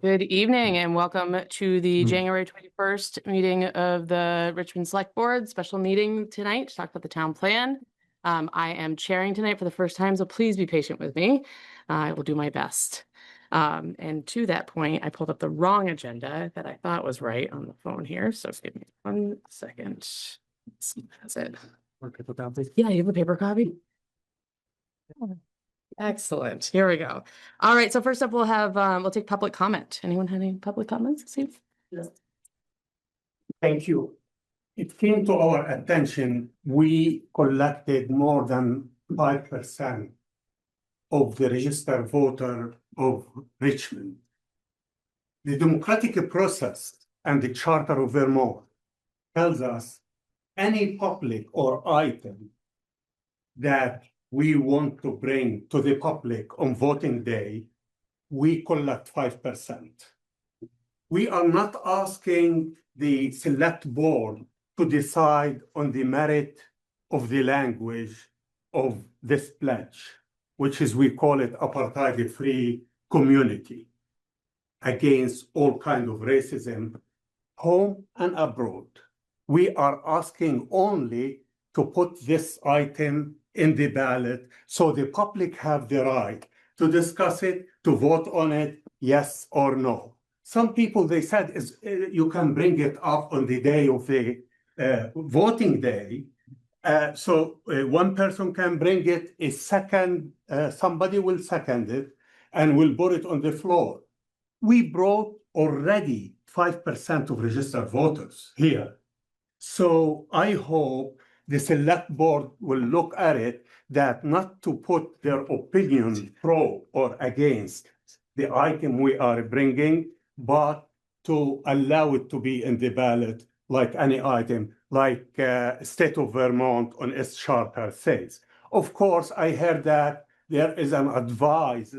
Good evening and welcome to the January 21st meeting of the Richmond Select Board. Special meeting tonight to talk about the town plan. I am chairing tonight for the first time, so please be patient with me. I will do my best. And to that point, I pulled up the wrong agenda that I thought was right on the phone here. So give me 1 second. Let's see if that's it. Paper copy? Yeah, you have a paper copy? Excellent. Here we go. All right. So first up, we'll take public comment. Anyone have any public comments? Steve? Yes. Thank you. It came to our attention, we collected more than 5% of the registered voter of Richmond. The democratic process and the Charter of Vermont tells us any public or item that we want to bring to the public on voting day, we collect 5%. We are not asking the select board to decide on the merit of the language of this pledge, which is, we call it apartheid-free community against all kinds of racism, home and abroad. We are asking only to put this item in the ballot so the public have the right to discuss it, to vote on it, yes or no. Some people, they said, you can bring it up on the day of the voting day. So one person can bring it, a second, somebody will second it, and will put it on the floor. We brought already 5% of registered voters here. So I hope the select board will look at it, that not to put their opinion pro or against the item we are bringing, but to allow it to be in the ballot like any item, like State of Vermont on its charter says. Of course, I heard that there is an advice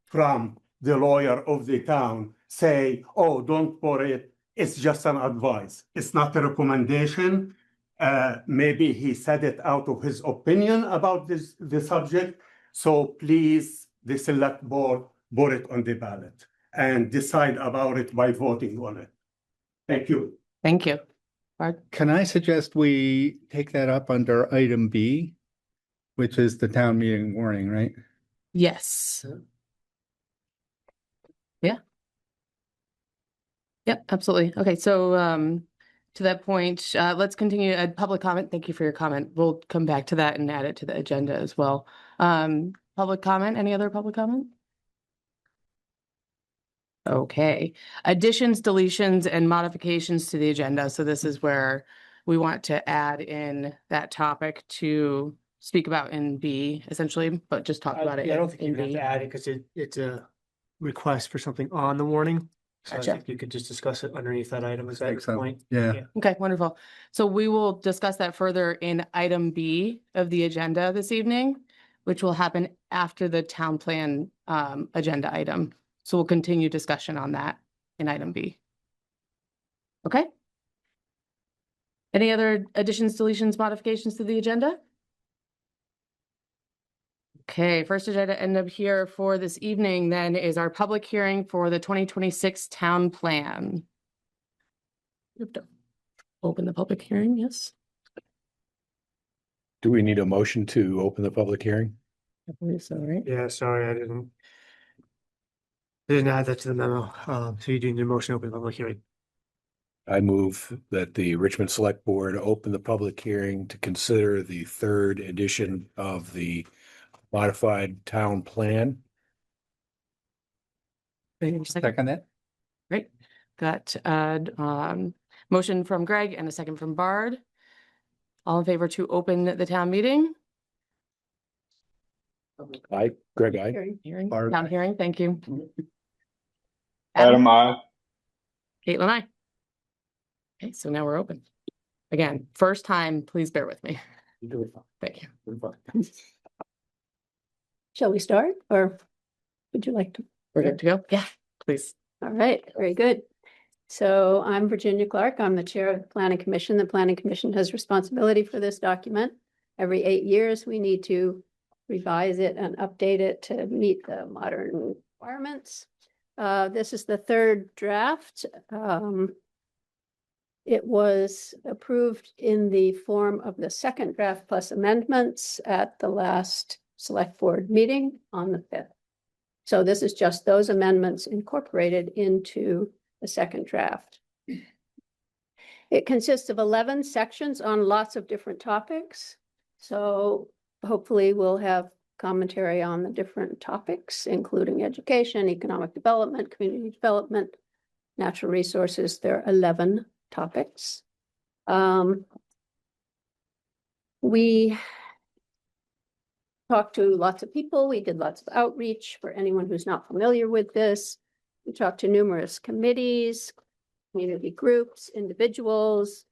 from the lawyer of the town say, oh, don't put it. It's just an advice. It's not a recommendation. Maybe he said it out of his opinion about the subject. So please, the select board, put it on the ballot and decide about it by voting on it. Thank you. Thank you. Bart? Can I suggest we take that up under item B, which is the town meeting warning, right? Yes. Yeah. Yep, absolutely. Okay, so to that point, let's continue public comment. Thank you for your comment. We'll come back to that and add it to the agenda as well. Public comment, any other public comment? Okay, additions, deletions, and modifications to the agenda. So this is where we want to add in that topic to speak about in B, essentially, but just talk about it. I don't think you in have B. to add it because it's a request for something on the warning. So Gotcha. I think you could just discuss it underneath that item. Is that your so. point? Yeah. Okay, wonderful. So we will discuss that further in item B of the agenda this evening, which will happen after the town plan agenda item. So we'll continue discussion on that in item B. Okay. Any other additions, deletions, modifications to the agenda? Okay, first agenda end up here for this evening then is our public hearing for the 2026 town plan. You have to open the public hearing, yes? Do we need a motion to open the public hearing? I believe so, right? Yeah, sorry, I didn't add that to the memo. So you do need a motion to open the public hearing. I move that the Richmond Select Board open the public hearing to consider the third edition of the modified town plan. Second that? Great. Got motion from Greg and a second from Bard. All in favor to open the town meeting? Aye, Greg, aye. Hearing, Bard, town aye. hearing, thank you. Adam, I. Caitlin, aye. Okay, so now we're open. Again, first time, please bear with me. You do it. Thank you. You're fine. Shall we start, or would you like to? We're good to go? Yeah, please. All right, very good. So I'm Virginia Clark. I'm the chair of the Planning Commission. The Planning Commission has responsibility for this document. Every 8 years, we need to revise it and update it to meet the modern requirements. This is the third draft. It was approved in the form of the second draft plus amendments at the last select board meeting on the 5th. So this is just those amendments incorporated into the second draft. It consists of 11 sections on lots of different topics. So hopefully we'll have commentary on the different topics, including education, economic development, community development, natural resources. There are 11 topics. We talked to lots of people. We did lots of outreach for anyone who's not familiar with this. We talked to numerous committees, community groups, individuals.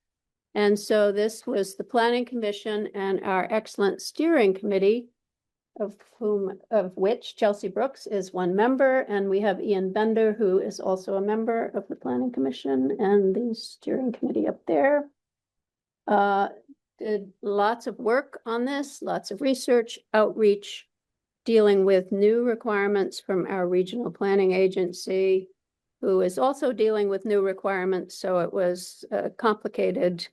And so this was the Planning Commission and our excellent steering committee, of which Chelsea Brooks is one member, and we have Ian Bender, who is also a member of the Planning Commission and the steering committee up there. Did lots of work on this, lots of research, outreach, dealing with new requirements from our regional planning agency, who is also dealing with new requirements. So it was a complicated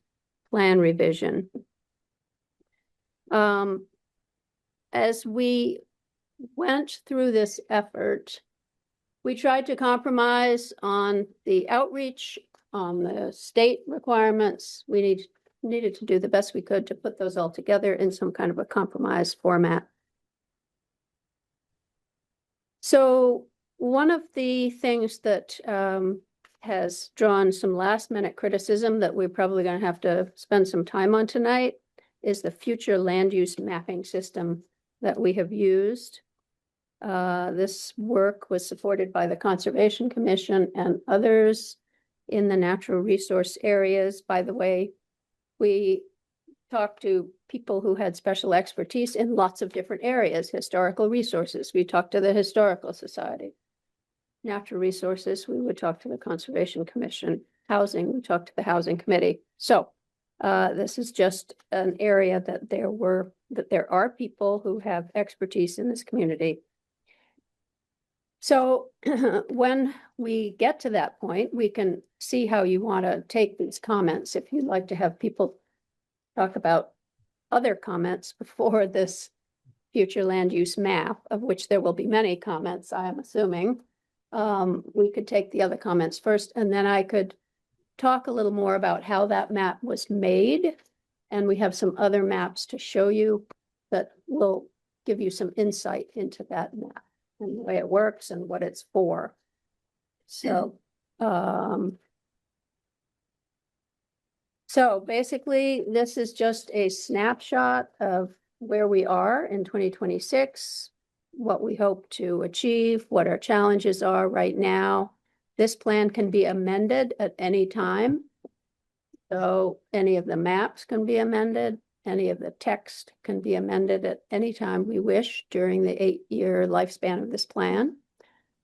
plan revision. As we went through this effort, we tried to compromise on the outreach, on the state requirements. We needed to do the best we could to put those all together in some kind of a compromise format. So one of the things that has drawn some last minute criticism that we're probably going to have to spend some time on tonight is the future land use mapping system that we have used. This work was supported by the Conservation Commission and others in the natural resource areas. By the way, we talked to people who had special expertise in lots of different areas, historical resources. We talked to the Historical Society. Natural resources, we would talk to the Conservation Commission. Housing, we talked to the Housing Committee. So this is just an area that there are people who have expertise in this community. So when we get to that point, we can see how you want to take these comments. If you'd like to have people talk about other comments before this future land use map, of which there will be many comments, I am assuming, we could take the other comments first, and then I could talk a little more about how that map was made. And we have some other maps to show you that will give you some insight into that map and the way it works and what it's for. So, so basically, this is just a snapshot of where we are in 2026, what we hope to achieve, what our challenges are right now. This plan can be amended at any time. So any of the maps can be amended. Any of the text can be amended at any time we wish during the 8-year lifespan of this plan.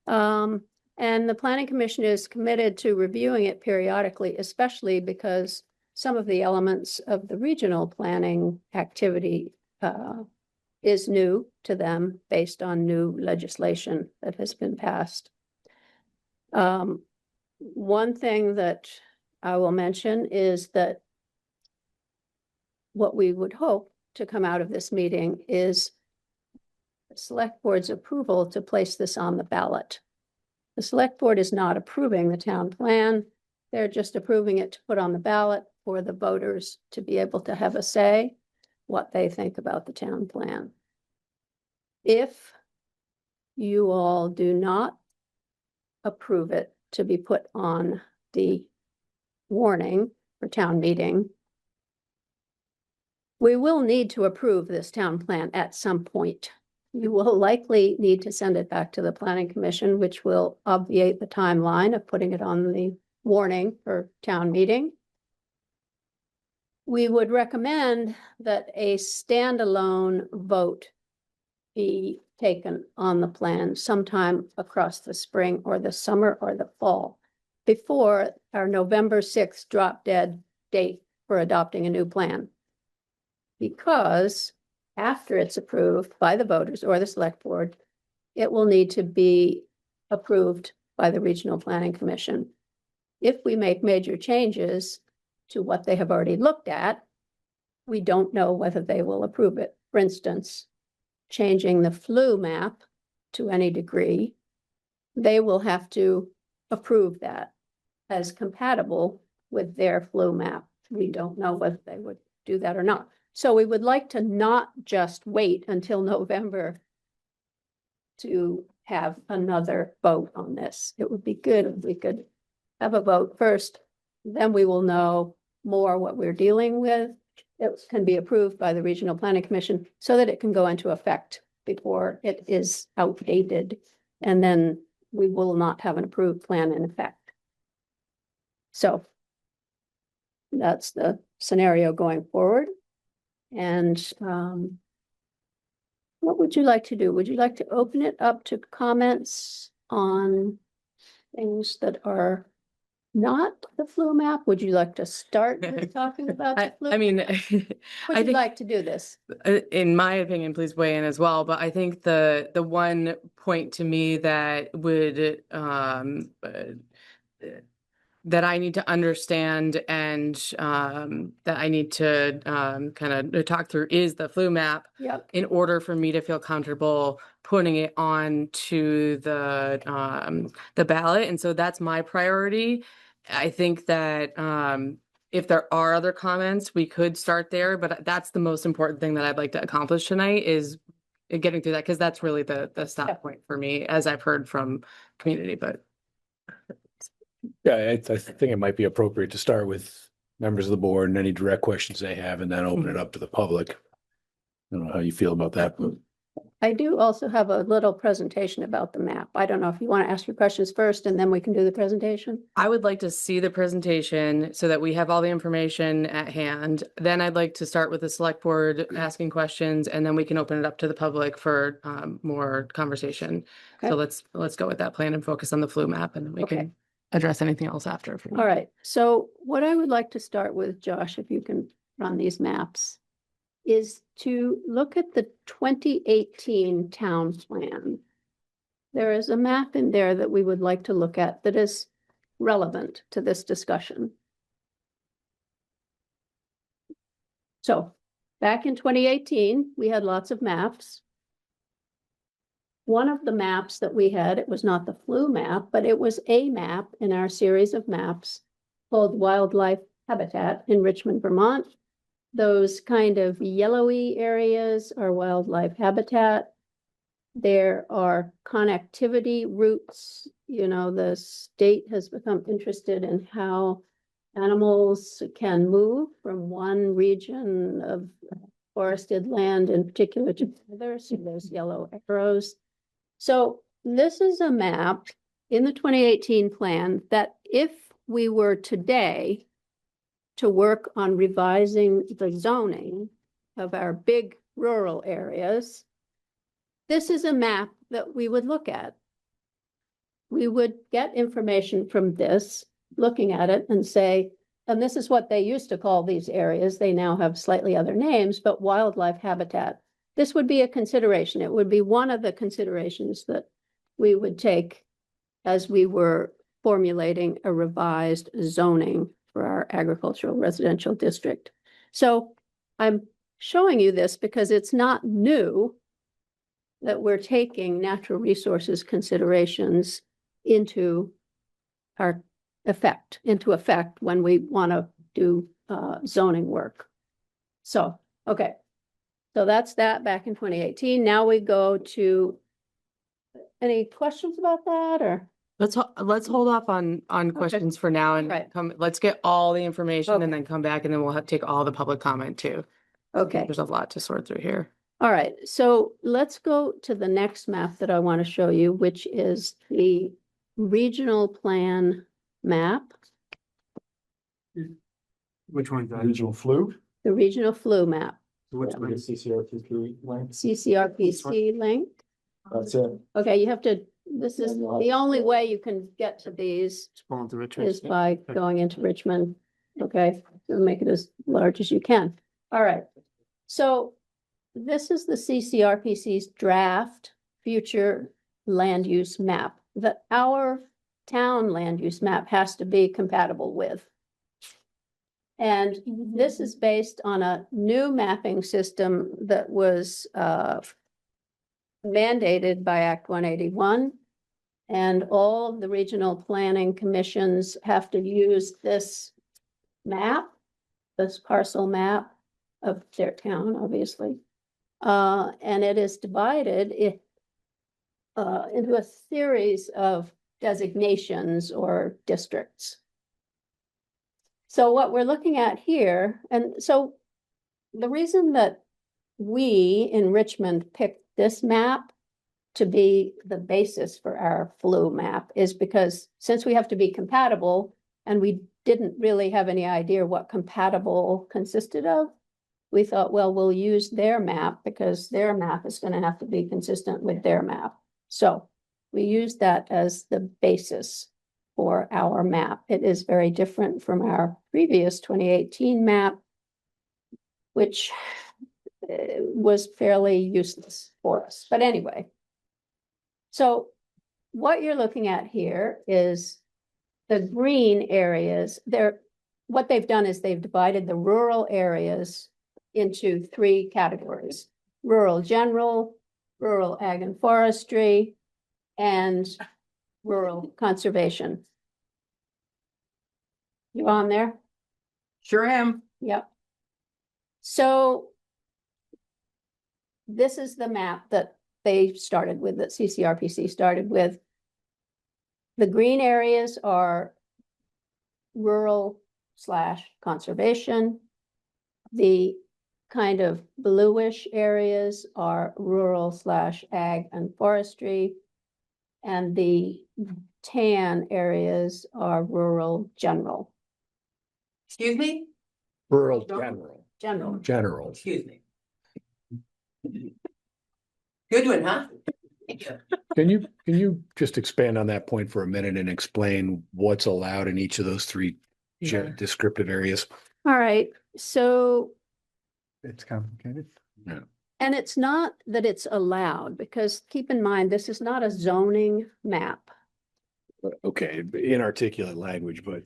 And the Planning Commission is committed to reviewing it periodically, especially because some of the elements of the regional planning activity is new to them based on new legislation that has been passed. One thing that I will mention is that what we would hope to come out of this meeting is the Select Board's approval to place this on the ballot. The Select Board is not approving the town plan. They're just approving it to put on the ballot for the voters to be able to have a say what they think about the town plan. If you all do not approve it to be put on the warning for town meeting, we will need to approve this town plan at some point. You will likely need to send it back to the Planning Commission, which will obviate the timeline of putting it on the warning for town meeting. We would recommend that a standalone vote be taken on the plan sometime across the spring or the summer or the fall before our November 6th drop dead date for adopting a new plan. Because after it's approved by the voters or the Select Board, it will need to be approved by the Regional Planning Commission. If we make major changes to what they have already looked at, we don't know whether they will approve it. For instance, changing the flu map to any degree, they will have to approve that as compatible with their flu map. We don't know whether they would do that or not. So we would like to not just wait until November to have another vote on this. It would be good if we could have a vote first, then we will know more what we're dealing with. It can be approved by the Regional Planning Commission so that it can go into effect before it is outdated. And then we will not have an approved plan in effect. So that's the scenario going forward. And what would you like to do? Would you like to open it up to comments on things that are not the flu map? Would you like to start with talking about the flu? I mean, Would I you think, like to do this? in my opinion, please weigh in as well, but I think the one point to me that would that I need to understand and that I need to kind of talk through is the flu map Yep. in order for me to feel comfortable putting it on to the ballot. And so that's my priority. I think that if there are other comments, we could start there, but that's the most important thing that I'd like to accomplish tonight is getting through that, because that's really the stop Yep. point for me, as I've heard from community, but. Yeah, I think it might be appropriate to start with members of the board and any direct questions they have, and then open it up to the public. I don't know how you feel about that, but I do also have a little presentation about the map. I don't know if you want to ask your questions first and then we can do the presentation. I would like to see the presentation so that we have all the information at hand. Then I'd like to start with the select board asking questions, and then we can open it up to the public for more conversation. Okay. So let's go with that plan and focus on the flu map, and then we Okay. can address anything else after. if we need. All right. So what I would like to start with, Josh, if you can run these maps, is to look at the 2018 town plan. There is a map in there that we would like to look at that is relevant to this discussion. So back in 2018, we had lots of maps. One of the maps that we had, it was not the flu map, but it was a map in our series of maps called Wildlife Habitat in Richmond, Vermont. Those kind of yellowy areas are wildlife habitat. There are connectivity routes. You know, the state has become interested in how animals can move from one region of forested land in particular to another. So there's yellow arrows. So this is a map in the 2018 plan that if we were today to work on revising the zoning of our big rural areas, this is a map that we would look at. We would get information from this, looking at it and say, and this is what they used to call these areas. They now have slightly other names, but wildlife habitat. This would be a consideration. It would be one of the considerations that we would take as we were formulating a revised zoning for our agricultural residential district. So I'm showing you this because it's not new that we're taking natural resources considerations into effect when we want to do zoning work. So, okay. So that's that back in 2018. Now we go to any questions about that or? Let's hold off on questions for now and Right. let's get all the information Okay. and then come back, and then we'll take all the public comment too. Okay. There's a lot to sort through here. All right. So let's go to the next map that I want to show you, which is the regional plan map, Which one's that? Regional flu? the regional flu map, Which one is CCRTP link? CCRPC link. That's it. Okay, you have to, this is the only way you can get to these Spawn to Richmond. is by going into Richmond. Okay, so make it as large as you can. All right. So this is the CCRPC's draft future land use map that our town land use map has to be compatible with. And this is based on a new mapping system that was mandated by Act 181. And all of the regional planning commissions have to use this map, this parcel map of their town, obviously. And it is divided into a series of designations or districts. So what we're looking at here, and so the reason that we in Richmond picked this map to be the basis for our flu map is because since we have to be compatible and we didn't really have any idea what compatible consisted of, we thought, well, we'll use their map because their map is going to have to be consistent with their map. So we use that as the basis for our map. It is very different from our previous 2018 map, which was fairly useless for us. But anyway, so what you're looking at here is the green areas. What they've done is they've divided the rural areas into 3 categories: rural general, rural ag and forestry, and rural conservation. You on there? Sure am. Yep. So this is the map that they started with, that CCRPC started with. The green areas are rural / conservation. The kind of bluish areas are rural / ag and forestry. And the tan areas are rural general. Excuse me? Rural Don't- general, General. general. Excuse me. Good one, huh? Can you just expand on that point for a minute and explain what's allowed in each of those 3 descriptive areas? All right, so, It's complicated. and it's not that it's allowed, because keep in mind, this is not a zoning map. Okay, inarticulate language, but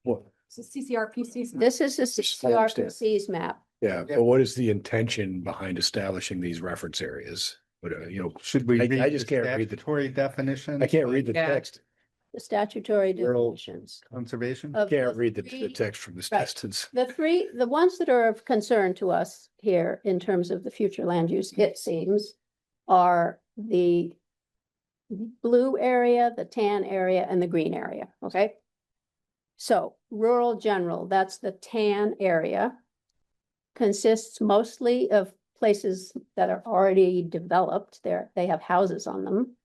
what? CCRPC. This is a I understand. CRPC's map. Yeah, but what is the intention behind establishing these reference areas? But Should we I read just the can't read the- statutory definition? I can't read the Yeah. text. The statutory Rural definitions. Conservation? of Can't read the 3 text from this Right. distance. The ones that are of concern to us here in terms of the future land use, it seems, are the blue area, the tan area, and the green area, okay? So rural general, that's the tan area, consists mostly of places that are already developed. They have houses on them.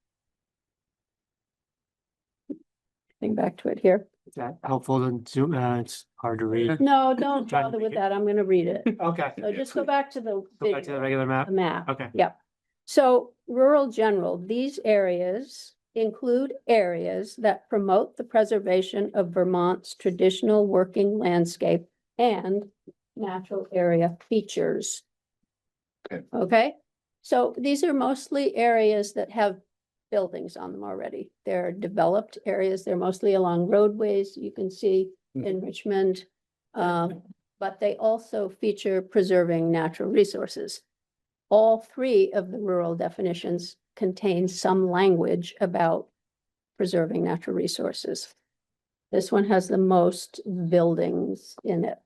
Getting back to it here. Is that helpful to zoom? It's hard to read. No, don't Trying to bother make with it- that. I'm gonna read it. Okay. So just go back to the Go back to the video, regular map. the map. Okay. Yep. So rural general, these areas include areas that promote the preservation of Vermont's traditional working landscape and natural area features. Okay. Okay, so these are mostly areas that have buildings on them already. They're developed areas. They're mostly along roadways, you can see in Richmond. But they also feature preserving natural resources. All 3 of the rural definitions contain some language about preserving natural resources. This one has the most buildings in it.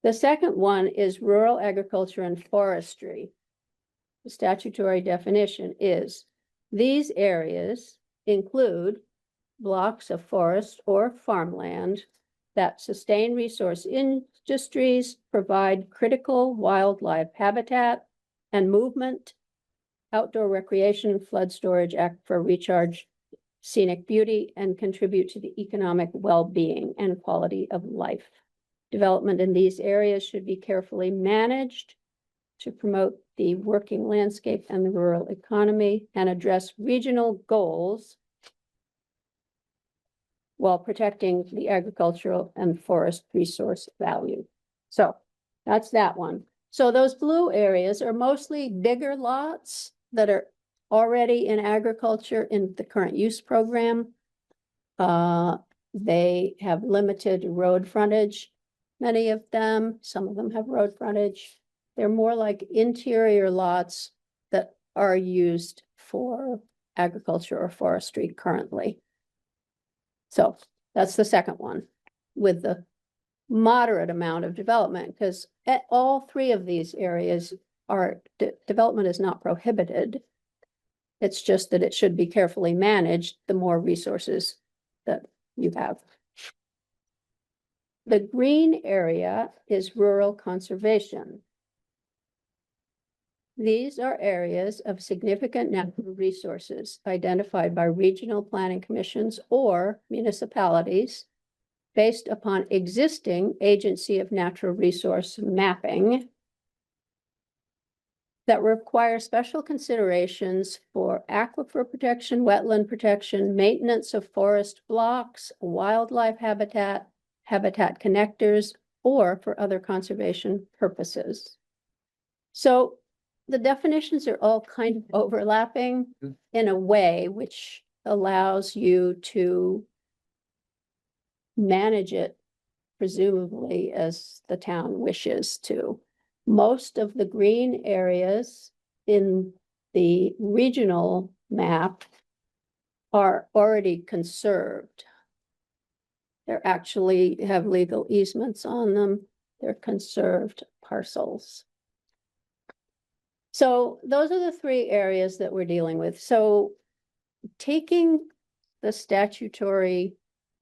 The second one is rural agriculture and forestry. The statutory definition is: these areas include blocks of forest or farmland that sustain resource industries, provide critical wildlife habitat and movement, outdoor recreation, flood storage, aquifer recharge, scenic beauty, and contribute to the economic well-being and quality of life. Development in these areas should be carefully managed to promote the working landscape and the rural economy and address regional goals while protecting the agricultural and forest resource value. So that's that one. So those blue areas are mostly bigger lots that are already in agriculture in the current use program. They have limited road frontage. Many of them, some of them have road frontage. They're more like interior lots that are used for agriculture or forestry currently. So that's the second one with the moderate amount of development, because at all three of these areas are, development is not prohibited. It's just that it should be carefully managed, the more resources that you have. The green area is rural conservation. These are areas of significant natural resources identified by regional planning commissions or municipalities based upon existing Agency of Natural Resource mapping that require special considerations for aquifer protection, wetland protection, maintenance of forest blocks, wildlife habitat, habitat connectors, or for other conservation purposes. So the definitions are all kind of overlapping in a way which allows you to manage it presumably as the town wishes to. Most of the green areas in the regional map are already conserved. They're actually have legal easements on them. They're conserved parcels. So those are the three areas that we're dealing with. So taking the statutory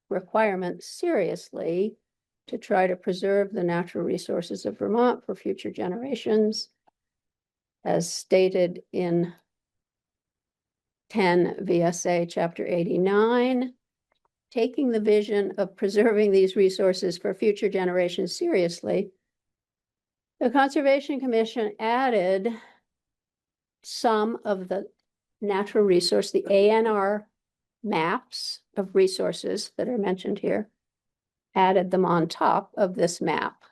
requirements seriously to try to preserve the natural resources of Vermont for future generations, as stated in 10 VSA Chapter 89, taking the vision of preserving these resources for future generations seriously, the Conservation Commission added some of the natural resource, the ANR maps of resources that are mentioned here, added them on top of this map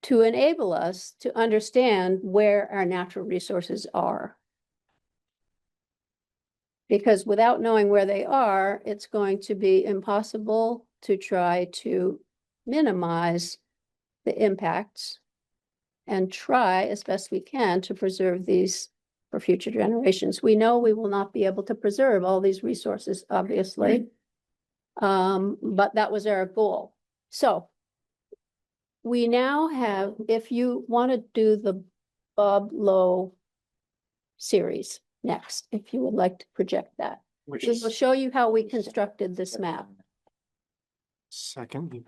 to enable us to understand where our natural resources are. Because without knowing where they are, it's going to be impossible to try to minimize the impacts and try as best we can to preserve these for future generations. We know we will not be able to preserve all these resources, obviously, but that was our goal. So we now have, if you want to do the Bob Lowe series next, if you would like to project that. Which We is will show you how we constructed this map. second email.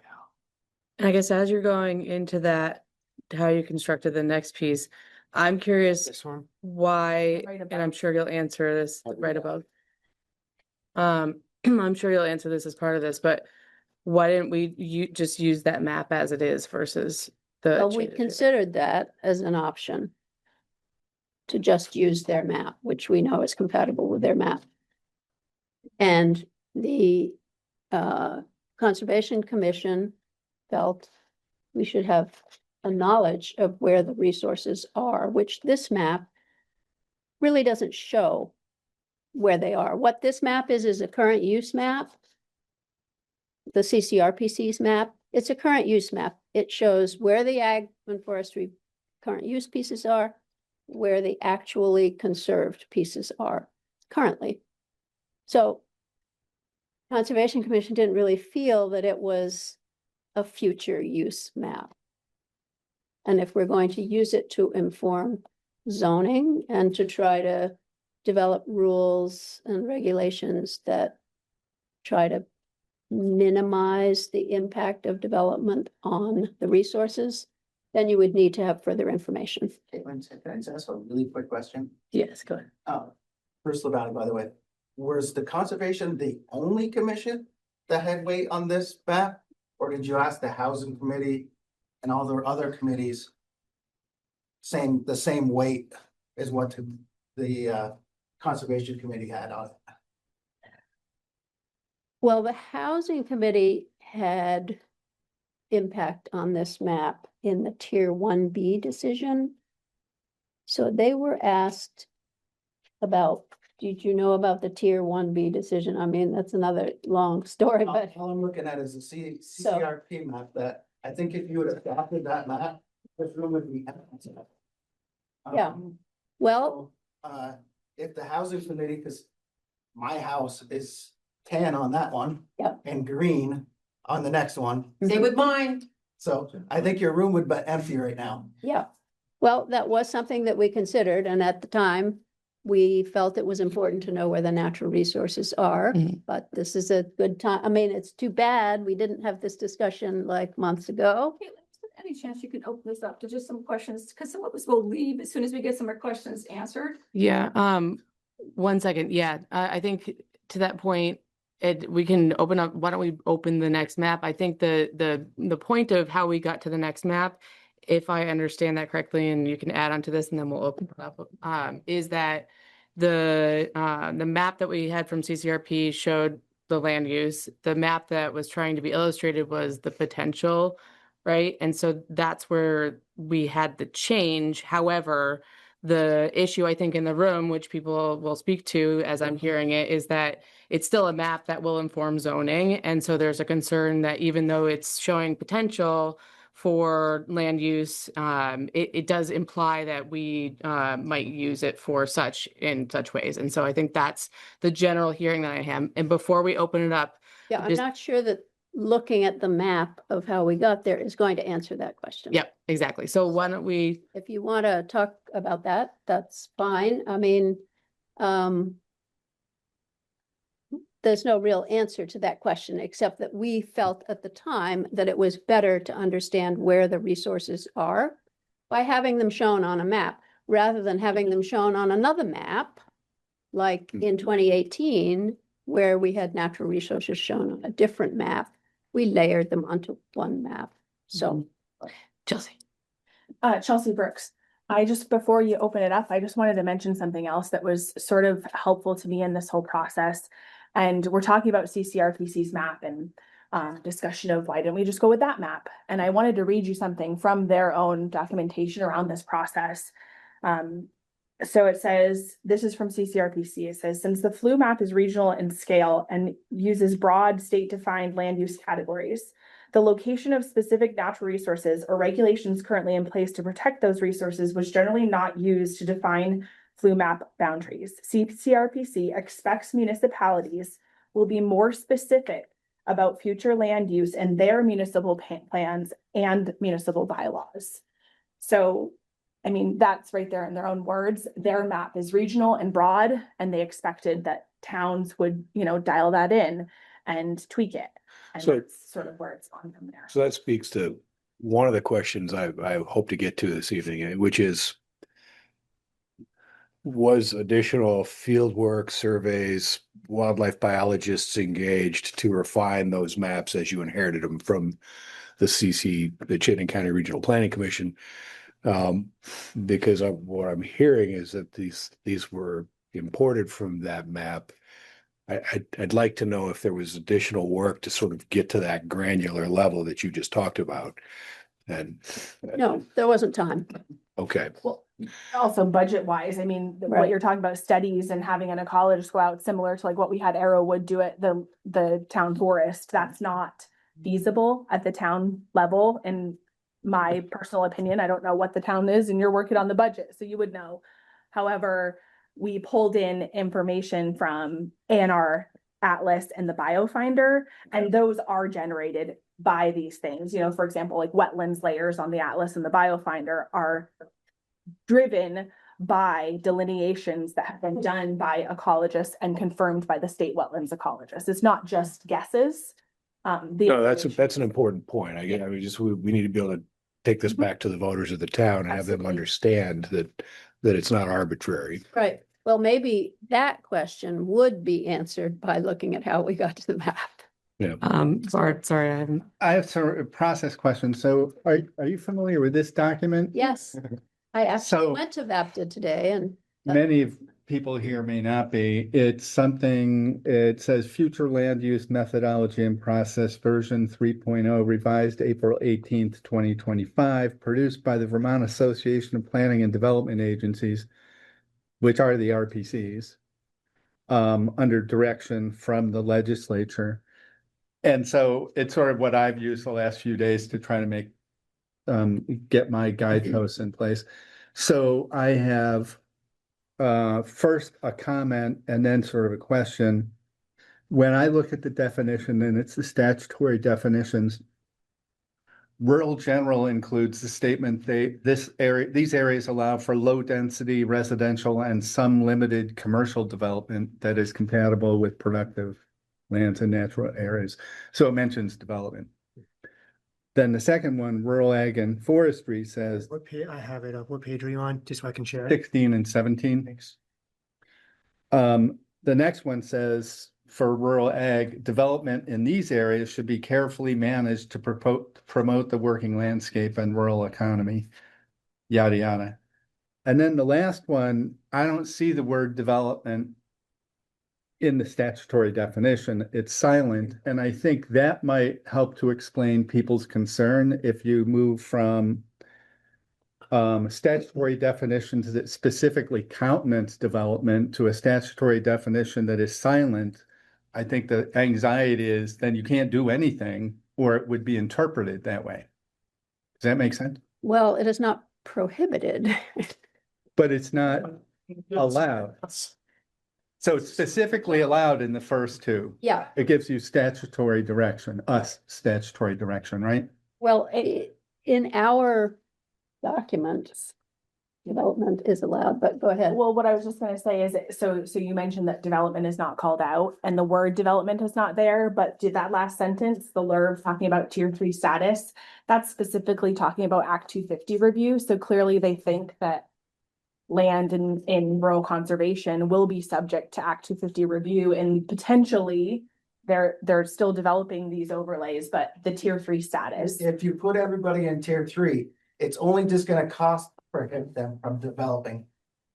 And I guess as you're going into that, how you constructed the next piece, I'm curious This one. why, Right and above. I'm sure you'll answer this Right right above. above. I'm sure you'll answer this as part of this, but why didn't we just use that map as it is versus the Well, we changes? considered that as an option to just use their map, which we know is compatible with their map. And the Conservation Commission felt we should have a knowledge of where the resources are, which this map really doesn't show where they are. What this map is a current use map. The CCRPC's map, it's a current use map. It shows where the ag and forestry current use pieces are, where the actually conserved pieces are currently. So Conservation Commission didn't really feel that it was a future use map. And if we're going to use it to inform zoning and to try to develop rules and regulations that try to minimize the impact of development on the resources, then you would need to have further information. Caitlin, can I just ask a really quick question? Yes, go ahead. Bruce Lavalley, by the way, was the conservation the only commission that had weight on this map? Or did you ask the housing committee and all the other committees? The same weight as what the conservation committee had on it? Well, the housing committee had impact on this map in the tier 1B decision. So they were asked about did you know about the tier 1B decision? I mean, that's another long story, All but all I'm looking at is a CCRP map that, I think if you would have adopted that map, this room would be empty. Yeah. well, If the housing committee, because my house is tan on that one. Yep. And green on the next one. Same with mine. So I think your room would be empty right now. yeah. Well, that was something that we considered, and at the time, we felt it was important to know where the natural resources are, Mhm. but this is a good time. I mean, it's too bad we didn't have this discussion like months ago. Any chance you can open this up to just some questions, because some of us will leave as soon as we get some more questions answered. Yeah, 1 second. Yeah, I think to that point, we can open up, why don't we open the next map? I think the point of how we got to the next map, if I understand that correctly, and you can add on to this and then we'll open it up, is that the map that we had from CCRP showed the land use. The map that was trying to be illustrated was the potential, right? And so that's where we had the change. However, the issue I think in the room, which people will speak to as I'm hearing it, is that it's still a map that will inform zoning. And so there's a concern that even though it's showing potential for land use, it does imply that we might use it for such in such ways. And so I think that's the general hearing that I have. And before we open it up, Yeah, I'm Just- not sure that looking at the map of how we got there is going to answer that question. yep, exactly. So why don't we, If you want to talk about that, that's fine. I mean, there's no real answer to that question, except that we felt at the time that it was better to understand where the resources are by having them shown on a map, rather than having them shown on another map, like in 2018, where we had natural resources shown on a different map. We layered them onto one map. So Chelsea? Chelsea Brooks, before you open it up, I just wanted to mention something else that was sort of helpful to me in this whole process. And we're talking about CCRPC's map and discussion of why didn't we just go with that map? And I wanted to read you something from their own documentation around this process. So it says, this is from CCRPC. It says, since the flu map is regional in scale and uses broad state-defined land use categories, the location of specific natural resources or regulations currently in place to protect those resources was generally not used to define flu map boundaries. CCRPC expects municipalities will be more specific about future land use in their municipal plans and municipal bylaws. So, I mean, that's right there in their own words. Their map is regional and broad, and they expected that towns would, dial that in and tweak it. And So- that's sort of where it's gone from there. So that speaks to one of the questions I hope to get to this evening, which is, was additional field work, surveys, wildlife biologists engaged to refine those maps as you inherited them from the Chittenden County Regional Planning Commission? Because what I'm hearing is that these were imported from that map. I'd like to know if there was additional work to sort of get to that granular level that you just talked about. And no, there wasn't time. okay, Well, also budget wise, I mean, Right. what you're talking about studies and having an ecologist go out, similar to like what we had Arrowwood do at the town forest, that's not feasible at the town level. In my personal opinion, I don't know what the town is and you're working on the budget, so you would know. However, we pulled in information from ANR Atlas and the BioFinder, and those are generated by these things. For example, like wetlands layers on the Atlas and the BioFinder are driven by delineations that have been done by ecologists and confirmed by the state wetlands ecologists. It's not just guesses. no, that's an important point. We need to be able to take this back to the voters of the town and have them Absolutely. understand that it's not arbitrary. Right. Well, maybe that question would be answered by looking at how we got to the map. Yeah. Sorry, I haven't. I have sort of a process question. So are you familiar with this document? Yes, I actually So- went to VAPTA today and Many of people here may not be. It's something, it says Future Land Use Methodology and Process version 3.0 revised April 18th, 2025, produced by the Vermont Association of Planning and Development Agencies, which are the RPCs. under direction from the legislature. And so it's sort of what I've used the last few days to try to make, get my guideposts in place. So I have, first a comment and then sort of a question. When I look at the definition, and it's the statutory definitions, rural general includes the statement these areas allow for low density residential and some limited commercial development that is compatible with productive lands and natural areas. So it mentions development. Then the second one, rural ag and forestry, says What page, I have it up. What page are you on? Just so I can share it. 16 and 17. Thanks. The next one says for rural ag, development in these areas should be carefully managed to promote the working landscape and rural economy, yada, yada. And then the last one, I don't see the word development in the statutory definition. It's silent. And I think that might help to explain people's concern if you move from statutory definitions that specifically countenance development to a statutory definition that is silent. I think the anxiety is then you can't do anything, or it would be interpreted that way. Does that make sense? Well, it is not prohibited. But it's not allowed. So it's specifically allowed in the first two. Yeah, It gives you statutory direction, statutory direction, right? well, in our documents, development is allowed, but go ahead. Well, what I was just gonna say is, so you mentioned that development is not called out and the word development is not there, but did that last sentence, the LURB talking about tier 3 status, that's specifically talking about Act 250 review. So clearly they think that land in rural conservation will be subject to Act 250 review, and potentially they're still developing these overlays, but the tier 3 status. If you put everybody in tier 3, it's only just gonna cost prohibit them from developing.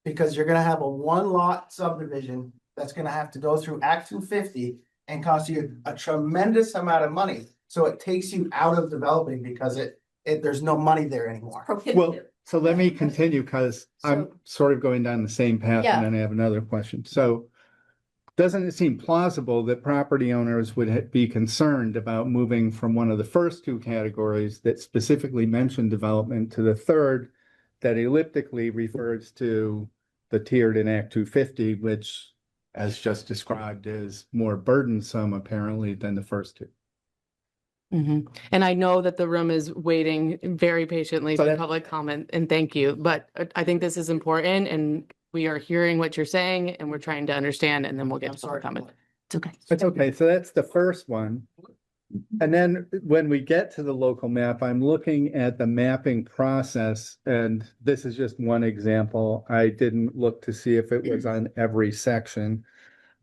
Because you're gonna have a 1-lot subdivision that's gonna have to go through Act 250 and cost you a tremendous amount of money. So it takes you out of developing because there's no money there anymore. Well, so let me continue because I'm sort of going down the same path Yeah. and then I have another question. So doesn't it seem plausible that property owners would be concerned about moving from one of the first two categories that specifically mentioned development to the third that elliptically refers to the tiered in Act 250, which, as just described, is more burdensome apparently than the first two? And I know that the room is waiting very patiently So for that- public comment, and thank you. But I think this is important, and we are hearing what you're saying, and we're trying to understand, and then we'll get I'm to public sorry. comment. It's okay. It's okay, so that's the first one. And then when we get to the local map, I'm looking at the mapping process, and this is just one example. I didn't look to see if it was on every section.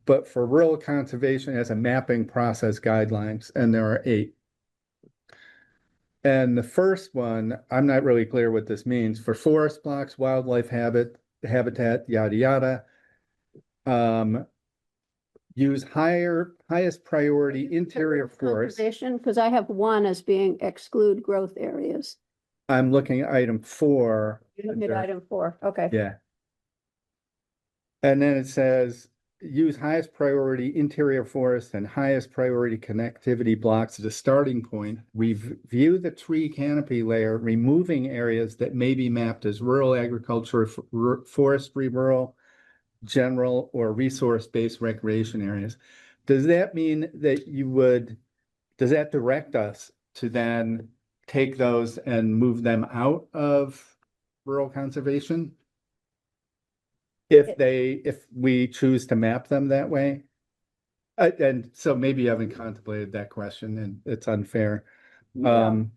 But for rural conservation, it has a mapping process guidelines, and there are 8. And the first one, I'm not really clear what this means. For forest blocks, wildlife habitat, yada, yada. Use highest priority interior forest. Because I have one as being exclude growth areas. I'm looking at item 4. Look at item 4, okay. Yeah. And then it says, use highest priority interior forest and highest priority connectivity blocks as a starting point. Review the tree canopy layer, removing areas that may be mapped as rural agriculture, forestry, rural, general, or resource-based recreation areas. Does that mean that does that direct us to then take those and move them out of rural conservation? If we choose to map them that way? And so maybe you haven't contemplated that question and it's unfair. Then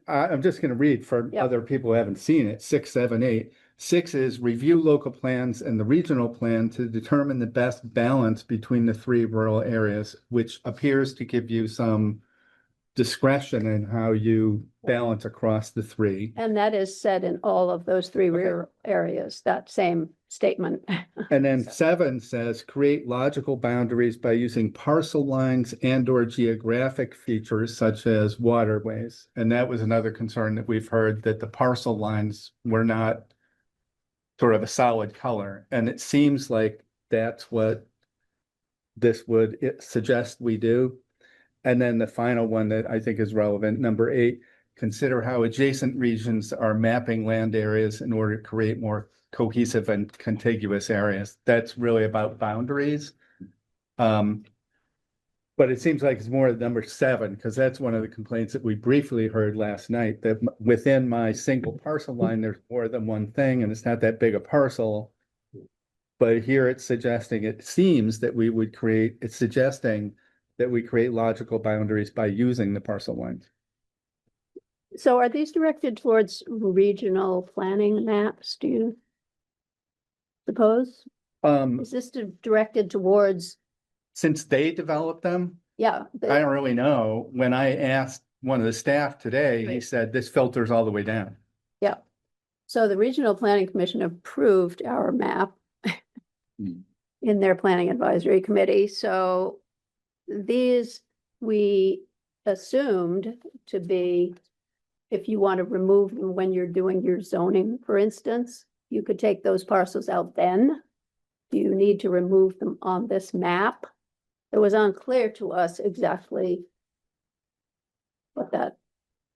I'm just gonna read for other people who haven't seen it, 6, 7, 8. 6 is review local plans and the regional plan to determine the best balance between the 3 rural areas, which appears to give you some discretion in how you balance across the 3. And that is said in all of those 3 rural areas, that same statement. And then 7 says, create logical boundaries by using parcel lines and or geographic features such as waterways. And that was another concern that we've heard, that the parcel lines were not sort of a solid color. And it seems like that's what this would suggest we do. And then the final one that I think is relevant, number 8, consider how adjacent regions are mapping land areas in order to create more cohesive and contiguous areas. That's really about boundaries. But it seems like it's more number 7, because that's one of the complaints that we briefly heard last night, that within my single parcel line, there's more than one thing, and it's not that big a parcel. But here it's suggesting, it seems that we would create, it's suggesting that we create logical boundaries by using the parcel lines. So are these directed towards regional planning maps, do you suppose? Is this directed towards, Since they developed them, yeah, I don't really know. When I asked one of the staff today, he Right. said this filters all the way down. yeah. So the Regional Planning Commission approved our map Hmm. in their Planning Advisory Committee, so these we assumed to be, if you want to remove them when you're doing your zoning, for instance, you could take those parcels out then. Do you need to remove them on this map? It was unclear to us exactly what that,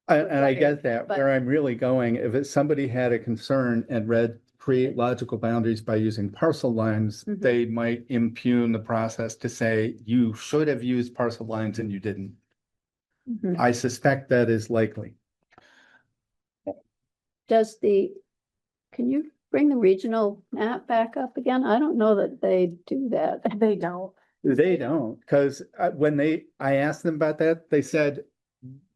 And I get that, But- where I'm really going, if somebody had a concern and read create logical boundaries by using parcel lines, Mhm. they might impugn the process to say, you should have used parcel lines and you didn't. Mhm. I suspect that is likely. Does can you bring the regional map back up again? I don't know that they do that. They don't. They don't, because when I asked them about that, they said,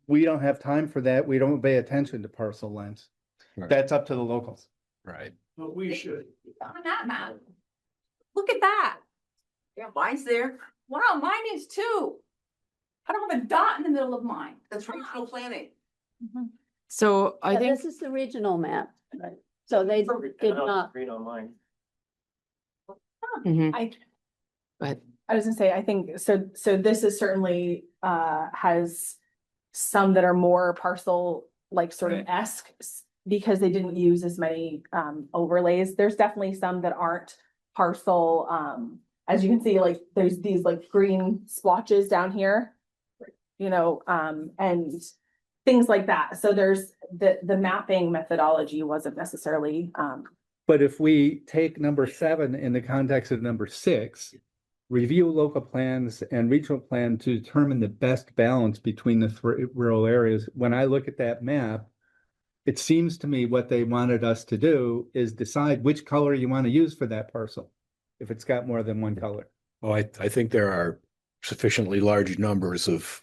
we don't have time for that. We don't pay attention to parcel lines. Right. That's up to the locals. Right. But we should. On that map. Look at that. Yeah, mine's there. Wow, mine is too. I don't have a dot in the middle of mine. That's regional planning. So I Yeah, think, this is the regional map, right? So they did not, Read online. Mhm. I But I was gonna say, I think, so this is certainly, has some that are more parcel, like sort of esque, because they didn't use as many, overlays. There's definitely some that aren't parcel, as you can see, like, there's these like green splotches down here. You know, and things like that. So there's the mapping methodology wasn't necessarily, But if we take number 7 in the context of number 6, review local plans and regional plan to determine the best balance between the rural areas. When I look at that map, it seems to me what they wanted us to do is decide which color you want to use for that parcel, if it's got more than one color. Well, I think there are sufficiently large numbers of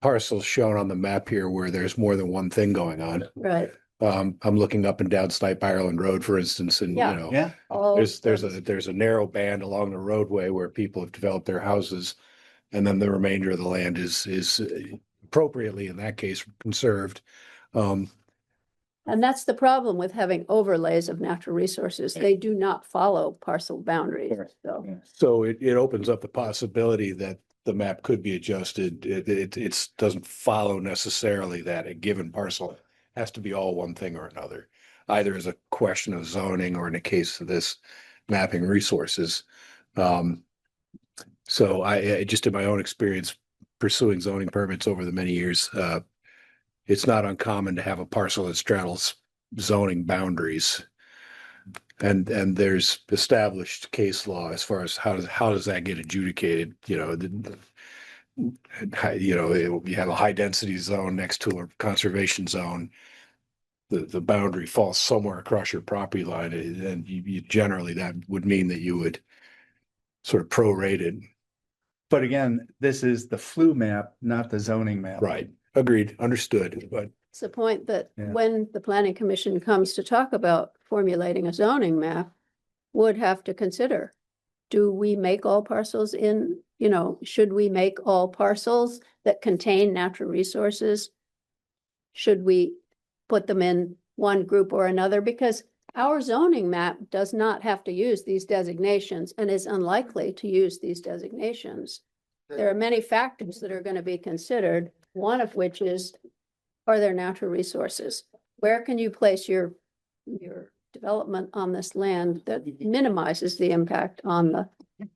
parcels shown on the map here where there's more than one thing going on. right? I'm looking up and down Snipe Ireland Road, for instance, and Yeah. you know, Yeah. All there's a narrow band along the roadway where people have developed their houses, and then the remainder of the land is appropriately in that case conserved. And that's the problem with having overlays of natural resources. They do not follow parcel boundaries, so. So it opens up the possibility that the map could be adjusted. It doesn't follow necessarily that a given parcel has to be all one thing or another, either as a question of zoning or in the case of this mapping resources. So I just in my own experience pursuing zoning permits over the many years, it's not uncommon to have a parcel that straddles zoning boundaries. And there's established case law as far as how does that get adjudicated? You know, you have a high density zone next to a conservation zone. The boundary falls somewhere across your property line, and you generally that would mean that you would sort of prorate it. But again, this is the flu map, not the zoning map. Right. Agreed. Understood. But It's the point that Yeah. when the planning commission comes to talk about formulating a zoning map, would have to consider, do we make all parcels should we make all parcels that contain natural resources? Should we put them in one group or another? Because our zoning map does not have to use these designations and is unlikely to use these designations. There are many factors that are going to be considered, one of which is, are there natural resources? Where can you place your development on this land that minimizes the impact on the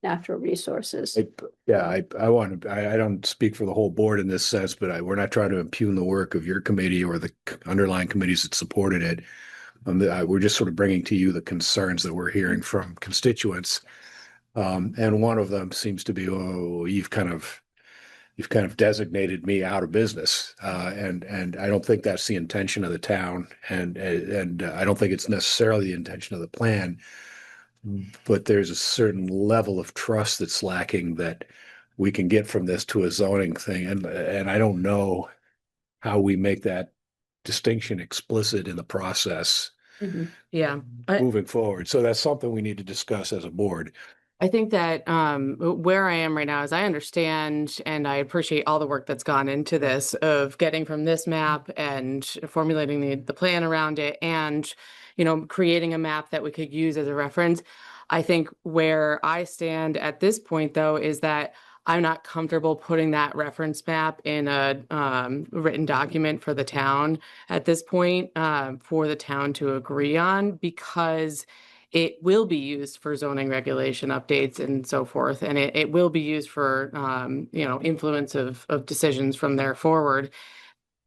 natural resources. I don't speak for the whole board in this sense, but we're not trying to impugn the work of your committee or the underlying committees that supported it. We're just sort of bringing to you the concerns that we're hearing from constituents. And one of them seems to be, oh, you've kind of designated me out of business. And I don't think that's the intention of the town. And I don't think it's necessarily the intention of the plan. But there's a certain level of trust that's lacking that we can get from this to a zoning thing. And I don't know how we make that distinction explicit in the process Yeah. moving forward. So that's something we need to discuss as a board. I think that where I am right now is I understand and I appreciate all the work that's gone into this of getting from this map and formulating the plan around it and, creating a map that we could use as a reference. I think where I stand at this point, though, is that I'm not comfortable putting that reference map in a written document for the town at this point for the town to agree on, because it will be used for zoning regulation updates and so forth. And it will be used for, influence of decisions from there forward.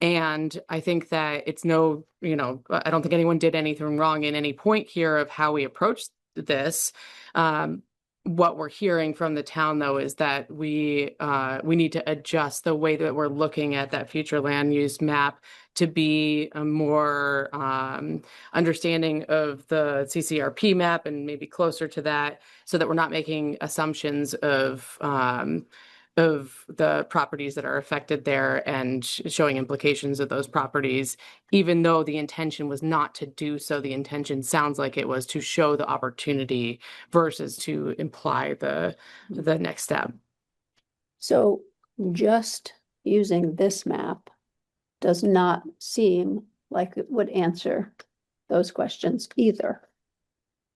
And I think that it's I don't think anyone did anything wrong in any point here of how we approached this. What we're hearing from the town, though, is that we need to adjust the way that we're looking at that future land use map to be a more understanding of the CCRP map and maybe closer to that, so that we're not making assumptions of the properties that are affected there and showing implications of those properties, even though the intention was not to do so. The intention sounds like it was to show the opportunity versus to imply the next step. So just using this map does not seem like it would answer those questions either.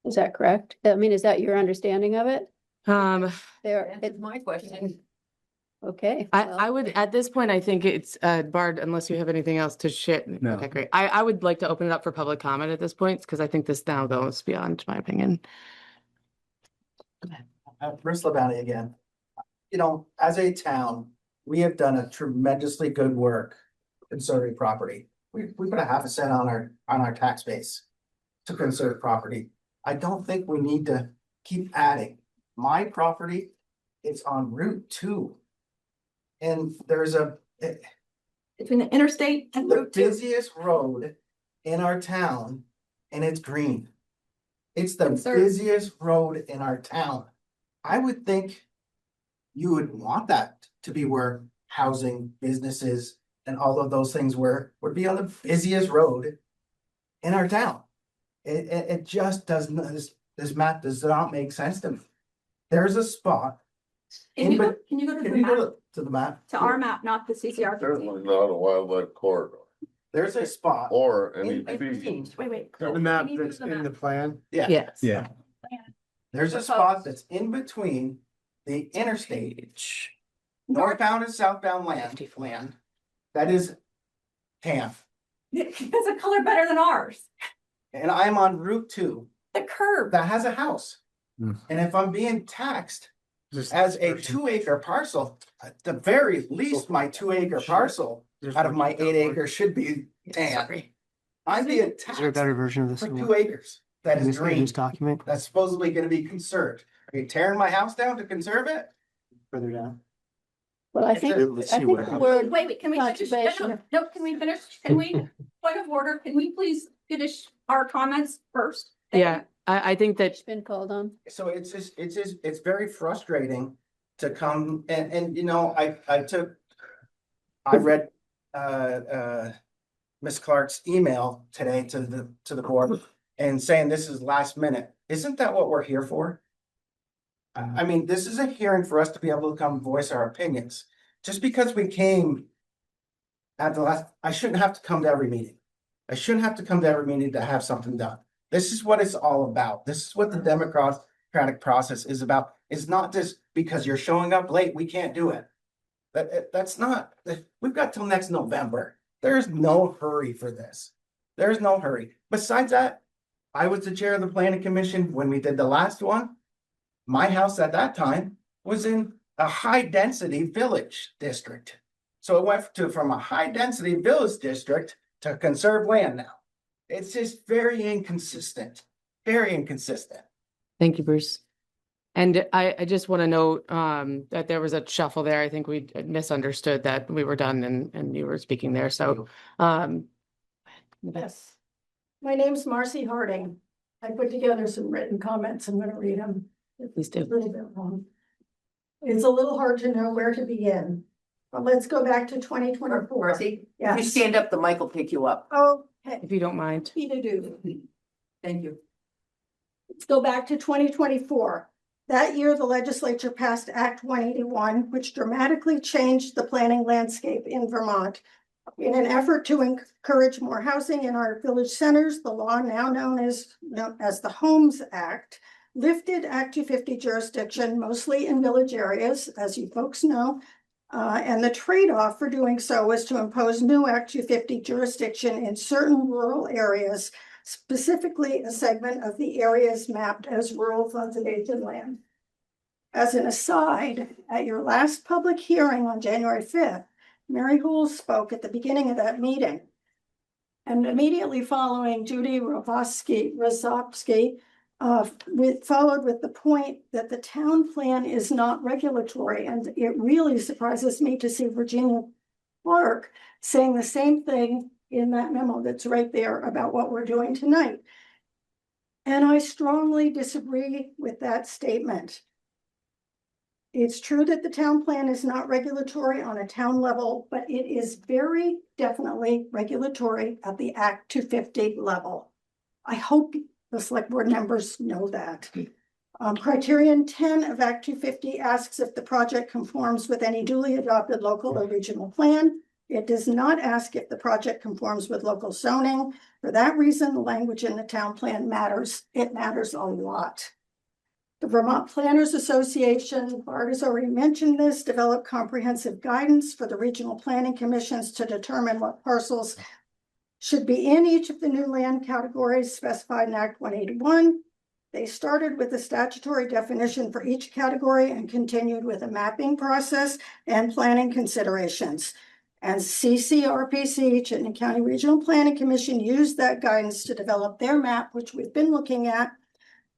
Is that correct? I mean, is that your understanding of it? That's my question. Okay. I would, at this point, I think it's Bard, unless you have anything else to share. No. Okay, great. I would like to open it up for public comment at this point, because I think this now goes beyond my opinion. Bruce Labonte again. As a town, we have done a tremendously good work conserving property. We put a half a cent on our tax base to conserve property. I don't think we need to keep adding. My property is on Route 2. And there's Between the interstate and the Route 2. busiest road in our town, and it's green. It's the Conserve. busiest road in our town. I would think you would want that to be where housing, businesses, and all of those things would be on the busiest road in our town. It just does not, this map does not make sense to me. There's a spot. Can you go to the map? To the map? To our map, not the CCR. Certainly not a wildlife corridor There's a spot. or any in between. fee. Wait. The map Can you go that's to the in map? the plan. Yeah, Yes. Yeah. there's a spot that's in between the interstate, northbound and southbound land. That is tan. It's a color better than ours. And I'm on Route 2 The curve. that has a house. Hmm. And if I'm being taxed Just- as a 2-acre parcel, at the very least, my 2-acre parcel There's out of my one- 8 acres should be tan. Sorry. I'm being Is there a taxed better version of this? for in 2 acres that is this green, document that's supposedly gonna be conserved. Are you tearing my house down to conserve it? further down? Well, I think, Let's I see think what the happens. word, Wait, can we finish? Conservation. No, can we finish? Can we, point of order, can we please finish our comments first? Thank Yeah, you. I think that it's been called on. So it's very frustrating to come and I read Ms. Clark's email today to the board and saying this is last minute. Isn't that what we're here for? I mean, this is a hearing for us to be able to come voice our opinions. Just because we came at the last, I shouldn't have to come to every meeting. I shouldn't have to come to every meeting to have something done. This is what it's all about. This is what the democratic process is about. It's not just because you're showing up late, we can't do it. That's not, we've got till next November. There's no hurry for this. There's no hurry. Besides that, I was the chair of the planning commission when we did the last one. My house at that time was in a high density village district. So it went from a high density village district to conserve land now. It's just very inconsistent, very inconsistent. Thank you, Bruce. And I just want to note that there was a shuffle there. I think we misunderstood that we were done and you were speaking there. So Yes. My name's Marcy Harding. I put together some written comments. I'm gonna read them. Please do. It's a little bit long. It's a little hard to know where to begin, but let's go back to 2024. Marcy, if you Yes. stand up, the mic will pick you up. Okay. If you don't mind. Do. Thank you. Let's go back to 2024. That year, the legislature passed Act 181, which dramatically changed the planning landscape in Vermont. In an effort to encourage more housing in our village centers, the law now known as the Homes Act lifted Act 250 jurisdiction, mostly in village areas, as you folks know. And the trade-off for doing so was to impose new Act 250 jurisdiction in certain rural areas, specifically a segment of the areas mapped as rural conservation land. As an aside, at your last public hearing on January 5th, Mary Houle spoke at the beginning of that meeting. And immediately following, Judy Rozovsky followed with the point that the town plan is not regulatory. And it really surprises me to see Virginia Clark saying the same thing in that memo that's right there about what we're doing tonight. And I strongly disagree with that statement. It's true that the town plan is not regulatory on a town level, but it is very definitely regulatory at the Act 250 level. I hope the select board members know that. Criterion 10 of Act 250 asks if the project conforms with any duly adopted local or regional plan. It does not ask if the project conforms with local zoning. For that reason, the language in the town plan matters. It matters a lot. The Vermont Planners Association, Bart has already mentioned this, developed comprehensive guidance for the regional planning commissions to determine what parcels should be in each of the new land categories specified in Act 181. They started with a statutory definition for each category and continued with a mapping process and planning considerations. And CCRPC, Chittenden County Regional Planning Commission, used that guidance to develop their map, which we've been looking at,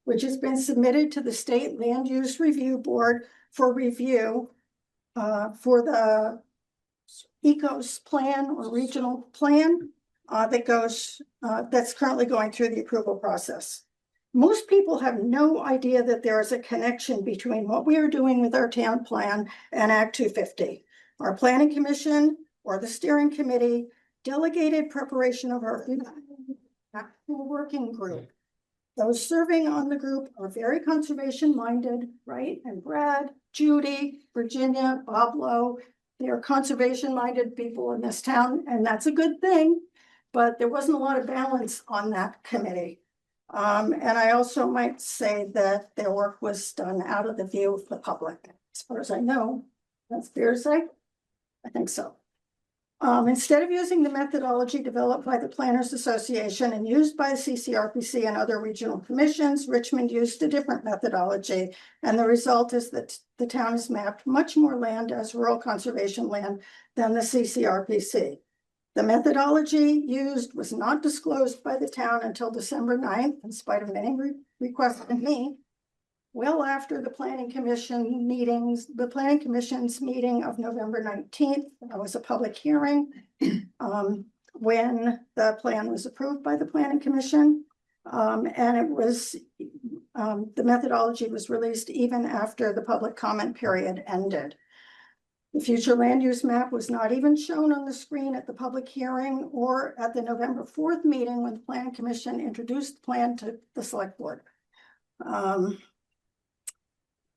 which has been submitted to the State Land Use Review Board for review for the ECOS plan or regional plan that's currently going through the approval process. Most people have no idea that there is a connection between what we are doing with our town plan and Act 250. Our planning commission or the steering committee delegated preparation of our working group. Those serving on the group are very conservation minded, right? And Brad, Judy, Virginia, Bob Lowe, they are conservation minded people in this town, and that's a good thing. But there wasn't a lot of balance on that committee. And I also might say that their work was done out of the view of the public. As far as I know, that's fair to say. I think so. Instead of using the methodology developed by the Planners Association and used by the CCRPC and other regional commissions, Richmond used a different methodology. And the result is that the town has mapped much more land as rural conservation land than the CCRPC. The methodology used was not disclosed by the town until December 9th, in spite of many requests from me. Well after the planning commission meetings, the planning commission's meeting of November 19th, that was a public hearing when the plan was approved by the planning commission. And it was, the methodology was released even after the public comment period ended. The future land use map was not even shown on the screen at the public hearing or at the November 4th meeting when the planning commission introduced the plan to the select board.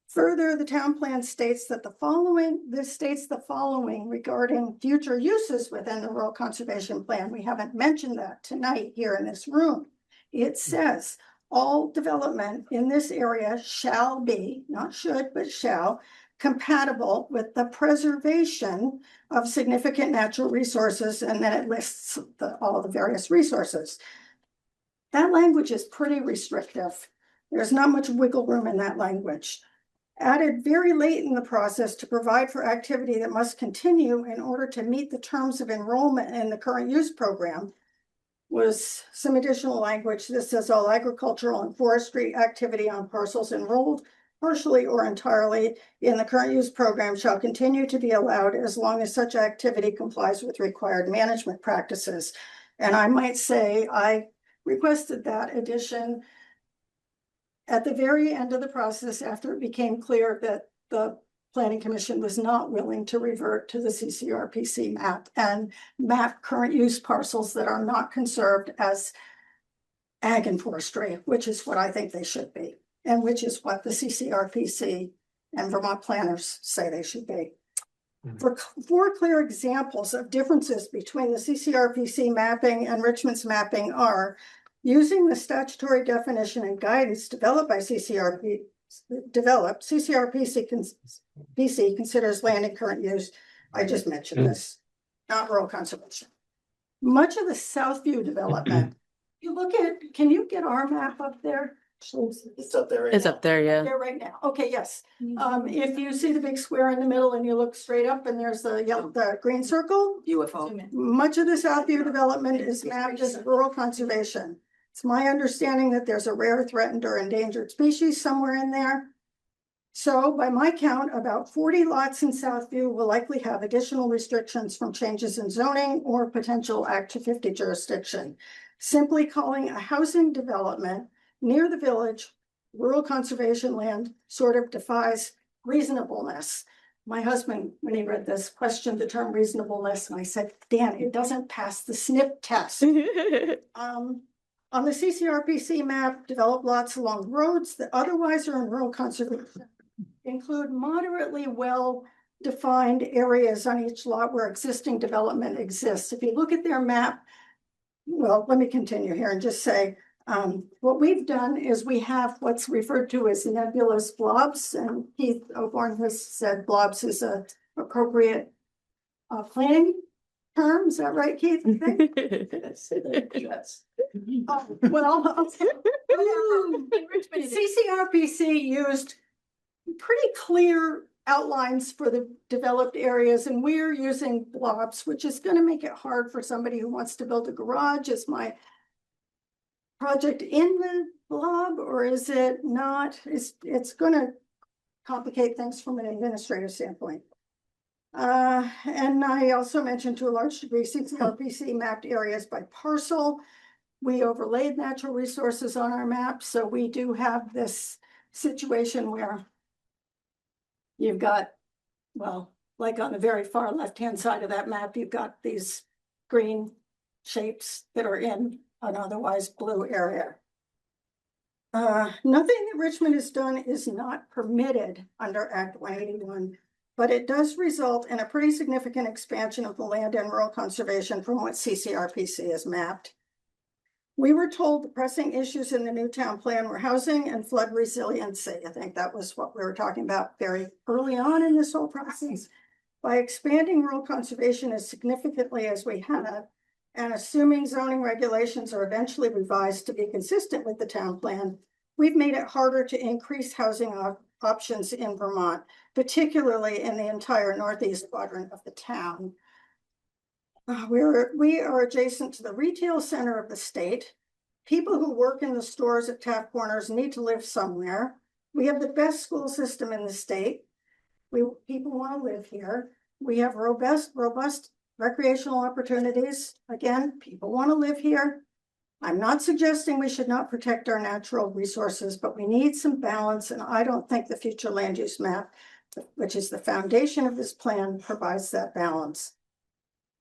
Further, the town plan states that the following regarding future uses within the rural conservation plan. We haven't mentioned that tonight here in this room. It says all development in this area shall be, not should, but shall, compatible with the preservation of significant natural resources, and then it lists all the various resources. That language is pretty restrictive. There's not much wiggle room in that language. Added very late in the process to provide for activity that must continue in order to meet the terms of enrollment in the current use program was some additional language. This says all agricultural and forestry activity on parcels enrolled partially or entirely in the current use program shall continue to be allowed as long as such activity complies with required management practices. And I might say I requested that addition at the very end of the process after it became clear that the Planning Commission was not willing to revert to the CCRPC map and map current use parcels that are not conserved as ag and forestry, which is what I think they should be, and which is what the CCRPC and Vermont planners say they should be. For four clear examples of differences between the CCRPC mapping and Richmond's mapping are using the statutory definition and guidance developed by CCRPC considers land in current use. I just mentioned this, not rural conservation. Much of the Southview development, you look at, can you get our map up there? It's up there right It's now. up there, yeah. There right now. Okay, yes. If you see the big square in the middle and you look straight up and there's the yellow, the green circle, UFO. much of the Southview development is mapped as rural conservation. It's my understanding that there's a rare, threatened, or endangered species somewhere in there. So by my count, about 40 lots in Southview will likely have additional restrictions from changes in zoning or potential Act 250 jurisdiction. Simply calling a housing development near the village rural conservation land sort of defies reasonableness. My husband, when he read this, questioned the term reasonableness, and I said, Dan, it doesn't pass the SNP test. On the CCRPC map, developed lots along roads that otherwise are in rural conservation include moderately well-defined areas on each lot where existing development exists. If you look at their map, well, let me continue here and just say, what we've done is we have what's referred to as nebulous blobs, and Keith Oborn has said blobs is a appropriate planning term. Is that right, Keith? Yes. Well, CCRPC used pretty clear outlines for the developed areas, and we're using blobs, which is going to make it hard for somebody who wants to build a garage. Is my project in the blob, or is it not? It's going to complicate things from an administrative standpoint. And I also mentioned to a large degree CCRPC mapped areas by parcel. We overlaid natural resources on our map, so we do have this situation where you've got, well, like on the very far left-hand side of that map, you've got these green shapes that are in an otherwise blue area. Nothing that Richmond has done is not permitted under Act 181, but it does result in a pretty significant expansion of the land and rural conservation from what CCRPC has mapped. We were told the pressing issues in the new town plan were housing and flood resiliency. I think that was what we were talking about very early on in this whole process. By expanding rural conservation as significantly as we have, and assuming zoning regulations are eventually revised to be consistent with the town plan, we've made it harder to increase housing options in Vermont, particularly in the entire northeast quadrant of the town. We are adjacent to the retail center of the state. People who work in the stores at tap corners need to live somewhere. We have the best school system in the state. People want to live here. We have robust recreational opportunities. Again, people want to live here. I'm not suggesting we should not protect our natural resources, but we need some balance, and I don't think the future land use map, which is the foundation of this plan, provides that balance.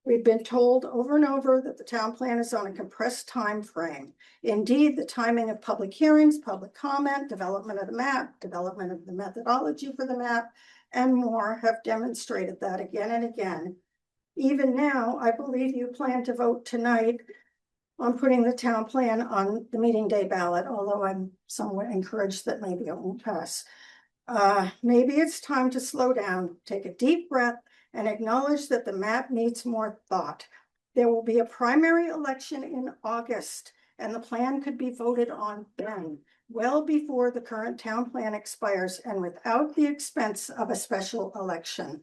We've been told over and over that the town plan is on a compressed time frame. Indeed, the timing of public hearings, public comment, development of the map, development of the methodology for the map, and more have demonstrated that again and again. Even now, I believe you plan to vote tonight on putting the town plan on the meeting day ballot, although I'm somewhat encouraged that maybe it won't pass. Maybe it's time to slow down, take a deep breath, and acknowledge that the map needs more thought. There will be a primary election in August, and the plan could be voted on then, well before the current town plan expires and without the expense of a special election.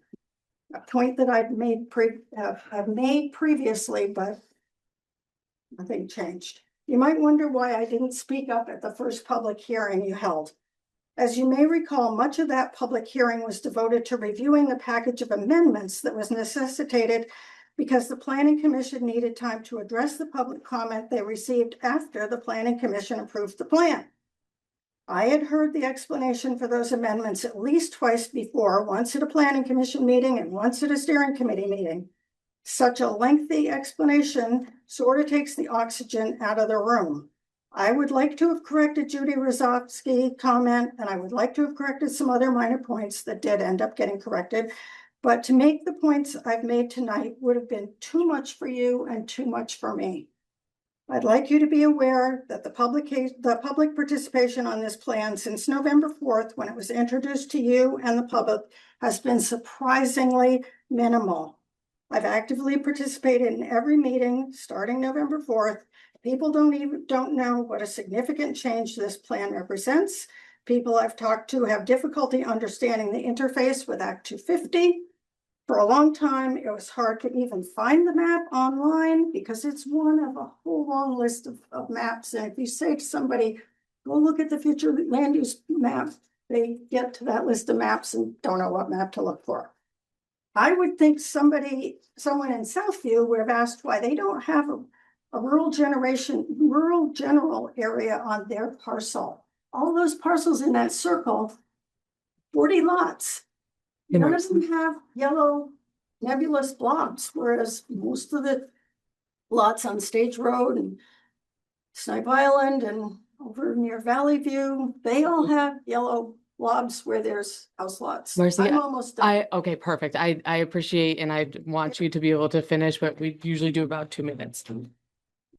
A point that I've made previously, but nothing changed. You might wonder why I didn't speak up at the first public hearing you held. As you may recall, much of that public hearing was devoted to reviewing the package of amendments that was necessitated because the Planning Commission needed time to address the public comment they received after the Planning Commission approved the plan. I had heard the explanation for those amendments at least twice before, once at a Planning Commission meeting and once at a steering committee meeting. Such a lengthy explanation sort of takes the oxygen out of the room. I would like to have corrected Judy Rozovsky comment, and I would like to have corrected some other minor points that did end up getting corrected. But to make the points I've made tonight would have been too much for you and too much for me. I'd like you to be aware that the public participation on this plan since November 4th, when it was introduced to you and the public, has been surprisingly minimal. I've actively participated in every meeting starting November 4th. People don't know what a significant change this plan represents. People I've talked to have difficulty understanding the interface with Act 250. For a long time, it was hard to even find the map online because it's one of a whole long list of maps. And if you say to somebody, go look at the future land use map, they get to that list of maps and don't know what map to look for. I would think someone in Southview would have asked why they don't have a rural general area on their parcel. All those parcels in that circle, 40 lots. None of them have yellow nebulous blobs, whereas most of the lots on Stage Road and Snipe Island and over near Valley View, they all have yellow blobs where there's house lots. Marcy, I'm almost done. okay, perfect. I appreciate and I want you to be able to finish, but we usually do about 2 minutes.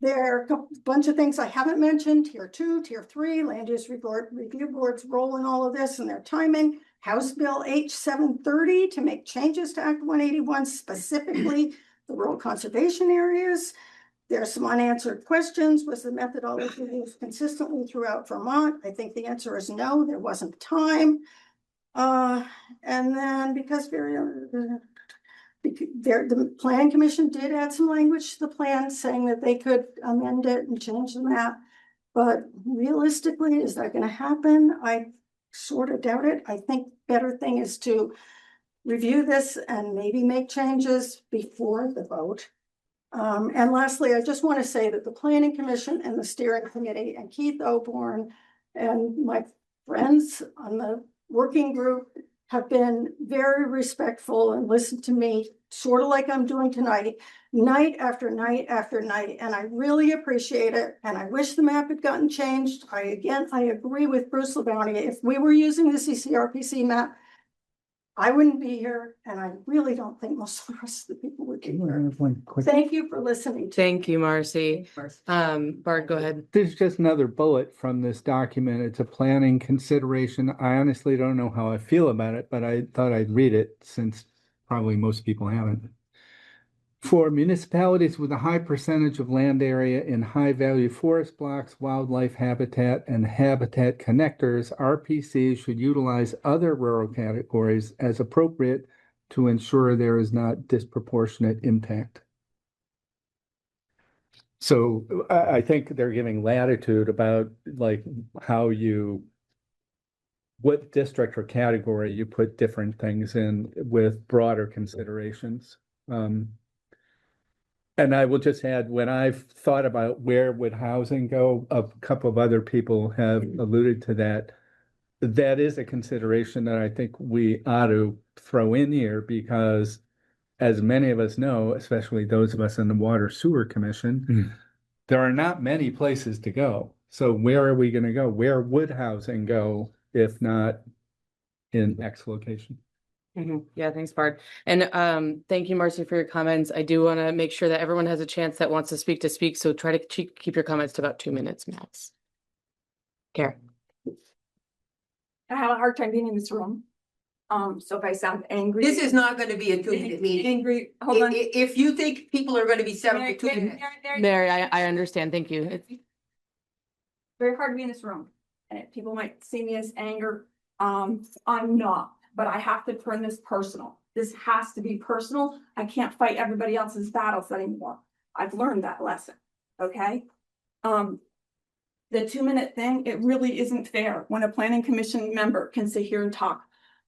There are a bunch of things I haven't mentioned, tier 2, tier 3, land use review board's role in all of this and their timing. House Bill H730 to make changes to Act 181, specifically the rural conservation areas. There are some unanswered questions. Was the methodology used consistently throughout Vermont? I think the answer is no, there wasn't time. And then because the Planning Commission did add some language to the plan saying that they could amend it and change the map. But realistically, is that going to happen? I sort of doubt it. I think better thing is to review this and maybe make changes before the vote. And lastly, I just want to say that the Planning Commission and the Steering Committee and Keith Oborn and my friends on the working group have been very respectful and listened to me sort of like I'm doing tonight, night after night after night. And I really appreciate it. And I wish the map had gotten changed. I agree with Bruce LeBounty. If we were using the CCRPC map, I wouldn't be here. And I really don't think most of the rest of the people would be here. Thank you for listening. Thank you, Marcy. Bart, go ahead. There's just another bullet from this document. It's a planning consideration. I honestly don't know how I feel about it, but I thought I'd read it since probably most people haven't. For municipalities with a high percentage of land area in high-value forest blocks, wildlife habitat, and habitat connectors, RPCs should utilize other rural categories as appropriate to ensure there is not disproportionate impact. So I think they're giving latitude about like how what district or category you put different things in with broader considerations. And I will just add, when I've thought about where would housing go, a couple of other people have alluded to that. That is a consideration that I think we ought to throw in here because as many of us know, especially those of us in the Water Sewer Commission, there are not many places to go. So where are we going to go? Where would housing go if not in X location? Yeah, thanks, Bart. And thank you, Marcy, for your comments. I do want to make sure that everyone has a chance that wants to speak. So try to keep your comments to about 2 minutes max. Karen. I have a hard time being in this room. So if I sound angry. This is not going to be a 2-minute meeting. Angry, hold on. If you think people are going to be 7 to 2 minutes. Mary, I understand. Thank you. very hard to be in this room. And people might see me as anger. I'm not, but I have to turn this personal. This has to be personal. I can't fight everybody else's battles anymore. I've learned that lesson, okay? The 2-minute thing, it really isn't fair when a planning commission member can sit here and talk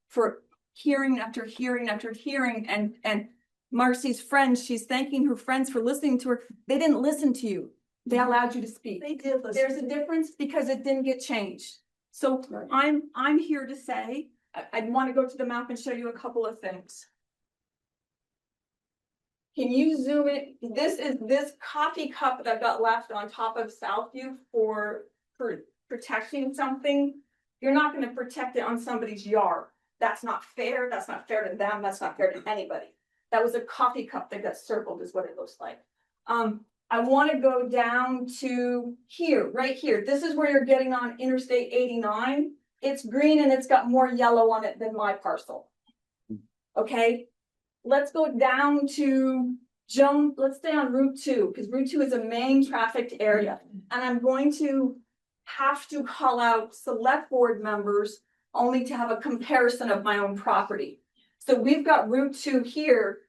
for hearing after hearing after hearing, and Marcy's friends, she's thanking her friends for listening to her. They didn't listen to you. They allowed you to speak. They did listen. There's a difference because it didn't get changed. So I'm here to say, I'd want to go to the map and show you a couple of things. Can you zoom in? This is this coffee cup that got left on top of Southview for protecting something. You're not going to protect it on somebody's yard. That's not fair. That's not fair to them. That's not fair to anybody. That was a coffee cup that got circled is what it looks like. I want to go down to here, right here. This is where you're getting on Interstate 89. It's green and it's got more yellow on it than my parcel. Okay. Let's go down to Joan. Let's stay on Route 2 because Route 2 is a main trafficked area. And I'm going to have to call out select board members only to have a comparison of my own property. So we've got Route 2 here.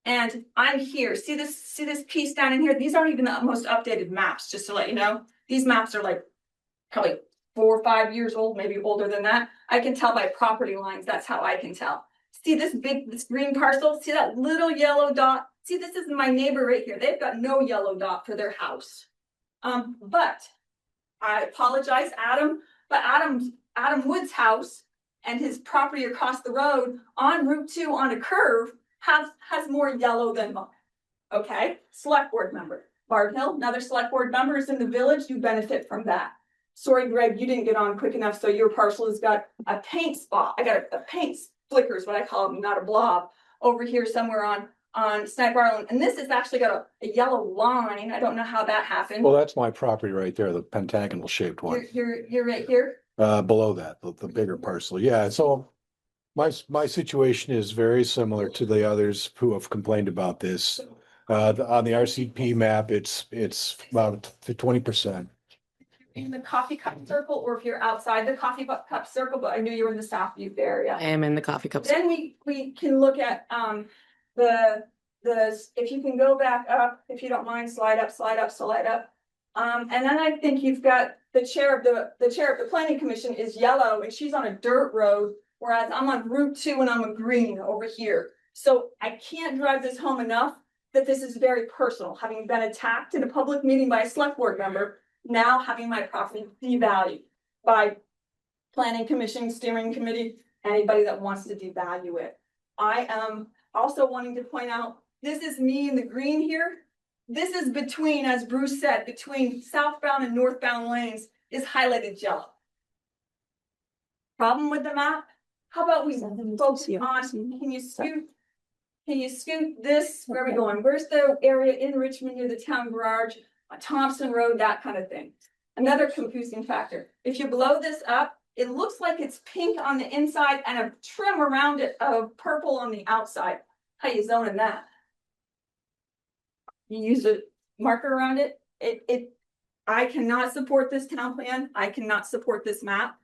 And I'm here. See this piece down in here? These aren't even the most updated maps, just to let you know. These maps are like probably 4 or 5 years old, maybe older than that. I can tell by property lines. That's how I can tell. See this green parcel? See that little yellow dot? See, this is my neighbor right here. They've got no yellow dot for their house. But I apologize, Adam, but Adam Wood's house and his property across the road on Route 2 on a curve has more yellow than mine. Okay, select board member. Bard Hill, another select board member is in the village. You benefit from that. Sorry, Greg, you didn't get on quick enough, so your parcel has got a paint spot. I got a paint flicker is what I call them, not a blob, over here somewhere on Sniper Island. And this has actually got a yellow line. I don't know how that happened. Well, that's my property right there, the pentagonal shaped one. You're right here. Below that, the bigger parcel. Yeah, so my situation is very similar to the others who have complained about this. On the RCP map, it's about 20%. In the coffee cup circle, or if you're outside the coffee cup circle, but I knew you were in the Southview area. I am in the coffee cup. Then we can look at the if you can go back up, if you don't mind, slide up. And then I think you've got the chair of the planning commission is yellow and she's on a dirt road, whereas I'm on Route 2 and I'm a green over here. So I can't drive this home enough that this is very personal, having been attacked in a public meeting by a select board member, now having my property devalued by planning commission, steering committee, anybody that wants to devalue it. I am also wanting to point out, this is me in the green here. This is between, as Bruce said, between southbound and northbound lanes is highlighted yellow. Problem with the map? How about we focus on, can you scoot this, where are we going? Where's the area in Richmond near the town garage, Thompson Road, that kind of thing. Another confusing factor. If you blow this up, it looks like it's pink on the inside and a trim around it of purple on the outside. How you zoning that? You use a marker around it. I cannot support this town plan. I cannot support this map.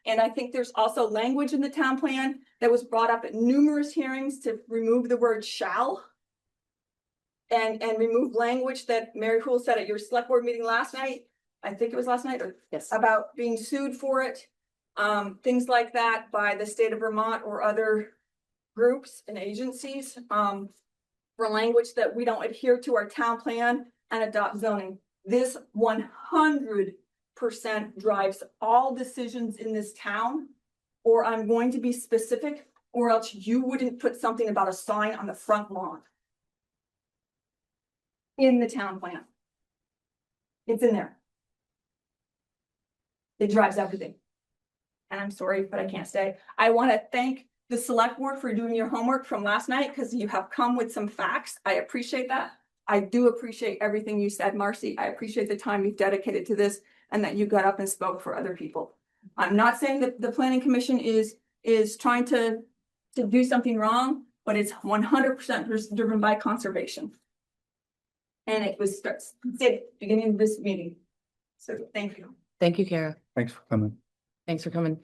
And I think there's also language in the town plan that was brought up at numerous hearings to remove the word shall. And remove language that Mary Hool said at your select board meeting last night. I think it was last night, or yes, about being sued for it. Things like that by the state of Vermont or other groups and agencies. For language that we don't adhere to our town plan and adopt zoning. This 100% drives all decisions in this town, or I'm going to be specific, or else you wouldn't put something about a sign on the front lawn. In the town plan. It's in there. It drives everything. And I'm sorry, but I can't stay. I want to thank the select board for doing your homework from last night because you have come with some facts. I appreciate that. I do appreciate everything you said, Marcy. I appreciate the time you've dedicated to this and that you got up and spoke for other people. I'm not saying that the planning commission is trying to do something wrong, but it's 100% driven by conservation. And it was said beginning of this meeting. So thank you. Thank you, Kara. Thanks for coming. Thanks for coming.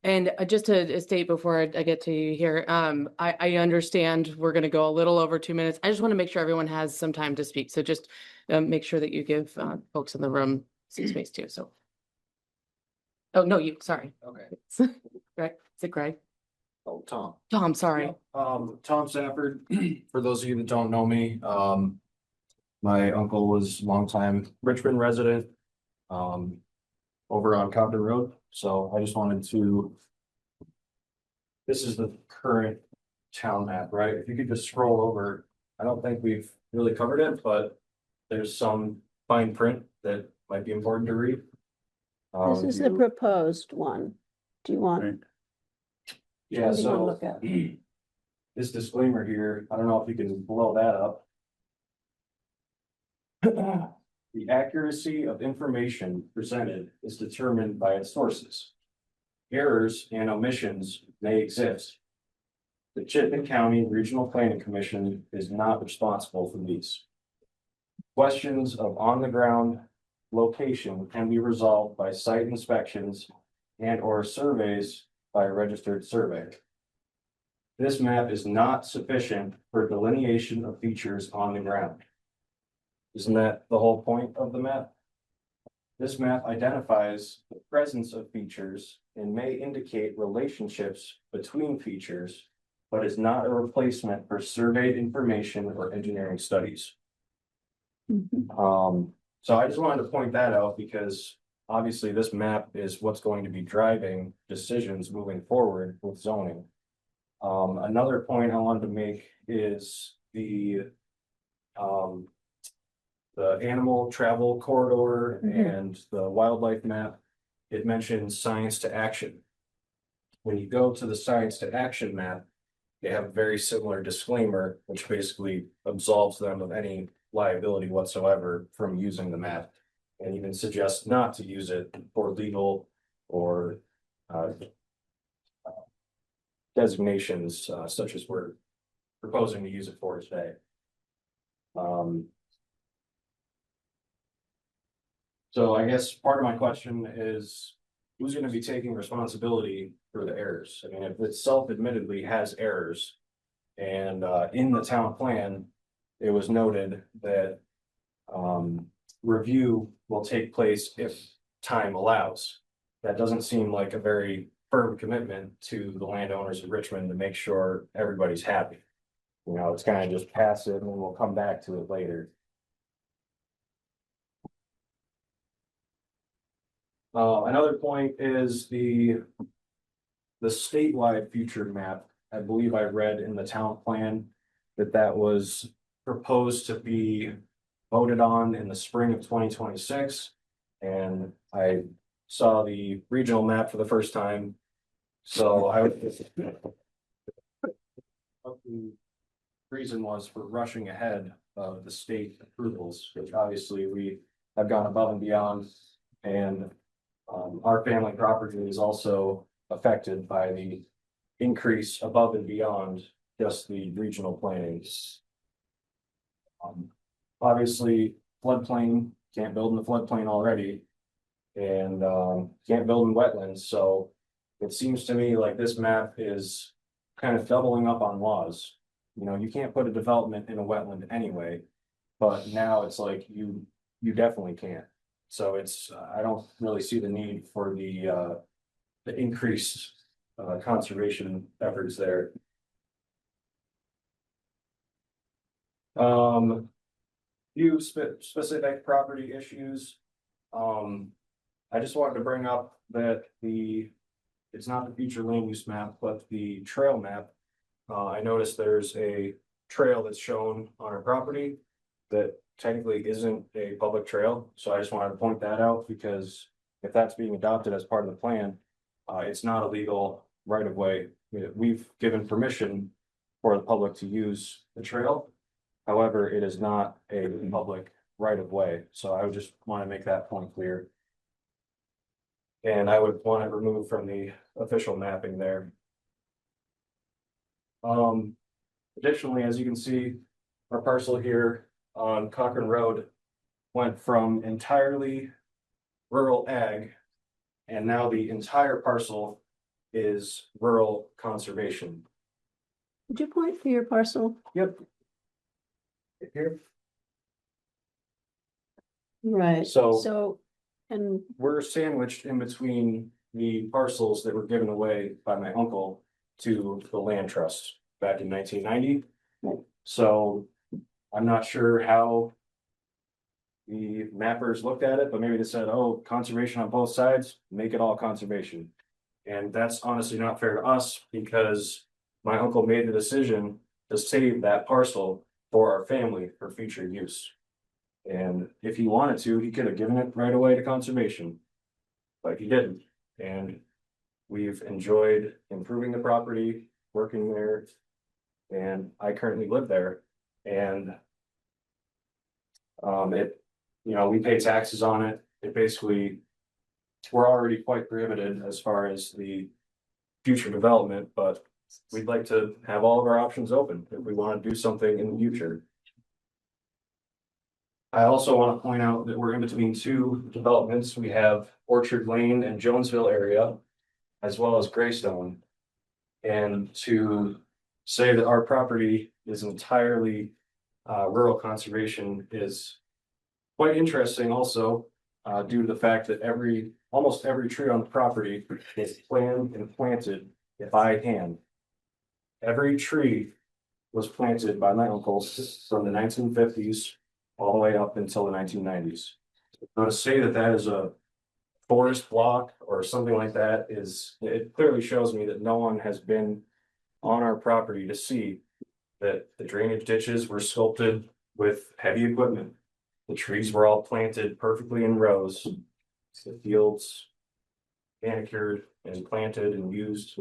And just to state before I get to you here, I understand we're gonna go a little over 2 minutes. I just want to make sure everyone has some time to speak. So just make sure that you give folks in the room some space too, so. Oh, no, sorry. Okay. Greg, is it Greg? Oh, Tom. Tom, sorry. Tom Safford, for those of you that don't know me, my uncle was a longtime Richmond resident, over on Compton Road, so I just wanted to. This is the current town map, right? If you could just scroll over, I don't think we've really covered it, but there's some fine print that might be important to read. This is the proposed one. Do you want? Right. Yeah, What do you wanna so look at? this disclaimer here, I don't know if you can blow that up. The accuracy of information presented is determined by its sources. Errors and omissions may exist. The Chittenden County Regional Planning Commission is not responsible for these. Questions of on-the-ground location can be resolved by site inspections and or surveys by a registered surveyor. This map is not sufficient for delineation of features on the ground. Isn't that the whole point of the map? This map identifies the presence of features and may indicate relationships between features, but is not a replacement for surveyed information or engineering studies. So I just wanted to point that out because obviously this map is what's going to be driving decisions moving forward with zoning. Another point I wanted to make is the animal travel corridor and the wildlife map. It mentions science to action. When you go to the science to action map, they have a very similar disclaimer, which basically absolves them of any liability whatsoever from using the map, and even suggests not to use it for legal or designations such as we're proposing to use it for today. So I guess part of my question is, who's going to be taking responsibility for the errors? I mean, if it self-admittedly has errors, and in the town plan, it was noted that review will take place if time allows. That doesn't seem like a very firm commitment to the landowners of Richmond to make sure everybody's happy. You know, it's kind of just passive and we'll come back to it later. Another point is the statewide future map. I believe I read in the town plan that was proposed to be voted on in the spring of 2026. And I saw the regional map for the first time. So I would what the reason was for rushing ahead of the state approvals, which obviously we have gone above and beyond. And our family property is also affected by the increase above and beyond just the regional plannings. Obviously, floodplain, can't build in the floodplain already, and can't build in wetlands. So it seems to me like this map is kind of doubling up on laws. You know, you can't put a development in a wetland anyway, but now it's like you definitely can't. So it's I don't really see the need for the increased conservation efforts there. Few specific property issues. I just wanted to bring up that it's not the future land use map, but the trail map. I noticed there's a trail that's shown on our property that technically isn't a public trail. So I just wanted to point that out because if that's being adopted as part of the plan, it's not a legal right of way. We've given permission for the public to use the trail. However, it is not a public right of way. So I would just want to make that point clear. And I would want it removed from the official mapping there. Additionally, as you can see, our parcel here on Cochrane Road went from entirely rural ag, and now the entire parcel is rural conservation. Would you point for your parcel? Yep. Here, Right. So- And we're sandwiched in between the parcels that were given away by my uncle to the land trust back in 1990. Right. So I'm not sure how the mappers looked at it, but maybe they said, oh, conservation on both sides, make it all conservation. And that's honestly not fair to us because my uncle made the decision to save that parcel for our family for future use. And if he wanted to, he could have given it right away to conservation. But he didn't. And we've enjoyed improving the property, working there. And I currently live there. And we pay taxes on it. It basically, we're already quite prohibited as far as the future development, but we'd like to have all of our options open if we want to do something in the future. I also want to point out that we're in between two developments. We have Orchard Lane and Jonesville area, as well as Greystone. And to say that our property is entirely rural conservation is quite interesting also, due to the fact that almost every tree on the property is planned and planted by hand. Every tree was planted by my uncles from the 1950s all the way up until the 1990s. Now to say that that is a forest block or something like that it clearly shows me that no one has been on our property to see that the drainage ditches were sculpted with heavy equipment. The trees were all planted perfectly in rows. The fields manicured and planted and used.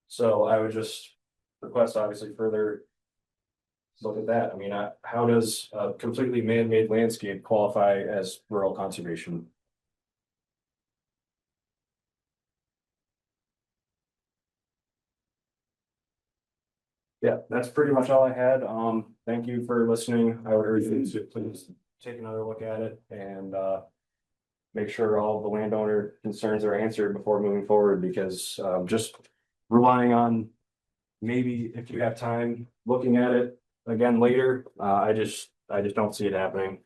So I would just request obviously further look at that. I mean, how does a completely man-made landscape qualify as rural conservation? Yeah, that's pretty much all I had. Thank you for listening. I would urge you to please take another look at it and make sure all the landowner concerns are answered before moving forward, because just relying on maybe if you have time looking at it again later, I just don't see it happening.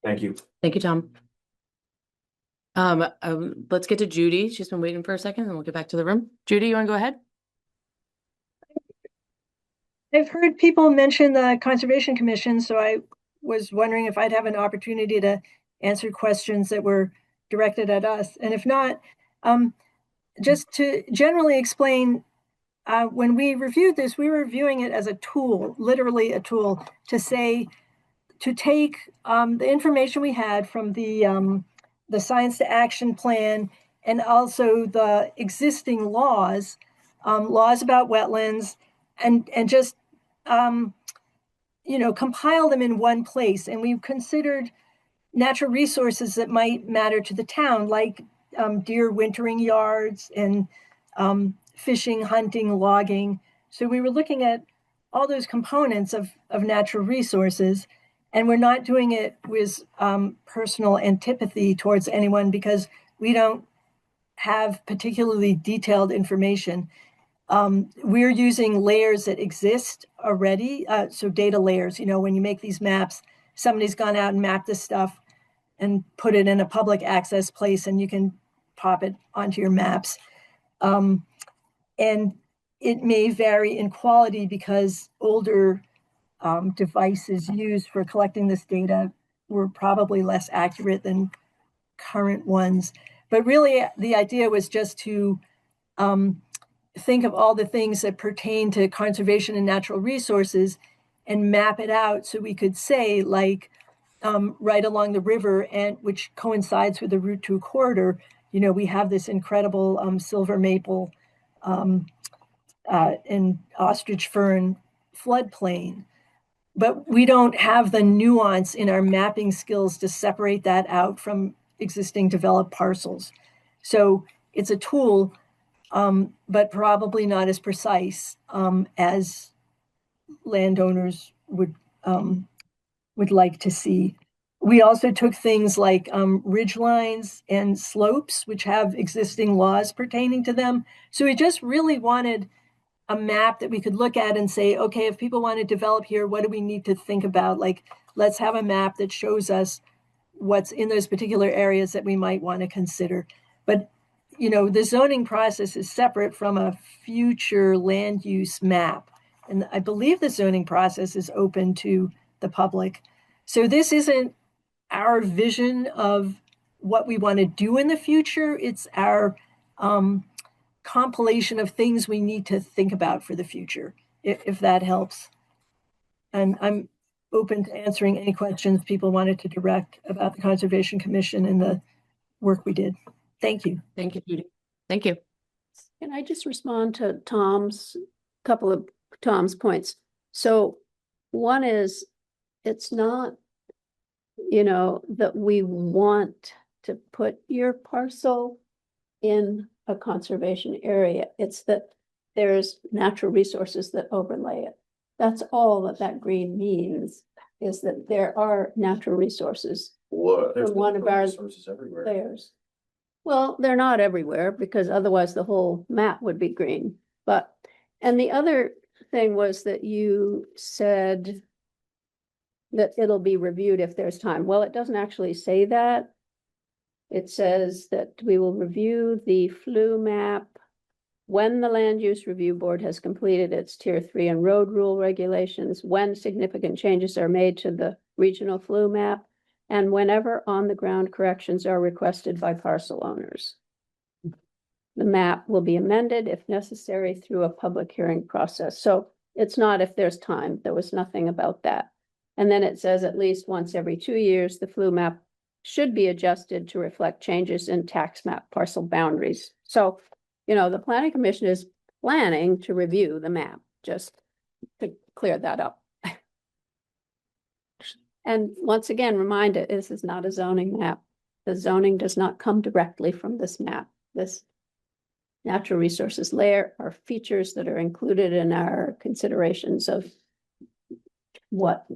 Thank you. Thank you, Tom. Let's get to Judy. She's been waiting for a second, and we'll get back to the room. Judy, you want to go ahead? I've heard people mention the Conservation Commission, so I was wondering if I'd have an opportunity to answer questions that were directed at us. And if not, just to generally explain, when we reviewed this, we were reviewing it as a tool, literally a tool, to take the information we had from the Science to Action Plan and also the existing laws about wetlands, and just compile them in one place. And we've considered natural resources that might matter to the town, like deer wintering yards and fishing, hunting, logging. So we were looking at all those components of natural resources, and we're not doing it with personal antipathy towards anyone, because we don't have particularly detailed information. We're using layers that exist already. So data layers, when you make these maps, somebody's gone out and mapped this stuff and put it in a public access place, and you can pop it onto your maps. And it may vary in quality because older devices used for collecting this data were probably less accurate than current ones. But really, the idea was just to think of all the things that pertain to conservation and natural resources and map it out so we could say, like, right along the river, and which coincides with the Route 2 corridor, we have this incredible silver maple and ostrich fern floodplain. But we don't have the nuance in our mapping skills to separate that out from existing developed parcels. So it's a tool, but probably not as precise as landowners would like to see. We also took things like ridge lines and slopes, which have existing laws pertaining to them. So we just really wanted a map that we could look at and say, okay, if people want to develop here, what do we need to think about? Like, let's have a map that shows us what's in those particular areas that we might want to consider. But, you know, the zoning process is separate from a future land use map. And I believe the zoning process is open to the public. So this isn't our vision of what we want to do in the future. It's our compilation of things we need to think about for the future, if that helps. And I'm open to answering any questions people wanted to direct about the Conservation Commission and the work we did. Thank you. Thank you, Judy. Thank you. Can I just respond to couple of Tom's points? So one is, it's not, you know, that we want to put your parcel in a conservation area. It's that there's natural resources that overlay it. That's all that green means, is that there are natural resources. There's one of our resources everywhere. layers. Well, they're not everywhere, because otherwise the whole map would be green. But, and the other thing was that you said that it'll be reviewed if there's time. Well, it doesn't actually say that. It says that we will review the flu map when the Land Use Review Board has completed its Tier 3 and road rule regulations, when significant changes are made to the regional flu map, and whenever on-the-ground corrections are requested by parcel owners. The map will be amended if necessary through a public hearing process. So it's not if there's time. There was nothing about that. And then it says at least once every 2 years, the flu map should be adjusted to reflect changes in tax map parcel boundaries. So, you know, the Planning Commission is planning to review the map, just to clear that up. And once again, remind it, this is not a zoning map. The zoning does not come directly from this map. This natural resources layer are features that are included in our considerations of what,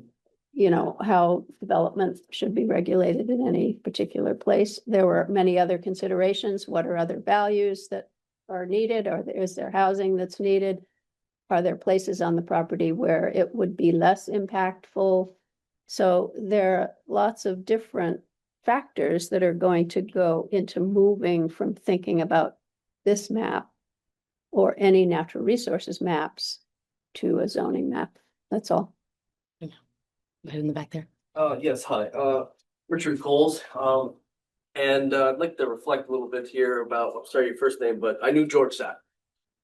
you know, how development should be regulated in any particular place. There were many other considerations. What are other values that are needed? Is there housing that's needed? Are there places on the property where it would be less impactful? So there are lots of different factors that are going to go into moving from thinking about this map or any natural resources maps to a zoning map. That's all. Right in the back there. Yes, hi, Richard Coles. And I'd like to reflect a little bit here about, I'm sorry, your first name, but I knew George Sapp.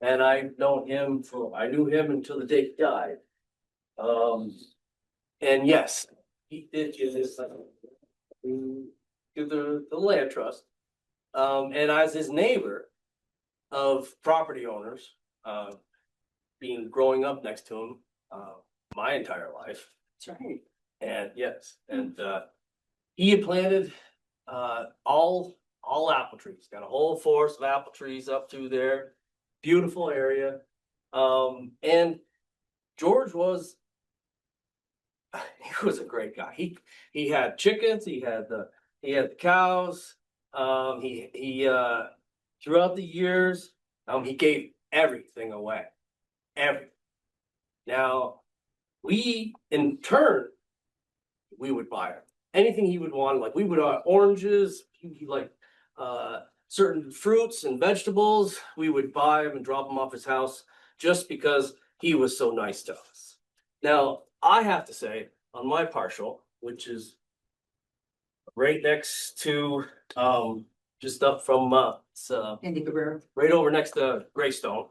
And I knew him until the day he died. And yes, he did give his to the land trust. And as his neighbor of property owners, growing up next to him, my entire life. That's right. And yes, and he had planted all apple trees, got a whole forest of apple trees up through there, beautiful area. And George was a great guy. He had chickens, he had the cows. He throughout the years, he gave everything away. Everything. Now, we in turn, we would buy him anything he would want. Like we would oranges, he liked certain fruits and vegetables. We would buy him and drop him off his house just because he was so nice to us. Now, I have to say, on my partial, which is right next to just up from right over next to Greystone.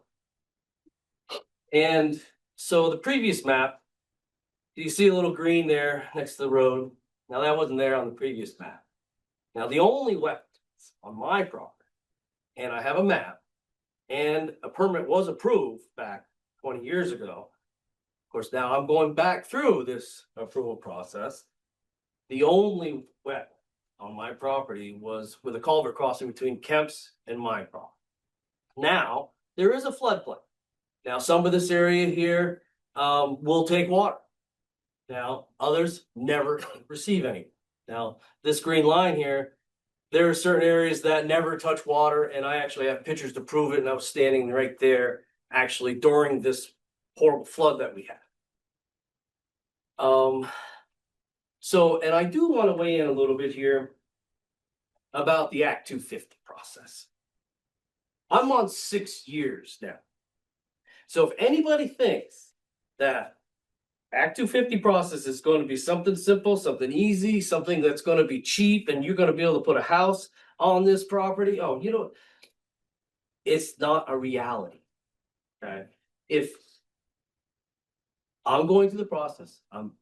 And so the previous map, you see a little green there next to the road. Now that wasn't there on the previous map. Now the only wetlands on my property, and I have a map, and a permit was approved back 20 years ago. Of course, now I'm going back through this approval process. The only wet on my property was with a culvert crossing between Kemp's and my property. Now, there is a floodplain. Now, some of this area here will take water. Now, others never receive any. Now, this green line here, there are certain areas that never touch water, and I actually have pictures to prove it, and I was standing right there actually during this horrible flood that we had. So, and I do want to weigh in a little bit here about the Act 250 process. I'm on 6 years now. So if anybody thinks that Act 250 process is going to be something simple, something easy, something that's going to be cheap, and you're going to be able to put a house on this property, oh, you know, it's not a reality. Okay. If I'm going through the process, I'm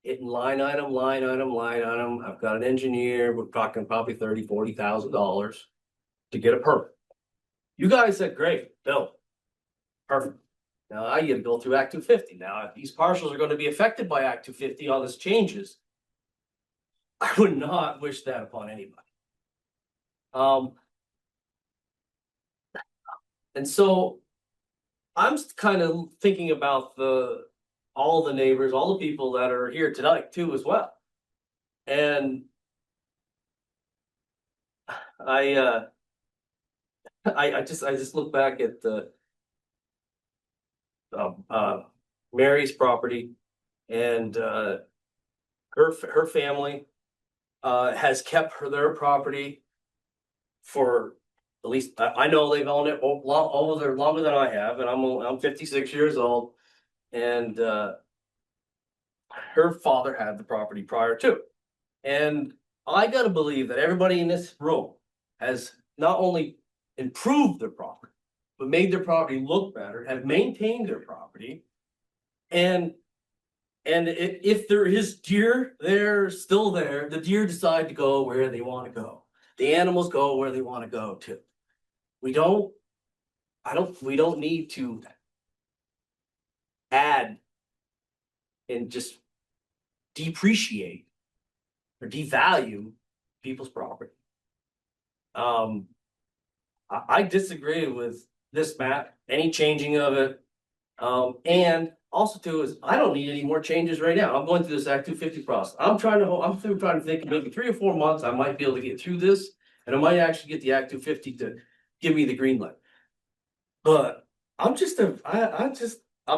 hitting line item, line item, line item. I've got an engineer, we're talking probably $30,000-$40,000 to get a permit. You guys said, great, Bill. Perfect. Now I get to go through Act 250. Now, if these parcels are going to be affected by Act 250, all this changes. I would not wish that upon anybody. And so I'm kind of thinking about all the neighbors, all the people that are here tonight too, as well. And I just look back at Mary's property, and her family has kept their property for at least I know they've owned it longer than I have, and I'm 56 years old, and her father had the property prior to, and I gotta believe that everybody in this room has not only improved their property, but made their property look better, have maintained their property. And if there is deer, they're still there. The deer decide to go where they want to go. The animals go where they want to go too. We don't need to add and just depreciate or devalue people's property. I disagree with this map, any changing of it. And also too is I don't need any more changes right now. I'm going through this Act 250 process. I'm trying to think maybe 3 or 4 months I might be able to get through this, and I might actually get the Act 250 to give me the green light. But I'm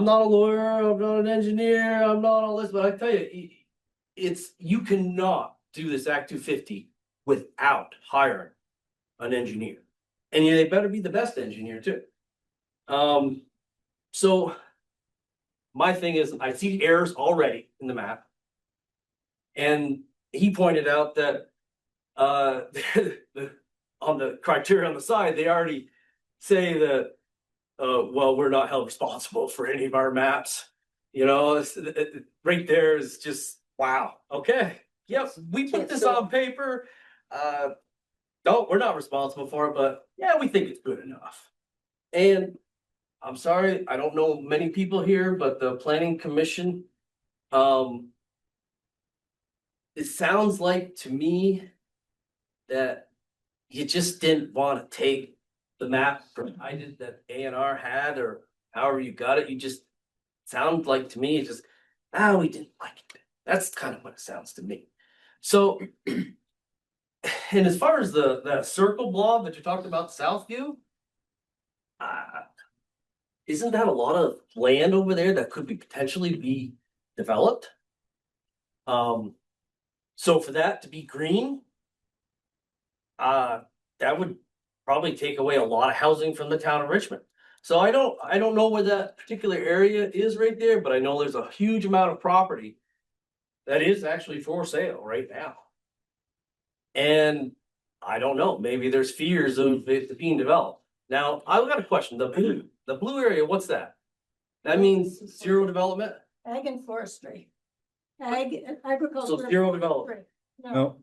not a lawyer, I'm not an engineer, I'm not all this, but I tell you, you cannot do this Act 250 without hiring an engineer. And they better be the best engineer too. So my thing is, I see errors already in the map. And he pointed out that on the criteria on the side, they already say that, well, we're not held responsible for any of our maps. You know, right there is just, wow. Okay. Yep. We put this on paper. No, we're not responsible for it, but yeah, we think it's good enough. And I'm sorry, I don't know many people here, but the planning commission, it sounds like to me that you just didn't want to take the map provided that A&R had, or however you got it. You just sound like to me, it's just, we didn't like it. That's kind of what it sounds to me. So, and as far as that circle blob that you talked about, Southview, isn't that a lot of land over there that could potentially be developed? So for that to be green, that would probably take away a lot of housing from the town of Richmond. So I don't know where that particular area is right there, but I know there's a huge amount of property that is actually for sale right now. And I don't know, maybe there's fears of it being developed. Now, I've got a question. The blue area, what's that? That means zero development? Ag and forestry. Agriculture. So zero development. No,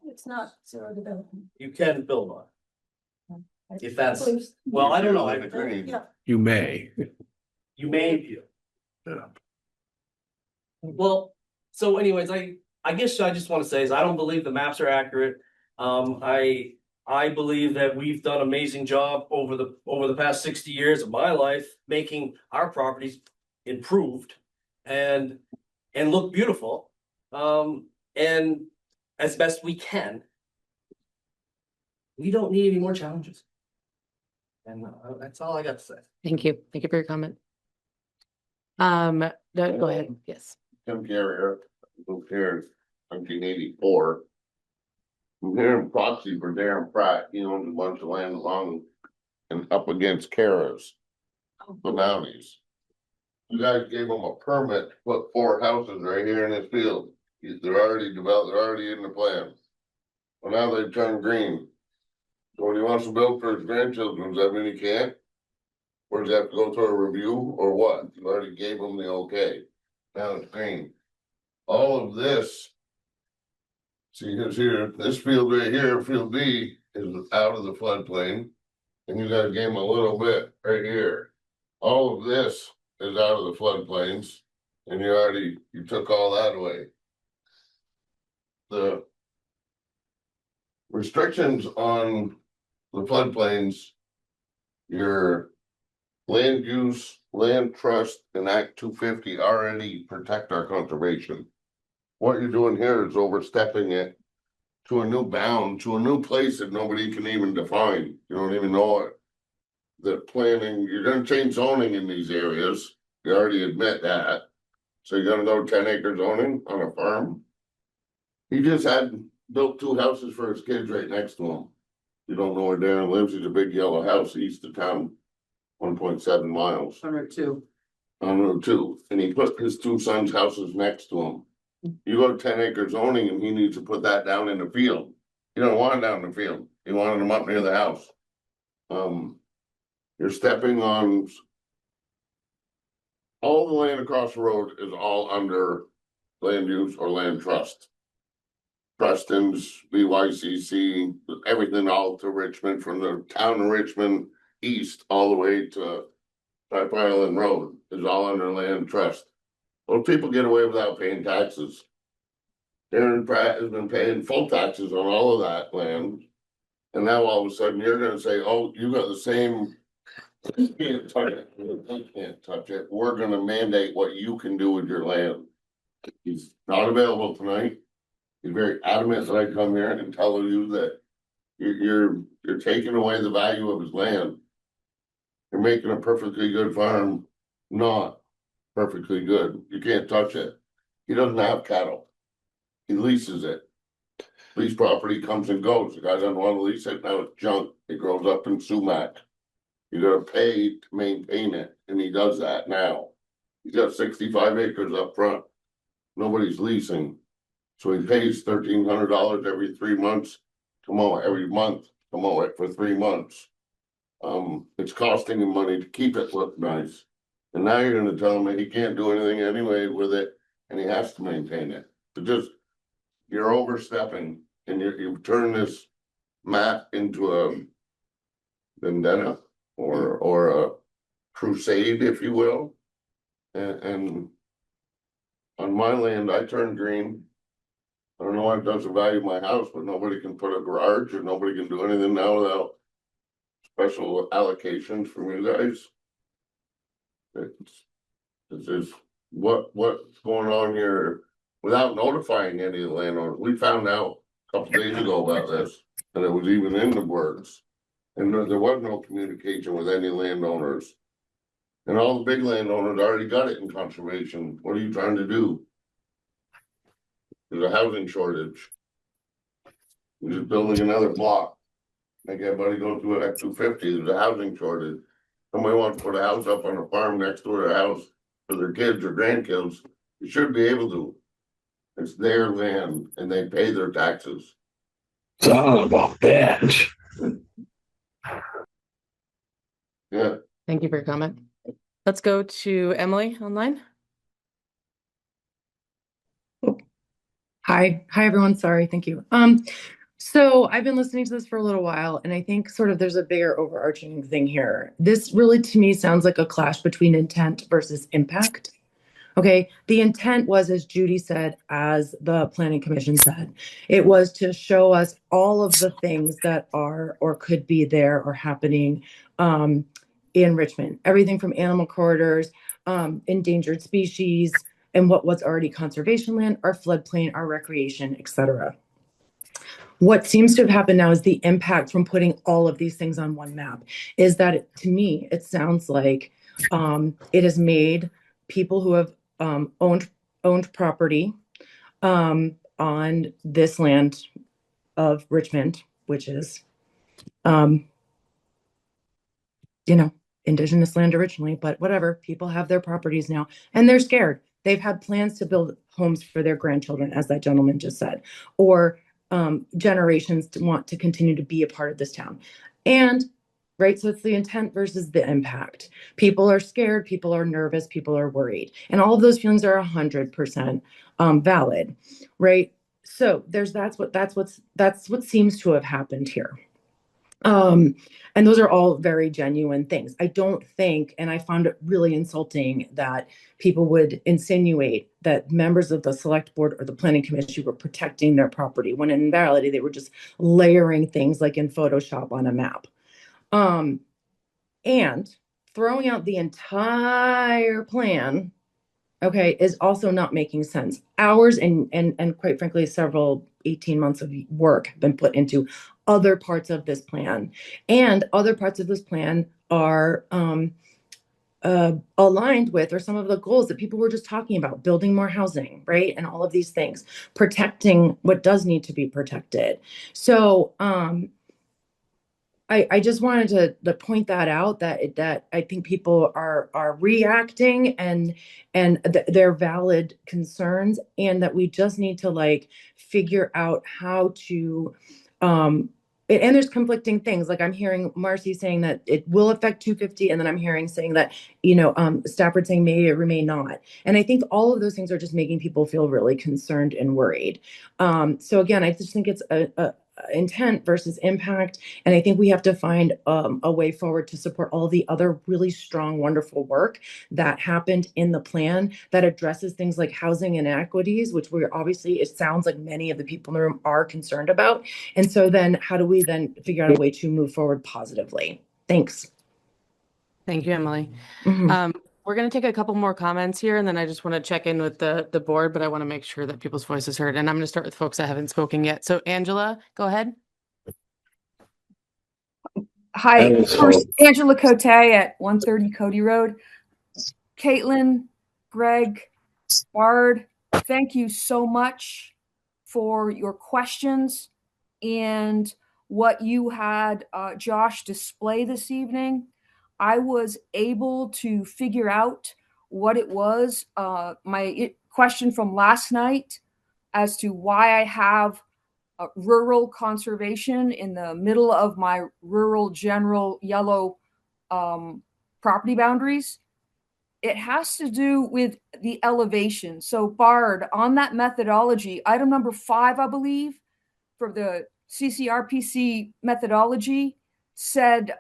it's not zero development. You can build on it. If that's, well, I don't know. Yeah. You may. You may be. Yeah. Well, so anyways, I guess I just want to say is I don't believe the maps are accurate. I believe that we've done an amazing job over the past 60 years of my life, making our properties improved. And and look beautiful. And as best we can. We don't need any more challenges. And that's all I got to say. Thank you. Thank you for your comment. Go ahead. Yes. Tim Carrier, moved here in 1984. I'm here in proxy for Darren Pratt. He owns a bunch of land along and up against Kara's, the Mounties. You guys gave him a permit to put 4 houses right here in this field. They're already developed, they're already in the plan. Well, now they've turned green. So when he wants to build for his grandchildren, does that mean he can't? Or does he have to go through a review or what? You already gave him the okay. Now it's green. All of this. See, here's here, this field right here, field B, is out of the floodplain. And you guys gave him a little bit right here. All of this is out of the floodplains. And you took all that away. The restrictions on the floodplains, your land use, land trust, and Act 250 already protect our conservation. What you're doing here is overstepping it to a new bound, to a new place that nobody can even define. You don't even know it. The planning, you're gonna change zoning in these areas. You already admit that. So you're gonna go 10-acre zoning on a farm? He just built 2 houses for his kids right next to him. You don't know where Darren lives. He's a big yellow house east of town, 1.7 miles. On Route 2. On Route 2, and he put his 2 sons' houses next to him. You go to 10-acre zoning and he needs to put that down in the field. He don't want it down in the field. He wanted them up near the house. You're stepping on all the land across the road is all under land use or land trust. Preston's, BYCC, everything all to Richmond, from the town of Richmond east all the way to Pipe Island Road is all under land trust. Well, people get away without paying taxes. Darren Pratt has been paying full taxes on all of that land. And now all of a sudden you're gonna say, oh, you got the same, you can't touch it, you can't touch it. We're gonna mandate what you can do with your land. He's not available tonight. He's very adamant that I come here and tell you that you're taking away the value of his land. You're making a perfectly good farm not perfectly good. You can't touch it. He doesn't have cattle. He leases it. Lease property comes and goes. The guy doesn't want to lease it, now it's junk. It grows up in sumac. You gotta pay to maintain it, and he does that now. He's got 65 acres up front. Nobody's leasing. So he pays $1,300 every 3 months to mow it, every month to mow it for 3 months. It's costing him money to keep it look nice. And now you're gonna tell him that he can't do anything anyway with it, and he has to maintain it. You're overstepping, and you've turned this map into a vendetta or a crusade, if you will. And on my land, I turned green. I don't know why it doesn't value my house, but nobody can put a garage or nobody can do anything now without special allocations from you guys. It's just what's going on here without notifying any of the landowners. We found out a couple days ago about this, and it was even in the words. And there was no communication with any landowners. And all the big landowners already got it in conservation. What are you trying to do? There's a housing shortage. We're just building another block. Make everybody go through it at 250. There's a housing shortage. Somebody wants to put a house up on a farm next to their house for their kids or grandkids. You should be able to. It's their land and they pay their taxes. Son of a bitch. Yeah. Thank you for your comment. Let's go to Emily online. Hi, everyone. Sorry. Thank you. So I've been listening to this for a little while, and I think sort of there's a bigger overarching thing here. This really, to me, sounds like a clash between intent versus impact. Okay. The intent was, as Judy said, as the Planning Commission said, it was to show us all of the things that are or could be there or happening in Richmond. Everything from animal corridors, endangered species, and what's already conservation land, our floodplain, our recreation, etc. What seems to have happened now is the impact from putting all of these things on one map is that to me, it sounds like it has made people who have owned property on this land of Richmond, which is, indigenous land originally, but whatever, people have their properties now and they're scared. They've had plans to build homes for their grandchildren, as that gentleman just said, or generations to want to continue to be a part of this town. And right, so it's the intent versus the impact. People are scared, people are nervous, people are worried, and all of those feelings are 100% valid, right? So that's what seems to have happened here. And those are all very genuine things. I don't think, and I found it really insulting that people would insinuate that members of the select board or the planning commission were protecting their property, when in reality, they were just layering things like in Photoshop on a map. And throwing out the entire plan, okay, is also not making sense. Hours and quite frankly, several 18 months of work have been put into other parts of this plan. And other parts of this plan are aligned with, or some of the goals that people were just talking about, building more housing, right? And all of these things, protecting what does need to be protected. So I just wanted to point that out, that I think people are reacting and they're valid concerns, and that we just need to figure out how to and there's conflicting things. Like I'm hearing Marcy saying that it will affect 250, and then I'm hearing saying that Stafford saying maybe it may not. And I think all of those things are just making people feel really concerned and worried. So again, I just think it's a intent versus impact. And I think we have to find a way forward to support all the other really strong, wonderful work that happened in the plan that addresses things like housing inequities, which we're obviously, it sounds like many of the people in the room are concerned about. And so then how do we then figure out a way to move forward positively? Thanks. Thank you, Emily. Mhm. We're going to take a couple more comments here, and then I just want to check in with the board, but I want to make sure that people's voice is heard. And I'm going to start with folks that haven't spoken yet. So Angela, go ahead. Hi, first Angela Cote at 130 Cody Road. Caitlin, Greg, Bard, thank you so much for your questions and what you had Josh display this evening. I was able to figure out what it was, my question from last night as to why I have rural conservation in the middle of my rural general yellow property boundaries. It has to do with the elevation. So Bard, on that methodology, item number 5, I believe, for the CCRPC methodology said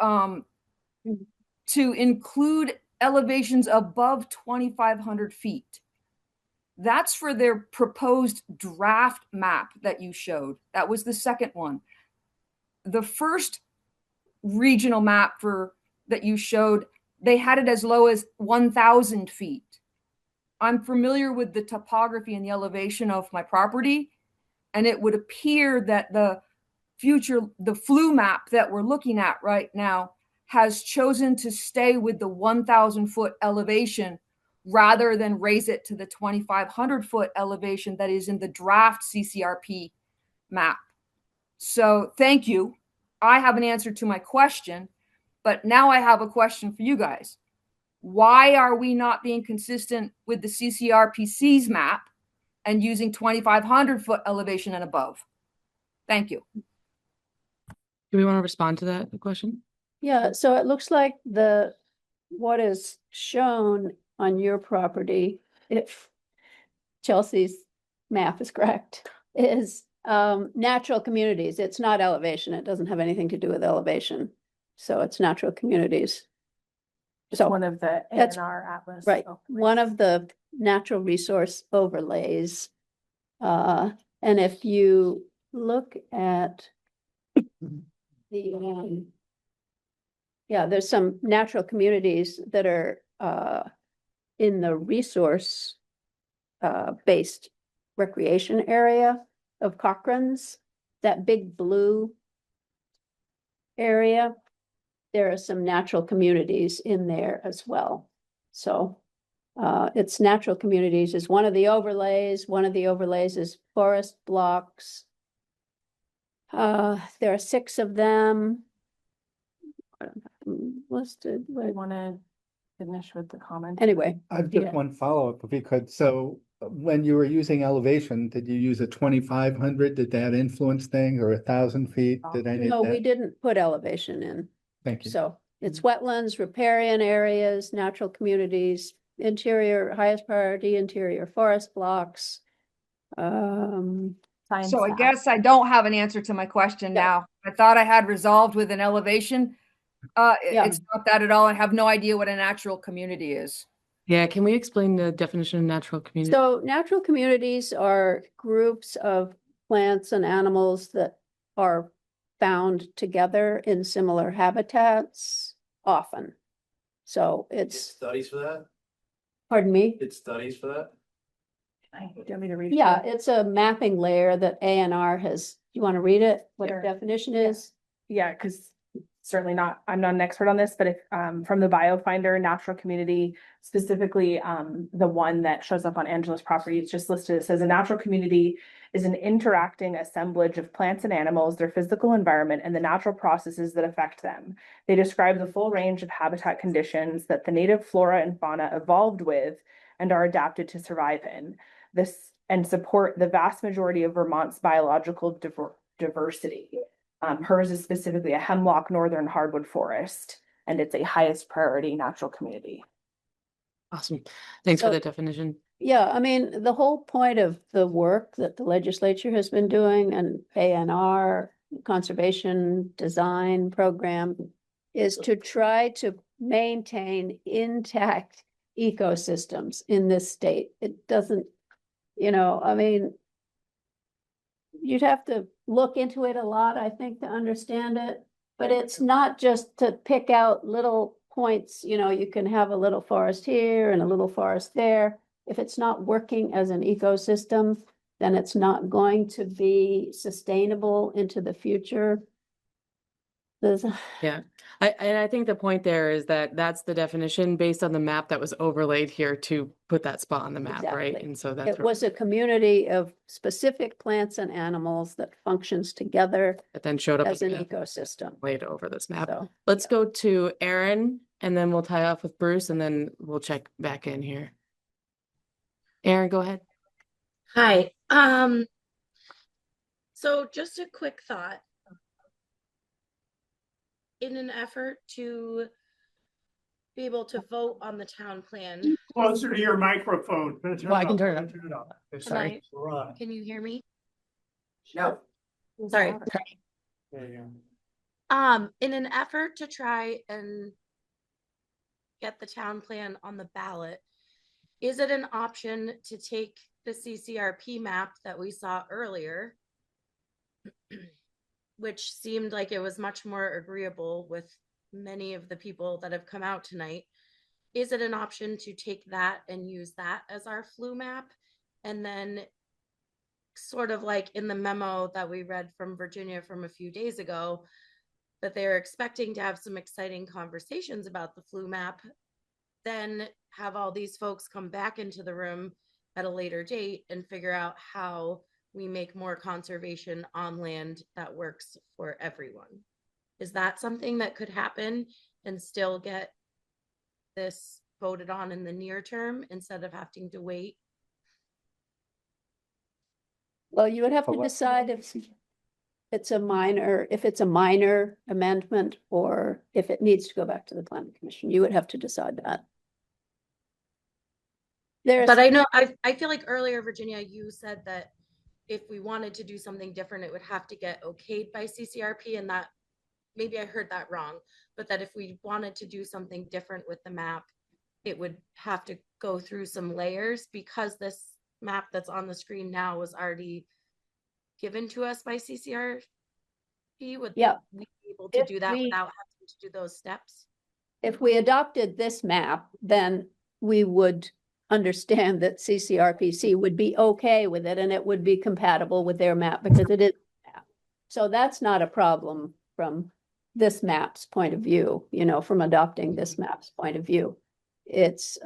to include elevations above 2,500 feet. That's for their proposed draft map that you showed. That was the second one. The first regional map that you showed, they had it as low as 1,000 feet. I'm familiar with the topography and the elevation of my property, and it would appear that the flu map that we're looking at right now has chosen to stay with the 1,000 foot elevation rather than raise it to the 2,500 foot elevation that is in the draft CCRP map. So thank you. I have an answer to my question, but now I have a question for you guys. Why are we not being consistent with the CCRPC's map and using 2,500 foot elevation and above? Thank you. Do we want to respond to that question? Yeah, so it looks like what is shown on your property, if Chelsea's map is correct, is natural communities. It's not elevation. It doesn't have anything to do with elevation. So it's natural communities. Just one of the A&R Atlas. Right. One of the natural resource overlays. And if you look at the there's some natural communities that are in the resource based recreation area of Cochran's, that big blue area. There are some natural communities in there as well. So it's natural communities is one of the overlays. One of the overlays is forest blocks. There are 6 of them. Listed. I want to finish with the comment. Anyway, I've just yeah. one follow-up, because so when you were using elevation, did you use a 2,500? Did that influence things, or 1,000 feet? Did any No, of we that? didn't put elevation in. Thank you. So it's wetlands, riparian areas, natural communities, interior, highest priority, interior forest blocks. So I guess I don't have an answer to my question now. I thought I had resolved with an elevation. It's not that at all. I have no idea what a natural community is. Yeah, can we explain the definition of natural community? So natural communities are groups of plants and animals that are found together in similar habitats often. So it's, Studies for that? pardon me? It's studies for that? Do you want me to read? Yeah, it's a mapping layer that ANR has. You want to read it? What Sure. the definition is? Yeah, because certainly not, I'm not an expert on this, but if from the BioFinder natural community, specifically the one that shows up on Angela's property, it's just listed. It says a natural community is an interacting assemblage of plants and animals, their physical environment, and the natural processes that affect them. They describe the full range of habitat conditions that the native flora and fauna evolved with and are adapted to survive in. This and support the vast majority of Vermont's biological diversity. Hers is specifically a hemlock northern hardwood forest, and it's a highest priority natural community. Awesome. Thanks for So- the definition. Yeah, I mean, the whole point of the work that the legislature has been doing and ANR conservation design program is to try to maintain intact ecosystems in this state. It doesn't, I mean, you'd have to look into it a lot, I think, to understand it. But it's not just to pick out little points, you can have a little forest here and a little forest there. If it's not working as an ecosystem, then it's not going to be sustainable into the future. Yeah, I think the point there is that that's the definition based on the map that was overlaid here to put that spot on the map, right? Exactly. And so that's It was a community of specific plants and animals that functions together that then showed up as an a ecosystem. laid over this map. So, Let's go to Aaron, and then we'll tie off with Bruce, and then we'll check back in here. Aaron, go ahead. Hi. So just a quick thought. In an effort to be able to vote on the town plan. Closer to your microphone. Well, I can turn it up. Sorry. Can you hear me? No. Sorry. There you go. In an effort to try and get the town plan on the ballot, is it an option to take the CCRP map that we saw earlier, which seemed like it was much more agreeable with many of the people that have come out tonight? Is it an option to take that and use that as our flu map? And then sort of like in the memo that we read from Virginia from a few days ago, that they're expecting to have some exciting conversations about the flu map, then have all these folks come back into the room at a later date and figure out how we make more conservation on land that works for everyone. Is that something that could happen and still get this voted on in the near term instead of having to wait? well, you would have to decide if it's a minor amendment or if it needs to go back to the planning commission. You would have to decide that. But I know, I feel like earlier, Virginia, you said that if we wanted to do something different, it would have to get okayed by CCRP, and that maybe I heard that wrong, but that if we wanted to do something different with the map, it would have to go through some layers because this map that's on the screen now was already given to us by CCRP. Would we be able to do that without having to do those steps? If we adopted this map, then we would understand that CCRPC would be okay with it and it would be compatible with their map because it is a map. So that's not a problem from this map's point of view, you know, from adopting this map's point of view. It's,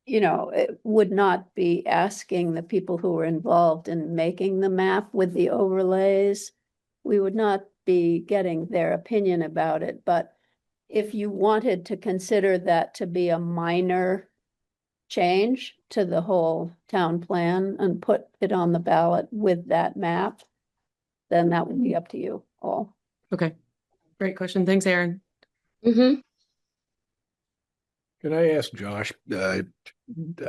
you know, it would not be asking the people who were involved in making the map with the overlays. We would not be getting their opinion about it, but if you wanted to consider that to be a minor change to the whole town plan and put it on the ballot with that map, then that would be up to you all. Okay, great question. Thanks, Aaron. Mm-hmm. Can I ask Josh,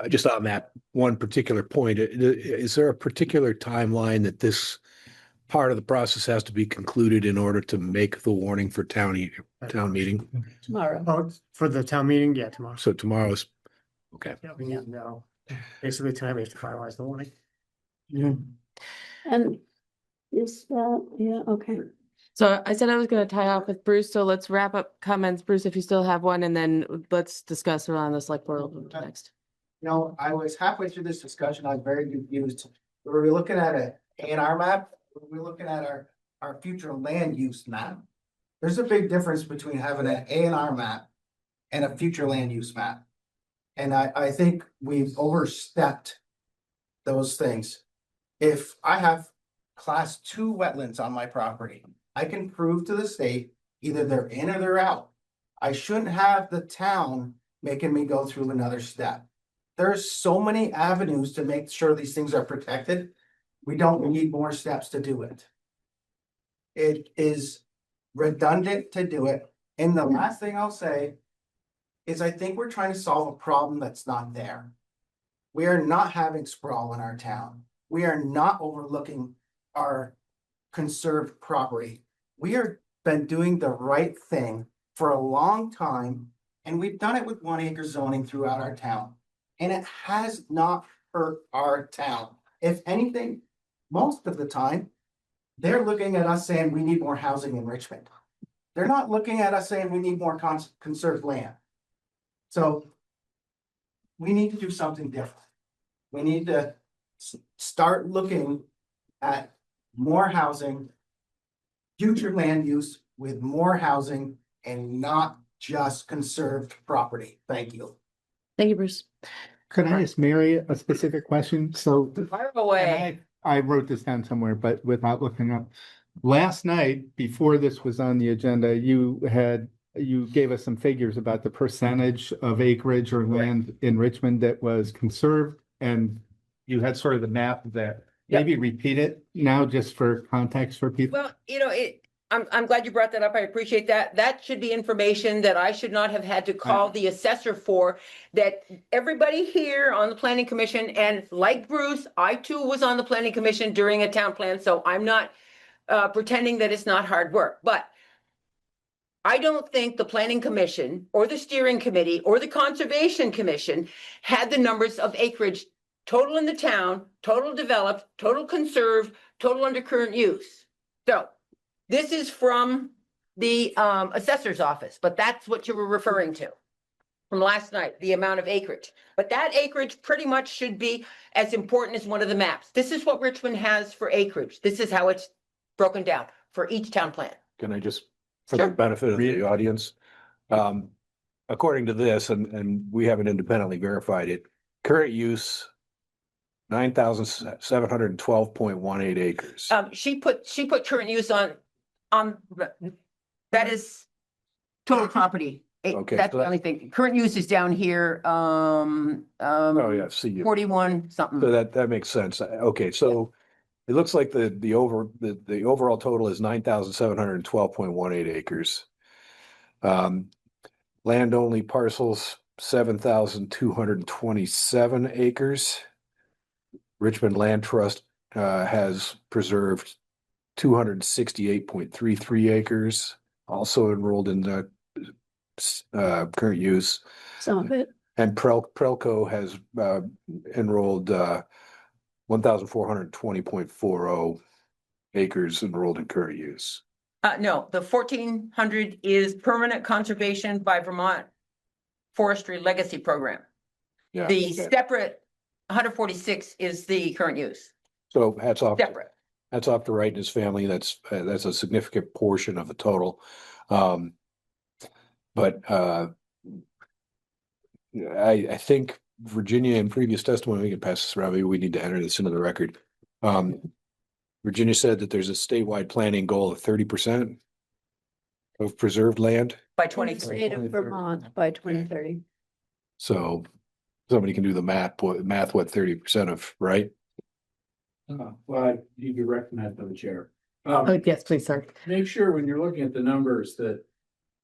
just on that one particular point, is there a particular timeline that this part of the process has to be concluded in order to make the warning for town meeting? Tomorrow. Oh, for the town meeting, yeah, tomorrow. So tomorrow's, okay. Yeah, we need to know. Basically, tonight we have to finalize the warning. And is that, yeah, okay. So I said I was going to tie off with Bruce, so let's wrap up comments. Bruce, if you still have one, and then let's discuss around the select board next. You know, I was halfway through this discussion, I was very confused. Were we looking at a A&R map? Were we looking at our future land use map? There's a big difference between having an A&R map and a future land use map. And I think we've overstepped those things. If I have class 2 wetlands on my property, I can prove to the state either they're in or they're out. I shouldn't have the town making me go through another step. There's so many avenues to make sure these things are protected. We don't need more steps to do it. It is redundant to do it. And the last thing I'll say is I think we're trying to solve a problem that's not there. We are not having sprawl in our town. We are not overlooking our conserved property. We have been doing the right thing for a long time, and we've done it with 1 acre zoning throughout our town. And it has not hurt our town. If anything, most of the time, they're looking at us saying we need more housing in Richmond. They're not looking at us saying we need more conserved land. So we need to do something different. We need to start looking at more housing, future land use with more housing and not just conserved property. Thank you. Thank you, Bruce. Could I ask Mary a specific question? So Fire away. I wrote this down somewhere, but without looking up. Last night, before this was on the agenda, you gave us some figures about the percentage of acreage or land in Richmond that was conserved, and you had sort of the map of that. Maybe repeat it now just for context for people. Well, you know, I'm glad you brought that up. I appreciate that. That should be information that I should not have had to call the assessor for, that everybody here on the planning commission, and like Bruce, I too was on the planning commission during a town plan, so I'm not pretending that it's not hard work, but I don't think the planning commission or the steering committee or the conservation commission had the numbers of acreage total in the town, total developed, total conserved, total under current use. So this is from the assessor's office, but that's what you were referring to from last night, the amount of acreage. But that acreage pretty much should be as important as one of the maps. This is what Richmond has for acreage. This is how it's broken down for each town plan. Can I just, for the benefit of the audience, according to this, and we haven't independently verified it, current use 9,712.18 acres. She put current use on that is total property. Okay, That's so the only thing. Current use is down here. Oh yeah, see you. 41 something. So that makes sense. Okay, so it looks like the overall total is 9,712.18 acres. Land only parcels 7,227 acres. Richmond Land Trust has preserved 268.33 acres, also enrolled in the current use. Some of it. And Prelco has enrolled 1,420.40 acres enrolled in current use. No, the 1,400 is permanent conservation by Vermont Forestry Legacy Program. Yeah. The Okay. separate 146 is the current use, So hats off. separate. That's off to Wright and his family. That's a significant portion of the total. But I think Virginia in previous testimony, we can pass this around. Maybe we need to enter this into the record. Virginia said that there's a statewide planning goal of 30% of preserved land. By In the state of Vermont by 2030. So somebody can do the math, what 30% of, right? Well, you'd be recognized by the chair. Yes, please, sir. Make sure when you're looking at the numbers that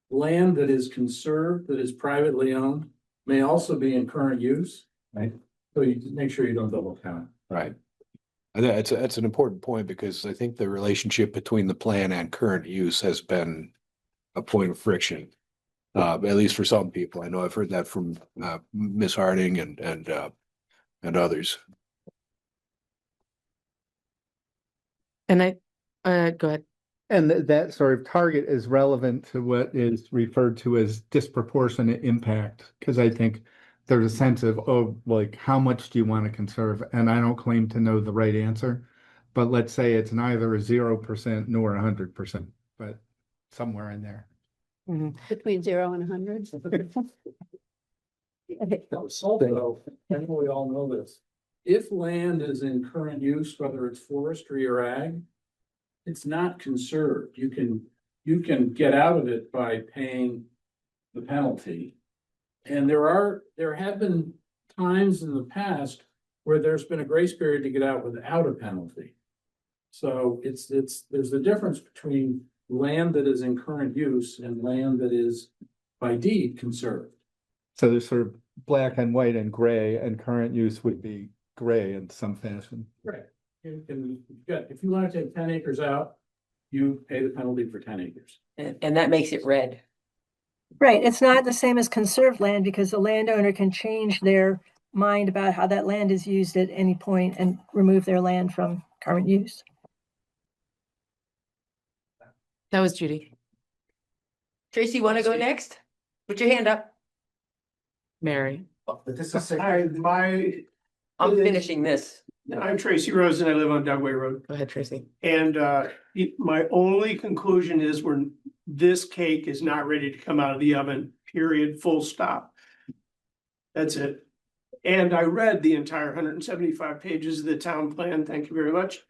land that is conserved, that is privately owned, may also be in current use. Right. So you just make sure you don't double count. Right. And that's an important point because I think the relationship between the plan and current use has been a point of friction. At least for some people. I know I've heard that from Ms. Harding and others. And go ahead. And that sort of target is relevant to what is referred to as disproportionate impact, because I think there's a sense of, oh, like, how much do you want to conserve? And I don't claim to know the right answer, but let's say it's neither a 0% nor 100%, but somewhere in there. Between 0 and 100. Also, and we all know this, if land is in current use, whether it's forestry or ag, it's not conserved. You can get out of it by paying the penalty. And there have been times in the past where there's been a grace period to get out without a penalty. So there's a difference between land that is in current use and land that is by deed conserved. So there's sort of black and white and gray, and current use would be gray in some fashion. Right. If you want to take 10 acres out, you pay the penalty for 10 acres. And that makes it red. Right, it's not the same as conserved land because the landowner can change their mind about how that land is used at any point and remove their land from current use. That was Judy. Tracy, want to go next? Put your hand up. Mary. But this is. I'm finishing this. I'm Tracy Rose and I live on Dugway Road. Go ahead, Tracy. And my only conclusion is this cake is not ready to come out of the oven, period, full stop. That's it. And I read the entire 175 pages of the town plan. Thank you very much.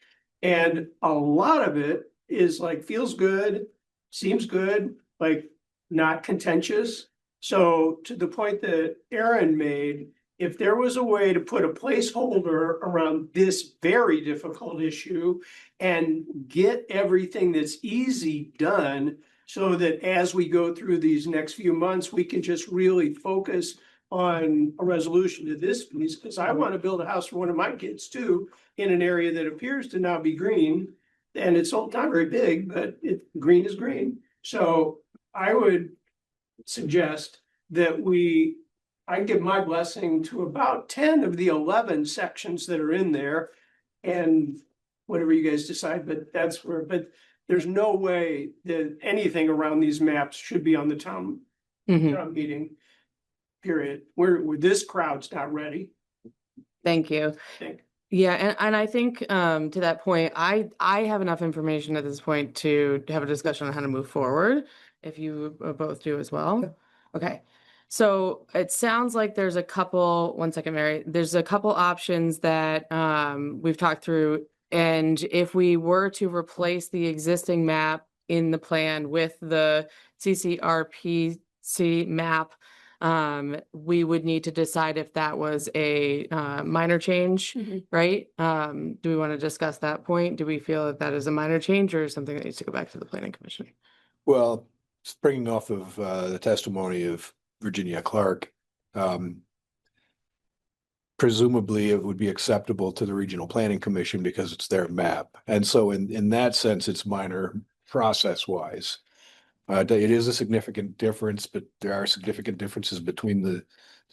And a lot of it is like, feels good, seems good, like not contentious. So to the point that Aaron made, if there was a way to put a placeholder around this very difficult issue and get everything that's easy done so that as we go through these next few months, we can just really focus on a resolution to this piece, because I want to build a house for one of my kids too, in an area that appears to now be green. And it's not very big, but green is green. So I would suggest that I give my blessing to about 10 of the 11 sections that are in there, and whatever you guys decide, but there's no way that anything around these maps should be on the town meeting, period. Where this crowd's not ready. Thank you. Yeah, and I think to that point, I have enough information at this point to have a discussion on how to move forward, if you both do as well. Okay. So it sounds like there's a couple, one second, Mary, there's a couple options that we've talked through. And if we were to replace the existing map in the plan with the CCRPC map, we would need to decide if that was a minor change, right? Do we want to discuss that point? Do we feel that that is a minor change or something that needs to go back to the Planning Commission? Well, springing off of the testimony of Virginia Clark, presumably it would be acceptable to the Regional Planning Commission because it's their map. And so in that sense, it's minor process-wise. It is a significant difference, but there are significant differences between the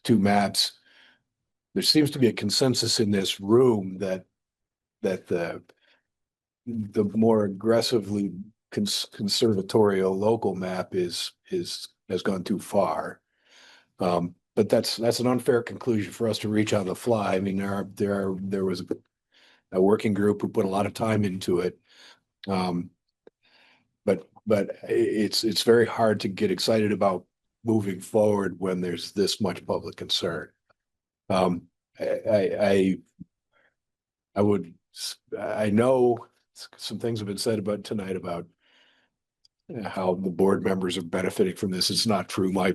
two maps. There seems to be a consensus in this room that the more aggressively conservatorial local map has gone too far. But but that's an unfair conclusion for us to reach on the fly. I mean, there was a working group who put a lot of time into it. But it's very hard to get excited about moving forward when there's this much public concern. I know some things have been said about tonight about how the board members are benefiting from this. It's not true. My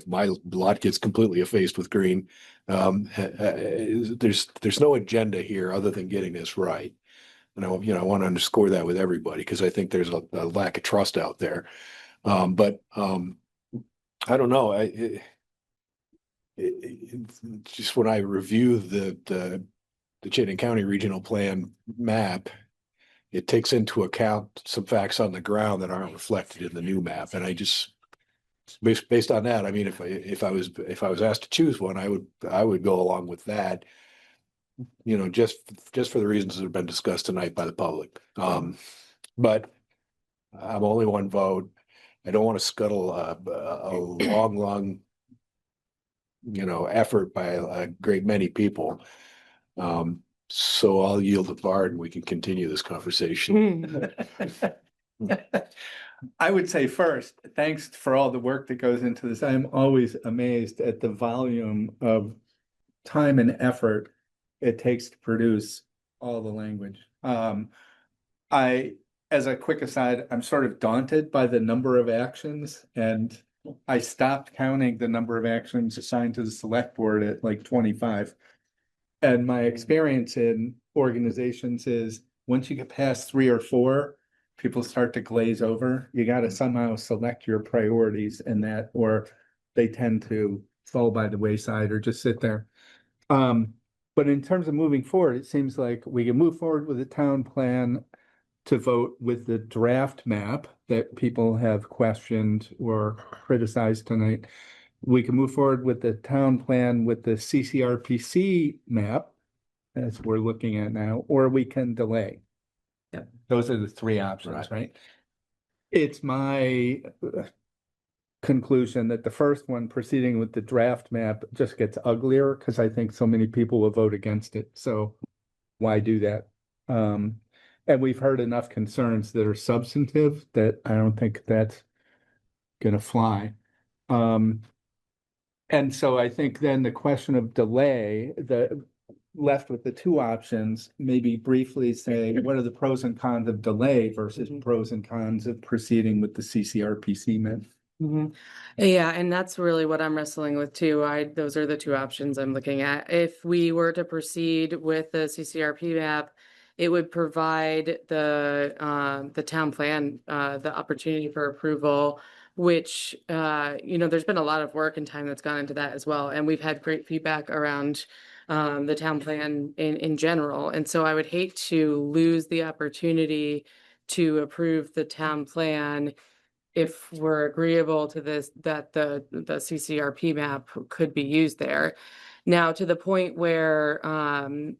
lot gets completely effaced with green. There's no agenda here other than getting this right. And I want to underscore that with everybody because I think there's a lack of trust out there. But I don't know. Just when I review the Chittenden County Regional Plan map, it takes into account some facts on the ground that aren't reflected in the new map. And I just, based on that, I mean, if I was asked to choose one, I would go along with that. Just for the reasons that have been discussed tonight by the public. But I'm only one vote. I don't want to scuttle a long, effort by a great many people. So I'll yield to Bart and we can continue this conversation. I would say first, thanks for all the work that goes into this. I'm always amazed at the volume of time and effort it takes to produce all the language. As a quick aside, I'm sort of daunted by the number of actions, and I stopped counting the number of actions assigned to the select board at like 25. And my experience in organizations is once you get past 3 or 4, people start to glaze over. You got to somehow select your priorities in that, or they tend to fall by the wayside or just sit there. But in terms of moving forward, it seems like we can move forward with the town plan to vote with the draft map that people have questioned or criticized tonight. We can move forward with the town plan with the CCRPC map, as we're looking at now, or we can delay. Yep. Those are the 3 options, right? It's my conclusion that the first one, proceeding with the draft map, just gets uglier because I think so many people will vote against it. So why do that? And we've heard enough concerns that are substantive that I don't think that's going to fly. And so I think then the question of delay, left with the 2 options, maybe briefly say, what are the pros and cons of delay versus pros and cons of proceeding with the CCRPC map? Yeah, and that's really what I'm wrestling with too. Those are the 2 options I'm looking at. If we were to proceed with the CCRP map, it would provide the town plan the opportunity for approval, which there's been a lot of work and time that's gone into that as well, and we've had great feedback around the town plan in general. And so I would hate to lose the opportunity to approve the town plan if we're agreeable to this, that the CCRP map could be used there. Now, to the point where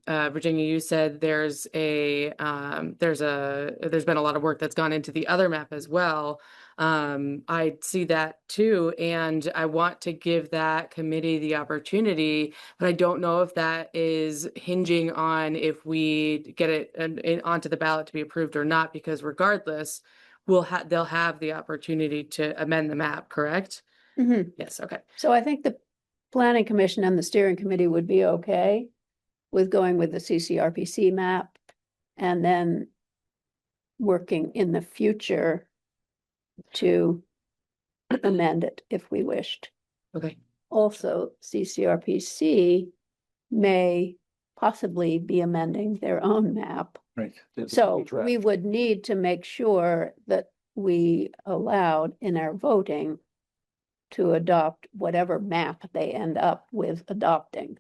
Virginia, you said there's been a lot of work that's gone into the other map as well. I see that too, and I want to give that committee the opportunity, but I don't know if that is hinging on if we get it onto the ballot to be approved or not, because regardless, they'll have the opportunity to amend the map, correct? Mm-hmm. Yes, okay. So I think the planning commission and the steering committee would be okay with going with the CCRPC map and then working in the future to amend it if we wished. Okay. Also, CCRPC may possibly be amending their own map. Right. So we would need to make sure that we allowed in our voting to adopt whatever map they end up with adopting.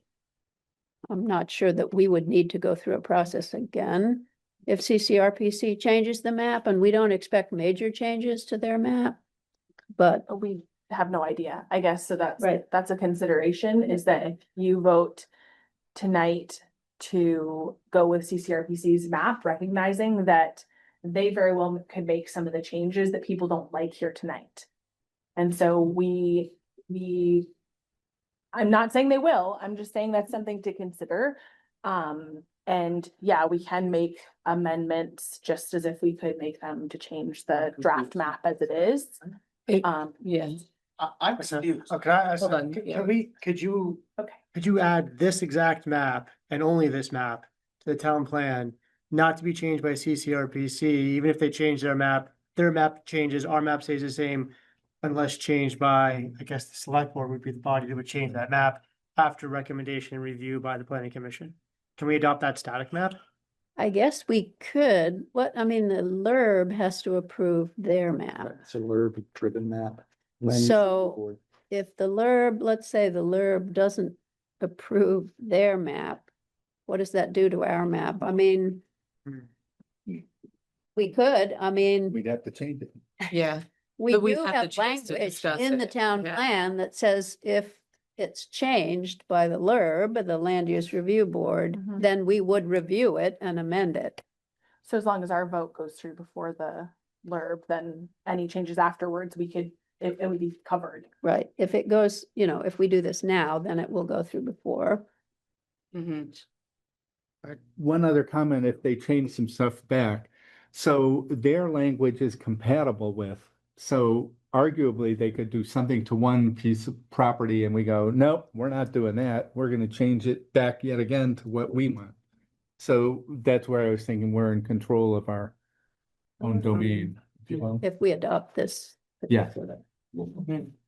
I'm not sure that we would need to go through a process again if CCRPC changes the map, and we don't expect major changes to their map. But we have no idea, I guess. So that's right. That's a consideration, is that if you vote tonight to go with CCRPC's map, recognizing that they very well could make some of the changes that people don't like here tonight. And so we I'm not saying they will, I'm just saying that's something to consider. And yeah, we can make amendments just as if we could make them to change the draft map as it is. Yeah. I'm confused. Oh, can I ask, Hold on, yeah. could you, Okay. could you add this exact map and only this map to the town plan, not to be changed by CCRPC, even if they change their map changes, our map stays the same, unless changed by, I guess the select board would be the body that would change that map after recommendation and review by the planning commission. Can we adopt that static map? I guess we could, the LURB has to approve their map. It's a LURB driven map. So if the LURB, let's say the LURB doesn't approve their map, what does that do to our map? I mean, we could, We'd have to change it. Yeah. we But we've do had the have chance to language discuss in the it, town yeah. plan that says if it's changed by the LURB, the Land Use Review Board, then we would review it and amend it. So as long as our vote goes through before the LURB, then any changes afterwards, it would be covered. Right, if it goes, if we do this now, then it will go through before. One other comment, if they change some stuff back, so their language is compatible with, so arguably they could do something to one piece of property and we go, nope, we're not doing that. We're gonna change it back yet again to what we want. So that's where I was thinking we're in control of our own domain, if you will. If we adopt this. Yeah.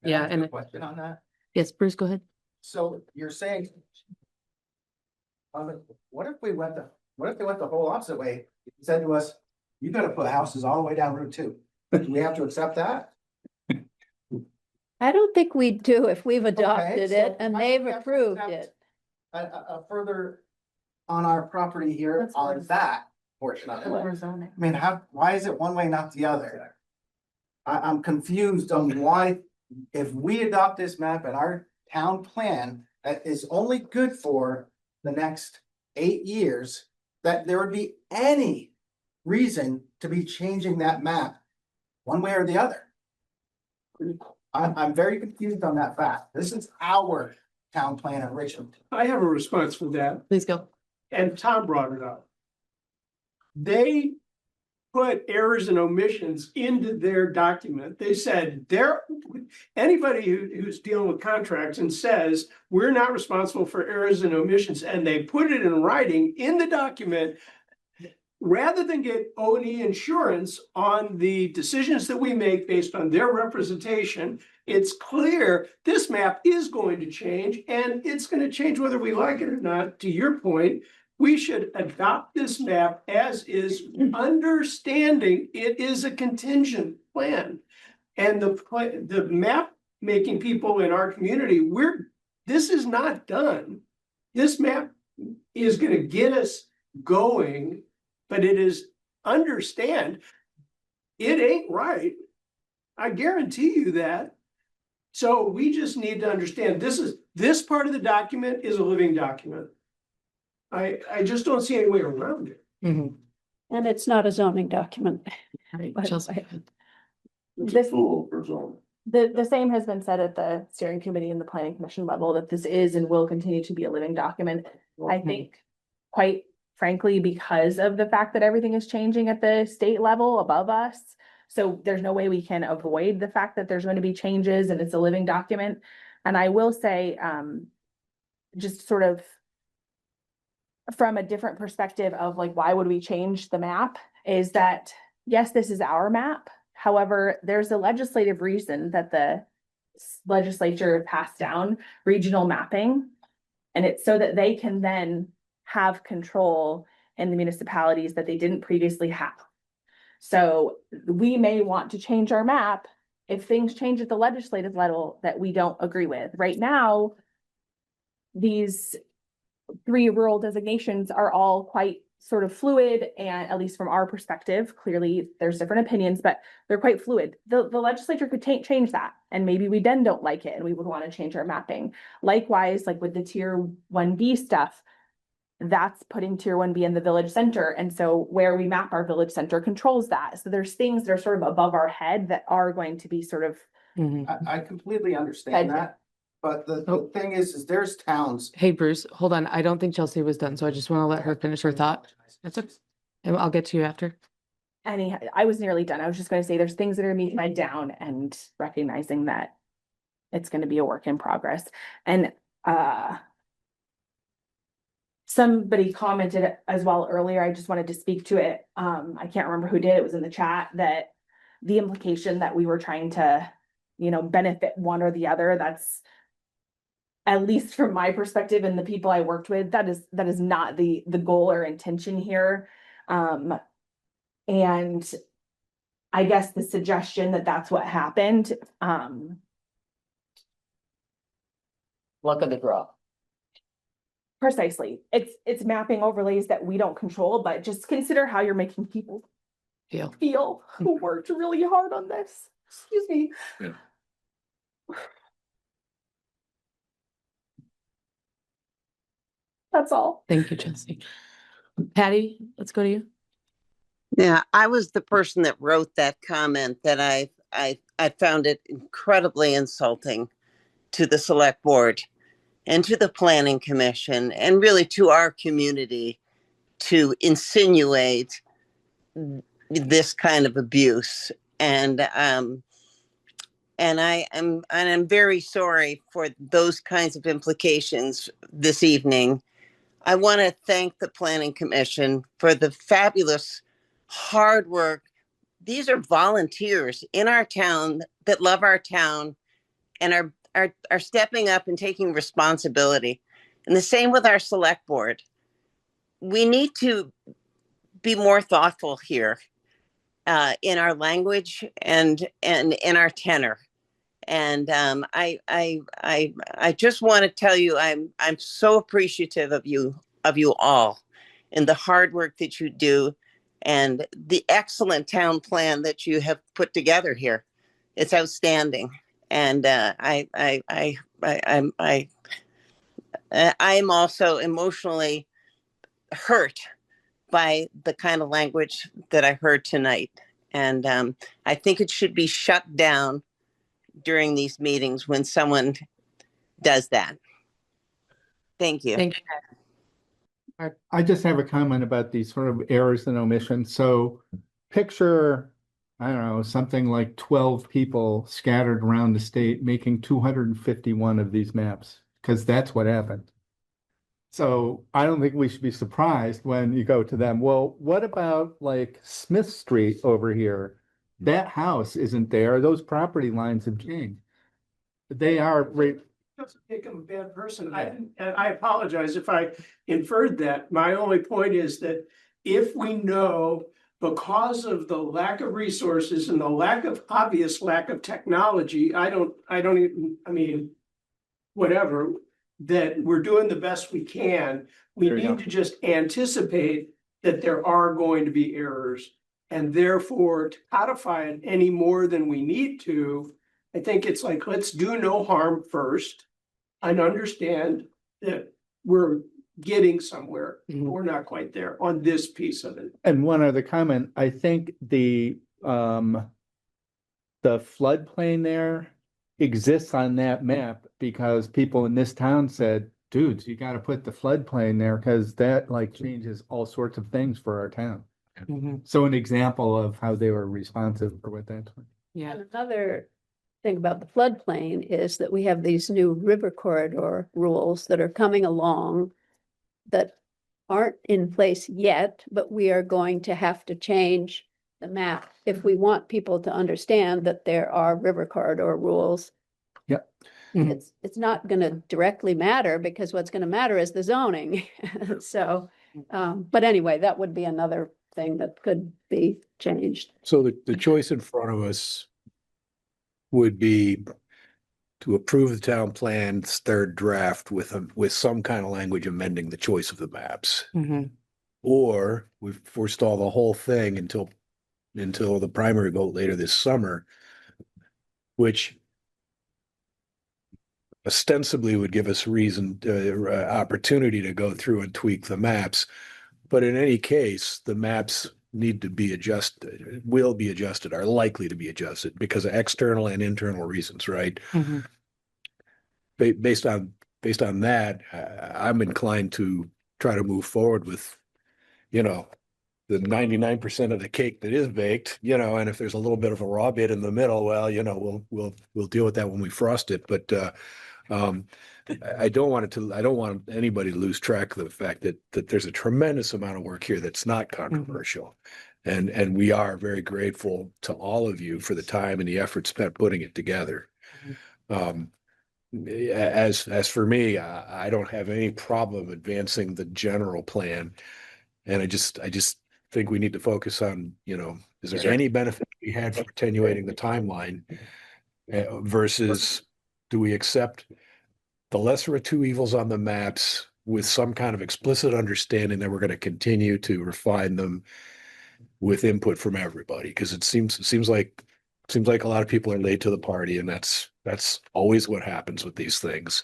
Yeah, and Question on that. yes, Bruce, go ahead. So you're saying. What if they went the whole opposite way? Said to us, you gotta put houses all the way down Route 2. Do we have to accept that? I don't think we do if we've adopted so it and why they've do we have to approved accept it. A further on our property here That's on what- that portion of it. Or zoning. I mean, why is it one way, not the other? I'm confused on why, if we adopt this map and our town plan that is only good for the next 8 years, that there would be any reason to be changing that map one way or the other. I'm very confused on that fact. This is our town plan in Richmond. I have a response for that, Please go. and Tom brought it up. They put errors and omissions into their document. They said anybody who's dealing with contracts and says, we're not responsible for errors and omissions, and they put it in writing in the document, rather than get O&E insurance on the decisions that we make based on their representation, it's clear this map is going to change, and it's going to change whether we like it or not. To your point, we should adopt this map as is, understanding it is a contingent plan. And the map making people in our community, this is not done. This map is going to get us going, but it is, understand, it ain't right. I guarantee you that. So we just need to understand this part of the document is a living document. I just don't see any way around it. And it's not a zoning document. But- Chelsea. This, Tool for zoning. the same has been said at the steering committee and the planning commission level, that this is and will continue to be a living document. I think, quite frankly, because of the fact that everything is changing at the state level above us. So there's no way we can avoid the fact that there's going to be changes and it's a living document. And I will say, just sort of from a different perspective of like, why would we change the map, is that, yes, this is our map. However, there's a legislative reason that the legislature passed down regional mapping. And it's so that they can then have control in the municipalities that they didn't previously have. So we may want to change our map if things change at the legislative level that we don't agree with. Right now, these 3 rural designations are all quite sort of fluid, and at least from our perspective, clearly there's different opinions, but they're quite fluid. The legislature could change that, and maybe we then don't like it and we would want to change our mapping. Likewise, like with the tier 1B stuff, that's putting tier 1B in the village center. And so where we map our village center controls that. So there's things that are sort of above our head that are going to be sort of. I completely understand that, But the Oh. thing is there's towns. Hey, Bruce, hold on. I don't think Chelsea was done, so I just want to let her finish her thought. That's okay. And I'll get to you after. I was nearly done. I was just gonna say, there's things that are meeting my down and recognizing that it's gonna be a work in progress. And, somebody commented as well earlier, I just wanted to speak to it. I can't remember who did, it was in the chat, that the implication that we were trying to, benefit one or the other, that's, at least from my perspective and the people I worked with, that is not the goal or intention here. And I guess the suggestion that that's what happened, Luck of the draw. precisely, it's mapping overlays that we don't control, but just consider how you're making people feel who worked really hard on this. Excuse me. Yeah. That's all. Thank you, Chelsea. Patty, let's go to you. Yeah, I was the person that wrote that comment that I found it incredibly insulting to the select board and to the planning commission and really to our community to insinuate this kind of abuse. And I'm very sorry for those kinds of implications this evening. I want to thank the Planning Commission for the fabulous hard work. These are volunteers in our town that love our town and are stepping up and taking responsibility. And the same with our select board. We need to be more thoughtful here in our language and in our tenor. And I just want to tell you, I'm so appreciative of you all and the hard work that you do and the excellent town plan that you have put together here. It's outstanding. And I'm also emotionally hurt by the kind of language that I heard tonight. And I think it should be shut down during these meetings when someone does that. Thank you. Thank you. I just have a comment about these sort of errors and omissions. So picture, I don't know, something like 12 people scattered around the state making 251 of these maps, because that's what happened. So I don't think we should be surprised when you go to them. Well, what about like Smith Street over here? That house isn't there. Those property lines have changed. They are Doesn't make him a bad person. And I apologize if I inferred that. My only point is that if we know, because of the lack of resources and the obvious lack of technology, whatever, that we're doing the best we can, we need to just anticipate that there are going to be errors. And therefore, to codify it any more than we need to, I think it's like, let's do no harm first and understand that we're getting somewhere. We're not quite there on this piece of it. And one other comment, I think the floodplain there exists on that map because people in this town said, dudes, you got to put the floodplain there because that like changes all sorts of things for our town. So an example of how they were responsive for what that's. Yeah. And another thing about the floodplain is that we have these new river corridor rules that are coming along that aren't in place yet, but we are going to have to change the map if we want people to understand that there are river corridor rules. Yep. It's not going to directly matter because what's going to matter is the zoning. So, but anyway, that would be another thing that could be changed. So the choice in front of us would be to approve the town plan's third draft with some kind of language amending the choice of the maps. Or we forestall the whole thing until the primary vote later this summer, which ostensibly would give us opportunity to go through and tweak the maps. But in any case, the maps need to be adjusted, will be adjusted, are likely to be adjusted because of external and internal reasons, right? based on that, I'm inclined to try to move forward with, you know, the 99% of the cake that is baked, you know, and if there's a little bit of a raw bit in the middle, well, you know, we'll deal with that when we frost it. But I don't want anybody to lose track of the fact that there's a tremendous amount of work here that's not controversial. And we are very grateful to all of you for the time and the effort spent putting it together. As for me, I don't have any problem advancing the general plan. And I just think we need to focus on, you know, is there any benefit we had for attenuating the timeline versus do we accept the lesser of two evils on the maps with some kind of explicit understanding that we're going to continue to refine them with input from everybody? Because it seems like a lot of people are late to the party, and that's always what happens with these things.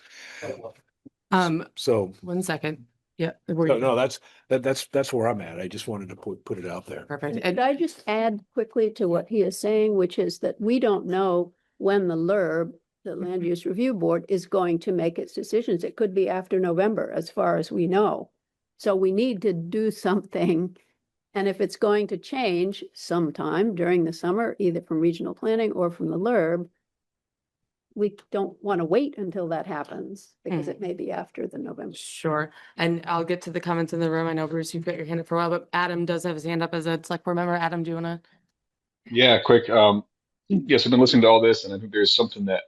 So 1 second. Yeah. No, that's where I'm at. I just wanted to put it out there. Perfect. Could I just add quickly to what he is saying, which is that we don't know when the LURB, the Land Use Review Board, is going to make its decisions. It could be after November, as far as we know. So we need to do something. And if it's going to change sometime during the summer, either from regional planning or from the LURB, we don't want to wait until that happens because it may be after the November. Sure. And I'll get to the comments in the room. I know, Bruce, you've got your hand up for a while, but Adam does have his hand up as a select board member. Adam, do you want to? Yeah, quick. Yes, I've been listening to all this, and I think there's something that,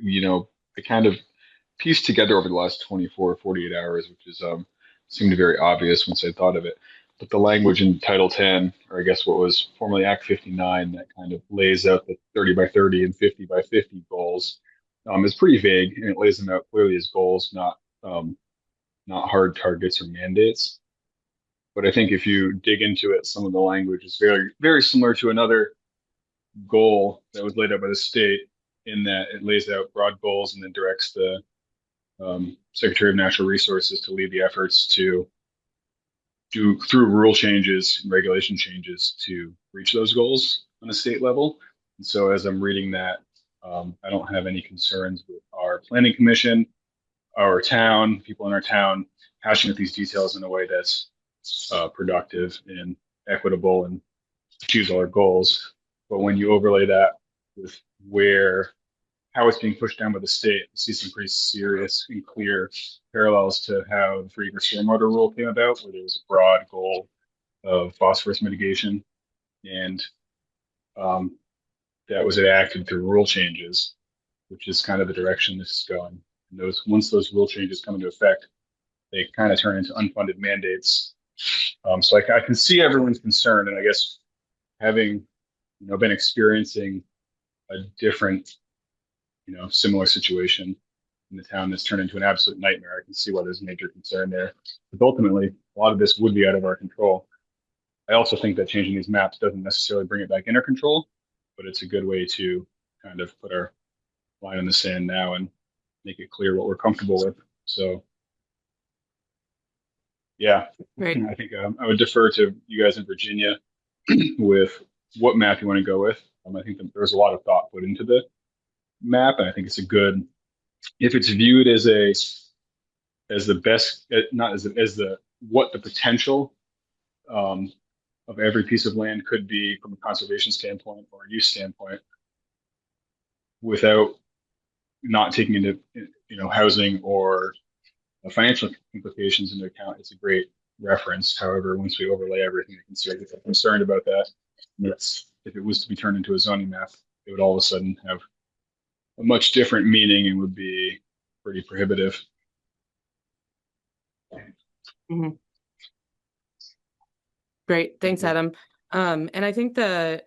you know, I kind of pieced together over the last 24, 48 hours, which is seemed very obvious once I thought of it. But the language in Title 10, or I guess what was formerly Act 59, that kind of lays out the 30 by 30 and 50 by 50 goals, is pretty vague, and it lays them out clearly as goals, not hard targets or mandates. But I think if you dig into it, some of the language is very, very similar to another goal that was laid out by the state, in that it lays out broad goals and then directs the Secretary of Natural Resources to lead the efforts to do through rule changes and regulation changes to reach those goals on a state level. And so as I'm reading that, I don't have any concerns with our planning commission, our town, people in our town, hashing out these details in a way that's productive and equitable and achieves all our goals. But when you overlay that with how it's being pushed down by the state, you see some pretty serious and clear parallels to how the 3-acre stormwater rule came about, where there was a broad goal of phosphorus mitigation, and that was enacted through rule changes, which is kind of the direction this is going. And once those rule changes come into effect, they kind of turn into unfunded mandates. So I can see everyone's concern, and I guess having been experiencing a different similar situation in the town that's turned into an absolute nightmare, I can see why there's major concern there. But ultimately, a lot of this would be out of our control. I also think that changing these maps doesn't necessarily bring it back in our control, but it's a good way to kind of put our line in the sand now and make it clear what we're comfortable with. So, yeah, Great. I think I would defer to you guys in Virginia with what map you want to go with. I think that there's a lot of thought put into the map, and I think it's a good, if it's viewed as the best, not as the what the potential of every piece of land could be from a conservation standpoint or a use standpoint, without not taking into housing or financial implications into account. It's a great reference. However, once we overlay everything, I can see I'm concerned about that. If it was to be turned into a zoning map, it would all of a sudden have a much different meaning and would be pretty prohibitive. Mm-hmm. Great. Thanks, Adam. And I think I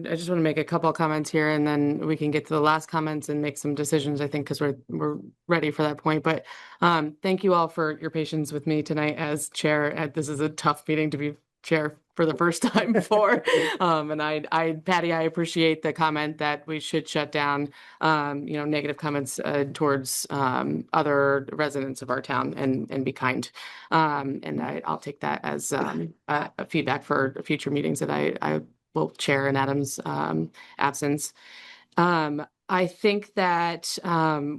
just want to make a couple of comments here, and then we can get to the last comments and make some decisions, I think, because we're ready for that point. But thank you all for your patience with me tonight as chair. This is a tough meeting to be chair for the first time for. And Patty, I appreciate the comment that we should shut down, negative comments towards other residents of our town and be kind. And I'll take that as a feedback for future meetings that I will chair in Adam's absence. I think that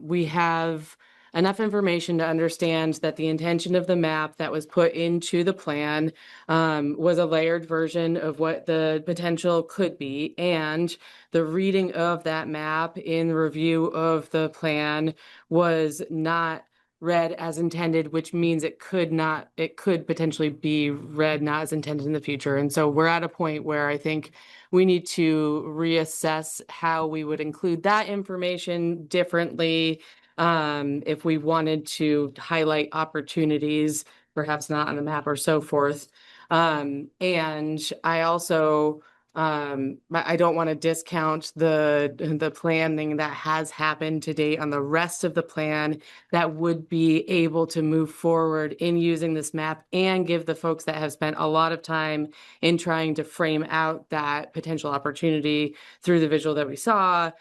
we have enough information to understand that the intention of the map that was put into the plan was a layered version of what the potential could be. And the reading of that map in review of the plan was not read as intended, which means it could potentially be read not as intended in the future. And so we're at a point where I think we need to reassess how we would include that information differently. If we wanted to highlight opportunities, perhaps not on the map or so forth. And I also, I don't want to discount the planning that has happened to date on the rest of the plan that would be able to move forward in using this map and give the folks that have spent a lot of time in trying to frame out that potential opportunity through the visual that we saw,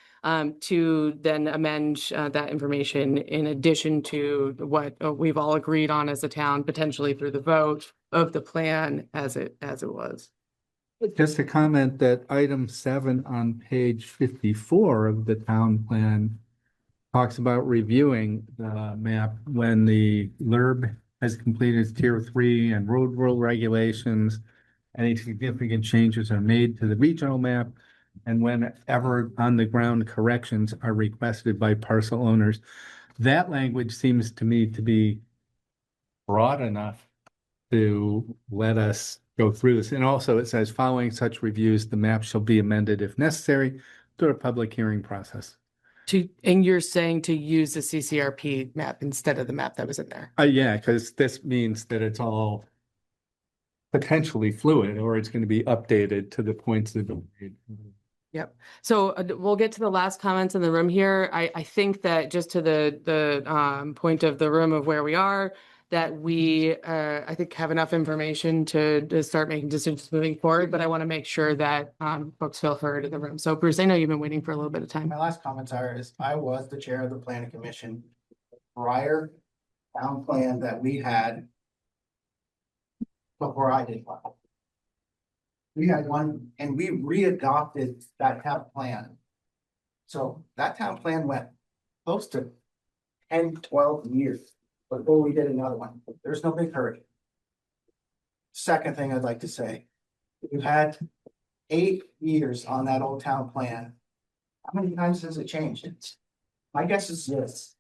to then amend that information in addition to what we've all agreed on as a town, potentially through the vote of the plan as it was. Just a comment that item 7 on page 54 of the town plan talks about reviewing the map when the LURB has completed its tier 3 and road rule regulations. Any significant changes are made to the regional map, and whenever on the ground corrections are requested by parcel owners. That language seems to me to be broad enough to let us go through this. And also it says, following such reviews, the map shall be amended if necessary through a public hearing process. And you're saying to use the CCRP map instead of the map that was in there? Yeah, because this means that it's all potentially fluid, or it's going to be updated to the points that are made. Yep. So we'll get to the last comments in the room here. I think that just to the point of the room of where we are, that we I think have enough information to start making decisions moving forward, but I want to make sure that folks feel heard in the room. So Bruce, I know you've been waiting for a little bit of time. My last comments is I was the chair of the planning commission prior town plan that we had before I did one. We had one and we readopted that town plan. So that town plan went close to 10, 12 years before we did another one. There's no big hurry. Second thing I'd like to say, we've had 8 years on that old town plan. How many times has it changed? My guess is yes.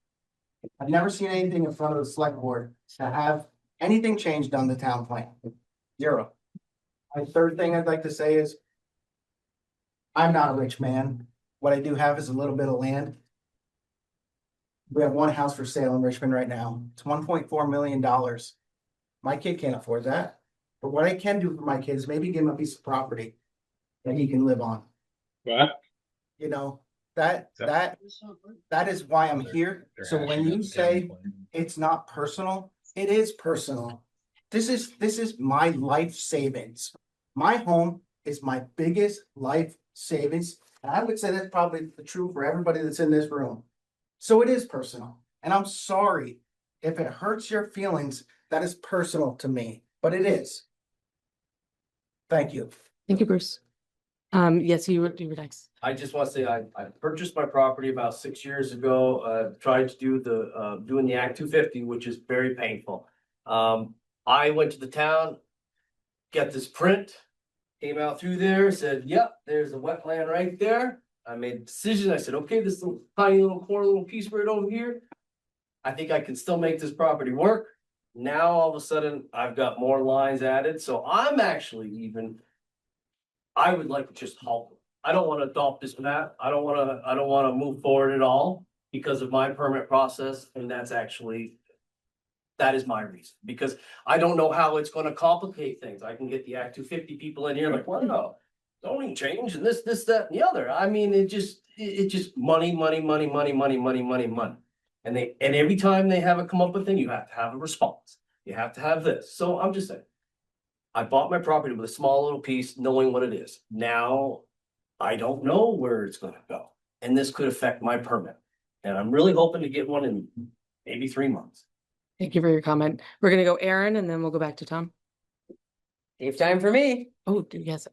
I've never seen anything in front of the select board to have anything changed on the town plan. 0. My third thing I'd like to say is I'm not a rich man. What I do have is a little bit of land. We have one house for sale in Richmond right now. It's $1.4 million. My kid can't afford that. But what I can do for my kids is maybe give him a piece of property that he can live on. Yeah. You know, that is why I'm here. So when you say it's not personal, it is personal. This is my life savings. My home is my biggest life savings. And I would say that's probably the truth for everybody that's in this room. So it is personal. And I'm sorry if it hurts your feelings, that is personal to me, but it is. Thank you. Thank you, Bruce. Yes, you were next. I just want to say I purchased my property about 6 years ago, tried to do doing the Act 250, which is very painful. I went to the town, got this print, came out through there, said, yep, there's a wetland right there. I made a decision. I said, okay, this little tiny little corner, little piece right over here, I think I can still make this property work. Now, all of a sudden, I've got more lines added. So I'm actually I would like to just halt it. I don't want to adopt this map. I don't want to move forward at all because of my permit process. And that is my reason, because I don't know how it's going to complicate things. I can get the Act 250 people in here like, well, no, zoning change and this, that, and the other. I mean, it just money. And every time they have it come up with a thing, you have to have a response. You have to have this. So I'm just saying, I bought my property with a small little piece, knowing what it is. Now I don't know where it's going to go. And this could affect my permit. And I'm really hoping to get one in maybe 3 months. Thank you for your comment. We're going to go Aaron and then we'll go back to Tom. Save time for me. Oh, yes.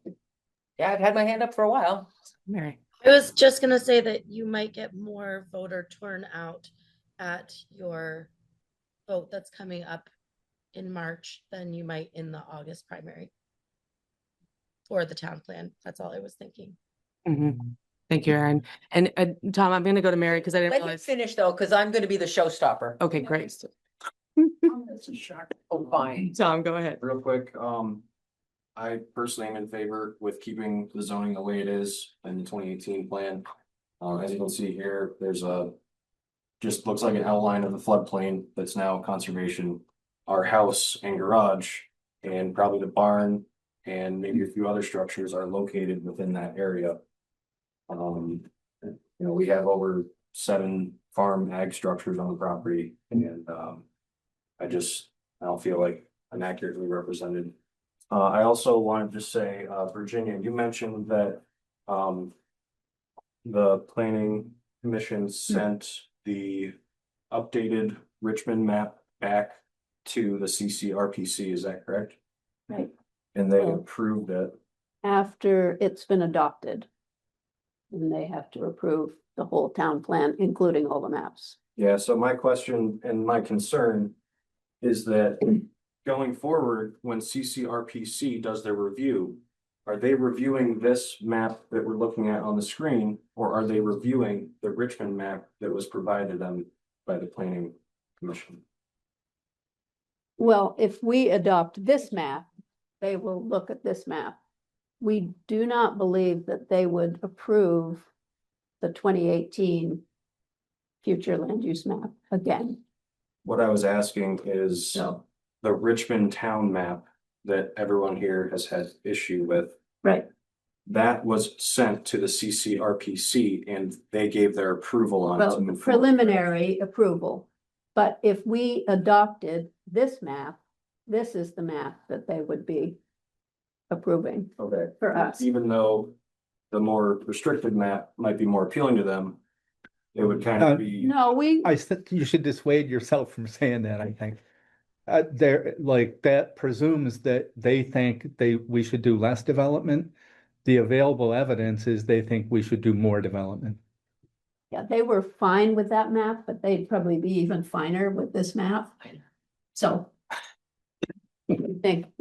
Yeah, I've had my hand up for a while. Mary. I was just gonna say that you might get more voter turnout at your vote that's coming up in March than you might in the August primary for the town plan. That's all I was thinking. Thank you, Erin. And Tom, I'm going to go to Mary because I didn't Let him realize. finish though, because I'm gonna be the showstopper. Okay, great. That's a shock. Oh, fine. Tom, go ahead. Real quick, I personally am in favor with keeping the zoning the way it is in the 2018 plan. As you can see here, there's just looks like an outline of the floodplain that's now conservation. Our house and garage and probably the barn and maybe a few other structures are located within that area. We have over 7 farm ag structures on the property and I don't feel like I'm accurately represented. I also wanted to say, Virginia, you mentioned that the planning commission sent the updated Richmond map back to the CCRPC, is that correct? Right. And they approved it. After it's been adopted. And they have to approve the whole town plan, including all the maps. Yeah, so my question and my concern is that going forward, when CCRPC does their review, are they reviewing this map that we're looking at on the screen, or are they reviewing the Richmond map that was provided them by the planning commission? Well, if we adopt this map, they will look at this map. We do not believe that they would approve the 2018 future land use map again. What I was asking is the Richmond town map that everyone here has had issue with. Right. That was sent to the CCRPC and they gave their approval on it. Well, to move forward. preliminary approval. But if we adopted this map, this is the map that they would be approving for us. Even though the more restricted map might be more appealing to them, it would kind of be. No, I think you should dissuade yourself from saying that, I think. That presumes that they think we should do less development. The available evidence is they think we should do more development. Yeah, they were fine with that map, but they'd probably be even finer with this map. So.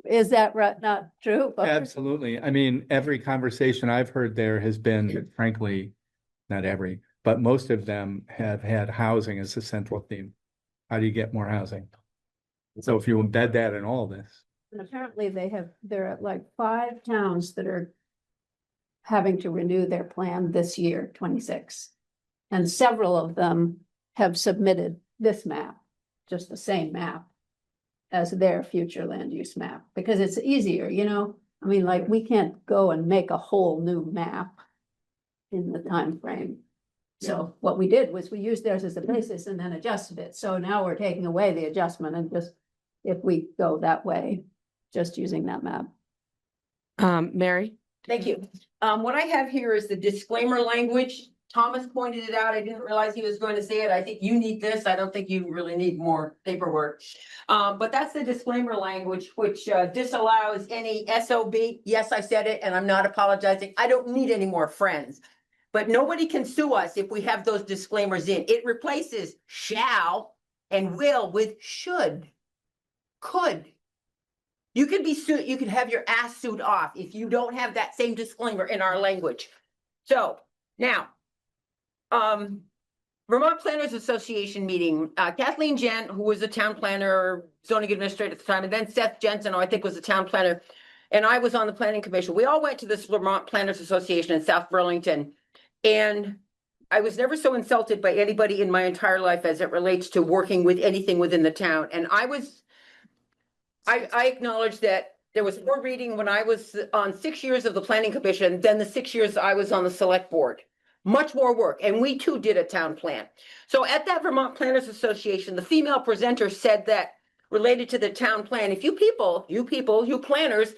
Is that right? Not true? Absolutely. I mean, every conversation I've heard there has been, frankly, not every, but most of them have had housing as a central theme. How do you get more housing? So if you embed that in all this. And apparently there are like 5 towns that are having to renew their plan this year, 26. And several of them have submitted this map, just the same map, as their future land use map, because it's easier, I mean, like, we can't go and make a whole new map in the time frame. So what we did was we used theirs as the basis and then adjusted it. So now we're taking away the adjustment and just, if we go that way, just using that map. Mary? Thank you. What I have here is the disclaimer language. Thomas pointed it out. I didn't realize he was going to say it. I think you need this. I don't think you really need more paperwork. But that's the disclaimer language, which disallows any SOB. Yes, I said it, and I'm not apologizing. I don't need any more friends. But nobody can sue us if we have those disclaimers in. It replaces shall and will with should, could. You could be sued. You could have your ass sued off if you don't have that same disclaimer in our language. So now, Vermont Planners Association meeting, Kathleen Gent, who was a town planner, zoning administrator at the time, and then Seth Jensen, who I think was a town planner, and I was on the planning commission. We all went to this Vermont Planners Association in South Burlington, and I was never so insulted by anybody in my entire life as it relates to working with anything within the town. And I acknowledge that there was more reading when I was on 6 years of the planning commission than the 6 years I was on the select board. Much more work. And we too did a town plan. So at that Vermont Planners Association, the female presenter said that related to the town plan, if you planners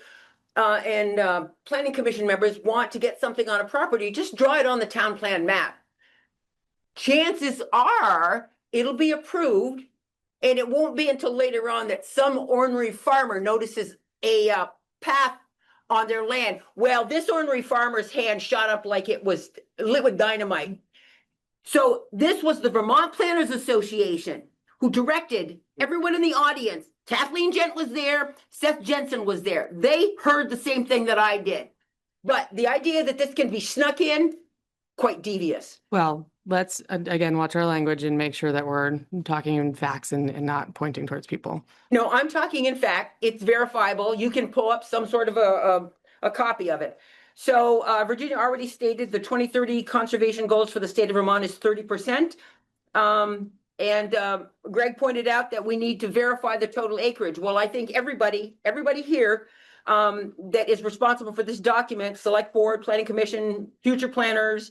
and planning commission members want to get something on a property, just draw it on the town plan map. Chances are it'll be approved, and it won't be until later on that some ornery farmer notices a path on their land. Well, this ornery farmer's hand shot up like it was lit with dynamite. So this was the Vermont Planners Association who directed everyone in the audience. Kathleen Gent was there, Seth Jensen was there. They heard the same thing that I did. But the idea that this can be snuck in, quite devious. Well, let's again watch our language and make sure that we're talking in facts and not pointing towards people. No, I'm talking in fact, it's verifiable. You can pull up some sort of a copy of it. So Virginia already stated the 2030 conservation goals for the state of Vermont is 30%. Greg pointed out that we need to verify the total acreage. Well, I think everybody here that is responsible for this document, Select Board, Planning Commission, future planners,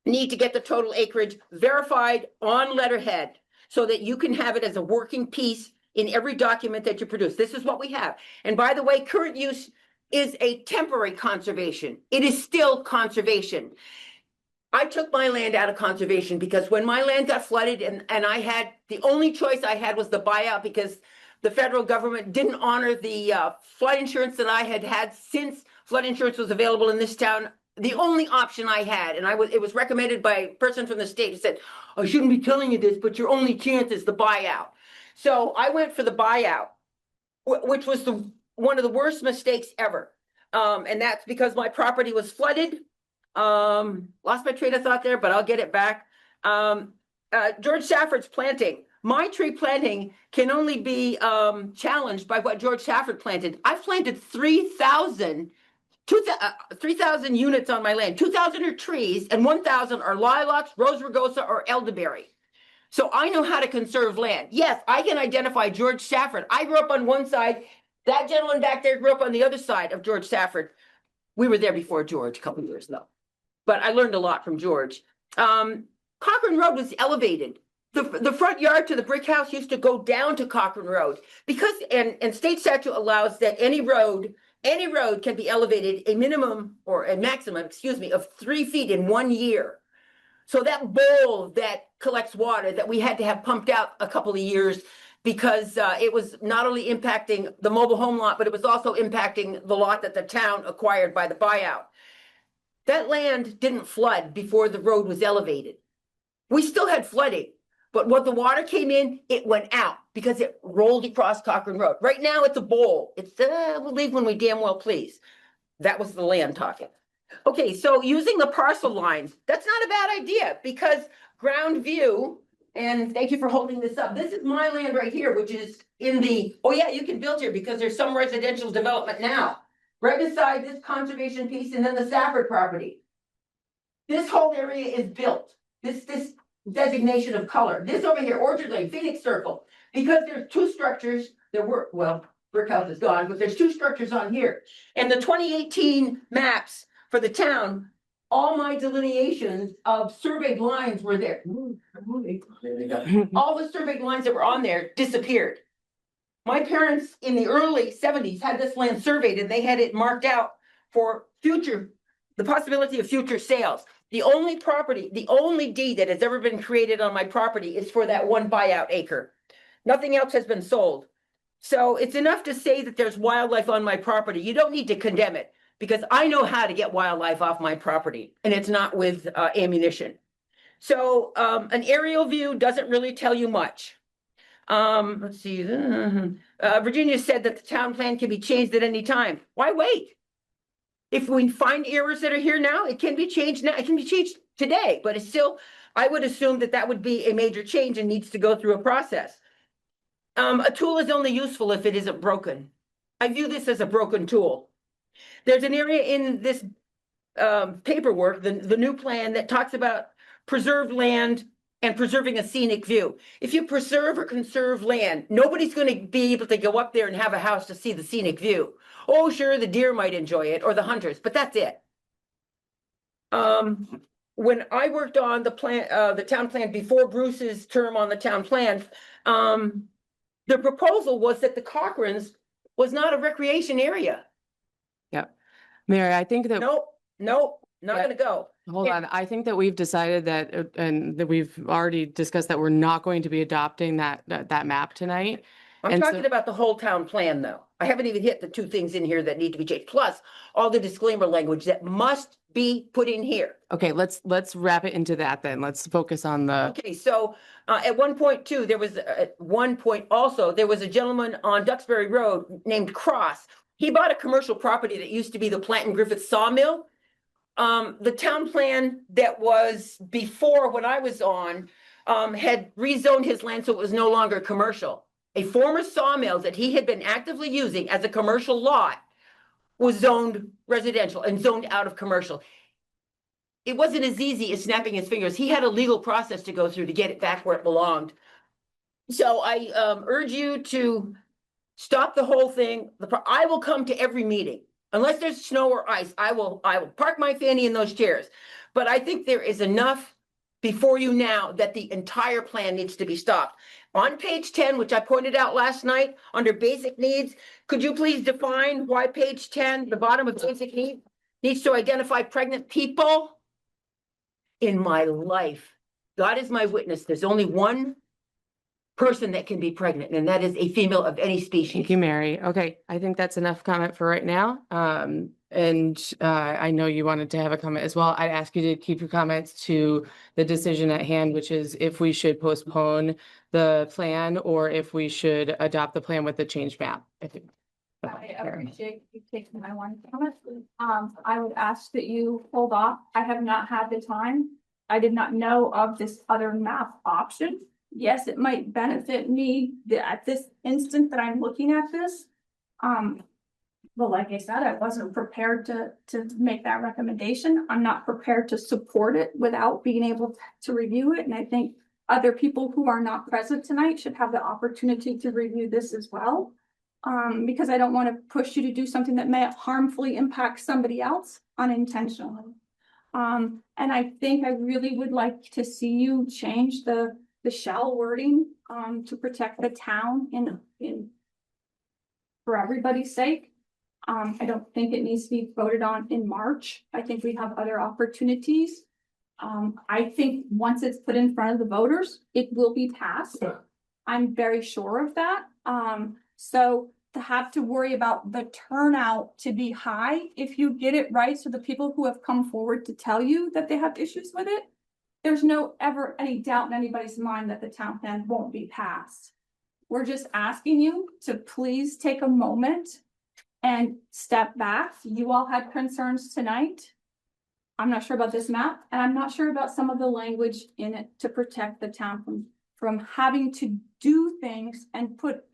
need to get the total acreage verified on letterhead so that you can have it as a working piece in every document that you produce. This is what we have. And by the way, current use is a temporary conservation. It is still conservation. I took my land out of conservation because when my land got flooded and I had, the only choice I had was the buyout because the federal government didn't honor the flood insurance that I had had since flood insurance was available in this town. The only option I had, and it was recommended by a person from the state who said, I shouldn't be telling you this, but your only chance is the buyout. So I went for the buyout, which was one of the worst mistakes ever. And that's because my property was flooded. Lost my train of thought there, but I'll get it back. George Safford's planting. My tree planting can only be challenged by what George Safford planted. I've planted 3,000 units on my land. 2,000 are trees and 1,000 are lilacs, rose rugosa, or elderberry. So I know how to conserve land. Yes, I can identify George Safford. I grew up on one side. That gentleman back there grew up on the other side of George Safford. We were there before George, a couple of years though. But I learned a lot from George. Cochrane Road was elevated. The front yard to the brick house used to go down to Cochrane Road because, and state statute allows that any road can be elevated a minimum or a maximum, of 3 feet in 1 year. So that bowl that collects water that we had to have pumped out a couple of years because it was not only impacting the mobile home lot, but it was also impacting the lot that the town acquired by the buyout. That land didn't flood before the road was elevated. We still had flooding, but when the water came in, it went out because it rolled across Cochrane Road. Right now it's a bowl. It's, we'll leave when we damn well please. That was the land talking. Okay, so using the parcel lines, that's not a bad idea because ground view, and thank you for holding this up. This is my land right here, which is in the, oh yeah, you can build here because there's some residential development now. Right beside this conservation piece and then the Safford property. This whole area is built. This designation of color. This over here, Orchard Lane, Phoenix Circle, because there's two structures, brick house is gone, but there's two structures on here. And the 2018 maps for the town, all my delineations of surveyed lines were there. All the surveyed lines that were on there disappeared. My parents in the early 70s had this land surveyed and they had it marked out for the possibility of future sales. The only property, the only deed that has ever been created on my property is for that one buyout acre. Nothing else has been sold. So it's enough to say that there's wildlife on my property. You don't need to condemn it because I know how to get wildlife off my property and it's not with ammunition. So an aerial view doesn't really tell you much. Let's see. Virginia said that the town plan can be changed at any time. Why wait? If we find errors that are here now, it can be changed now. It can be changed today, but it's still, I would assume that would be a major change and needs to go through a process. A tool is only useful if it isn't broken. I view this as a broken tool. There's an area in this paperwork, the new plan that talks about preserved land and preserving a scenic view. If you preserve or conserve land, nobody's going to be able to go up there and have a house to see the scenic view. Oh, sure, the deer might enjoy it or the hunters, but that's it. When I worked on the town plan before Bruce's term on the town plan, the proposal was that the Cochranes was not a recreation area. Yep. Mary, I think that Nope, not going to go. Hold on. I think that we've decided that, and that we've already discussed that we're not going to be adopting that map tonight. I'm And so- talking about the whole town plan, though. I haven't even hit the two things in here that need to be changed, plus all the disclaimer language that must be put in here. Okay, let's wrap it into that then. Let's focus on the, Okay, so at one point too, there was at one point also, there was a gentleman on Duxbury Road named Cross. He bought a commercial property that used to be the Planton Griffith Sawmill. The town plan that was before when I was on had rezoned his land so it was no longer commercial. A former sawmill that he had been actively using as a commercial lot was zoned residential and zoned out of commercial. It wasn't as easy as snapping his fingers. He had a legal process to go through to get it back where it belonged. So I urge you to stop the whole thing. I will come to every meeting. Unless there's snow or ice, I will park my fanny in those chairs. But I think there is enough before you now that the entire plan needs to be stopped. On page 10, which I pointed out last night, under basic needs, could you please define why page 10, the bottom of basic need, needs to identify pregnant people? In my life, God is my witness, there's only one person that can be pregnant, and that is a female of any species. thank you, Mary. Okay, I think that's enough comment for right now. I know you wanted to have a comment as well. I'd ask you to keep your comments to the decision at hand, which is if we should postpone the plan or if we should adopt the plan with the change map. I appreciate you taking my one comment. I would ask that you hold off. I have not had the time. I did not know of this other map option. Yes, it might benefit me at this instant that I'm looking at this. But like I said, I wasn't prepared to make that recommendation. I'm not prepared to support it without being able to review it. And I think other people who are not present tonight should have the opportunity to review this as well. Because I don't want to push you to do something that may harmfully impact somebody else unintentionally. And I think I really would like to see you change the shall wording to protect the town for everybody's sake. I don't think it needs to be voted on in March. I think we have other opportunities. I think once it's put in front of the voters, it will be passed. I'm very sure of that. So to have to worry about the turnout to be high, if you get it right, so the people who have come forward to tell you that they have issues with it, there's no ever any doubt in anybody's mind that the town plan won't be passed. We're just asking you to please take a moment and step back. You all had concerns tonight. I'm not sure about this map, and I'm not sure about some of the language in it to protect the town from having to do things and put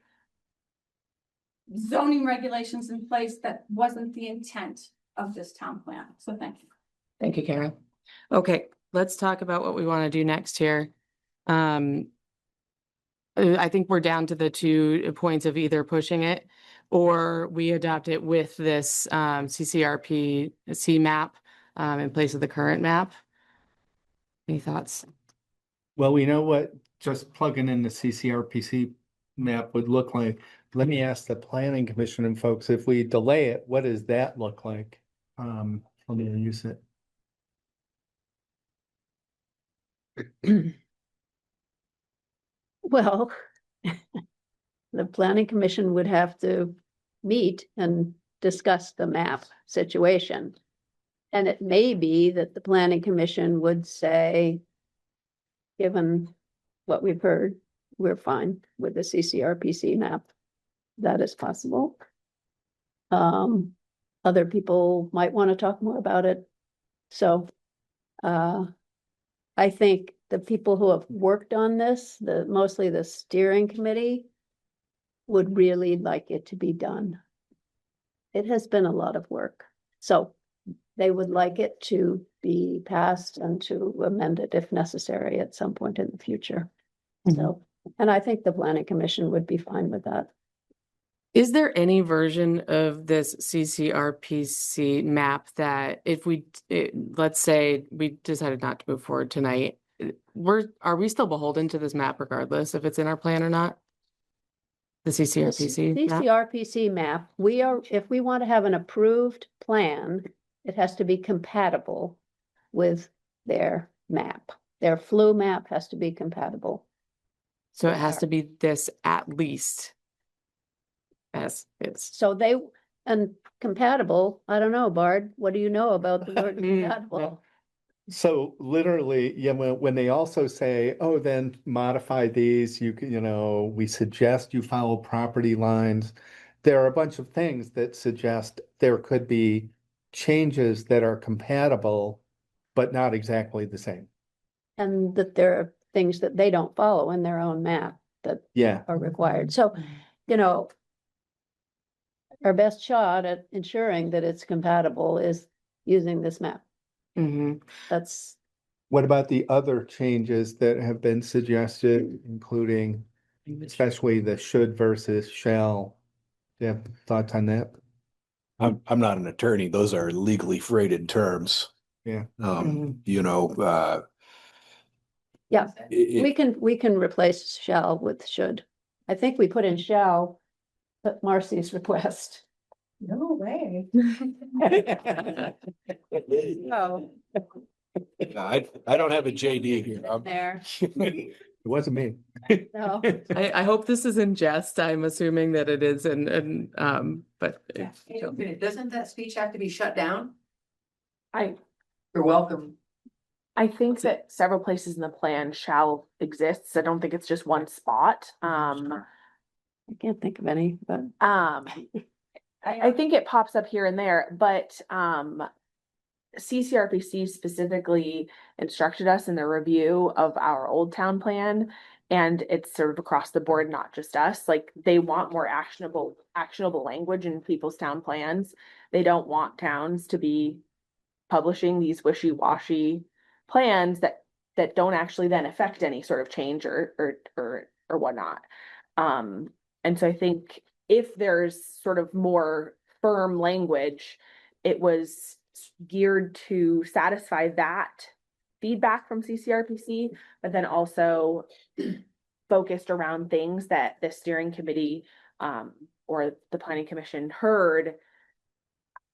zoning regulations in place that wasn't the intent of this town plan. So thank you. Thank you, Karen. Okay, let's talk about what we want to do next here. I think we're down to the 2 points of either pushing it or we adopt it with this CCRPC map in place of the current map. Any thoughts? Well, we know what just plugging in the CCRPC map would look like. Let me ask the planning commission and folks, if we delay it, what does that look like? Let me use it. Well, the planning commission would have to meet and discuss the map situation. And it may be that the planning commission would say, given what we've heard, we're fine with the CCRPC map. That is possible. Other people might want to talk more about it. So I think the people who have worked on this, mostly the steering committee, would really like it to be done. It has been a lot of work. So they would like it to be passed and to amend it if necessary at some point in the future. So, and I think the planning commission would be fine with that. Is there any version of this CCRPC map that if let's say we decided not to move forward tonight, are we still beholden to this map regardless if it's in our plan or not? The CCRPC map? CCRPC map, if we want to have an approved plan, it has to be compatible with their map. Their flu map has to be compatible. So it has to be this at least. as it's. So and compatible, I don't know, Bard, what do you know about the word compatible? So literally, yeah, when they also say, oh, then modify these, we suggest you follow property lines. There are a bunch of things that suggest there could be changes that are compatible, but not exactly the same. And that there are things that they don't follow in their own map that Yeah. are required. So, you know, our best shot at ensuring that it's compatible is using this map. That's, What about the other changes that have been suggested, including especially the should versus shall? Do you have thoughts on that? I'm not an attorney. Those are legally freighted terms. Yeah. yeah, we can replace shall with should. I think we put in shall, but Marcy's request. No way. No. I don't have a JD here. There. It wasn't me. No. I hope this is in jest. I'm assuming that it is, but Doesn't that speech have to be shut down? You're welcome. I think that several places in the plan shall exist. I don't think it's just one spot. I can't think of any, but I think it pops up here and there, but CCRPC specifically instructed us in the review of our Old Town plan, and it's sort of across the board, not just us. Like, they want more actionable language in people's town plans. They don't want towns to be publishing these wishy-washy plans that don't actually then affect any sort of change or whatnot. And so I think if there's sort of more firm language, it was geared to satisfy that feedback from CCRPC, but then also focused around things that the steering committee or the planning commission heard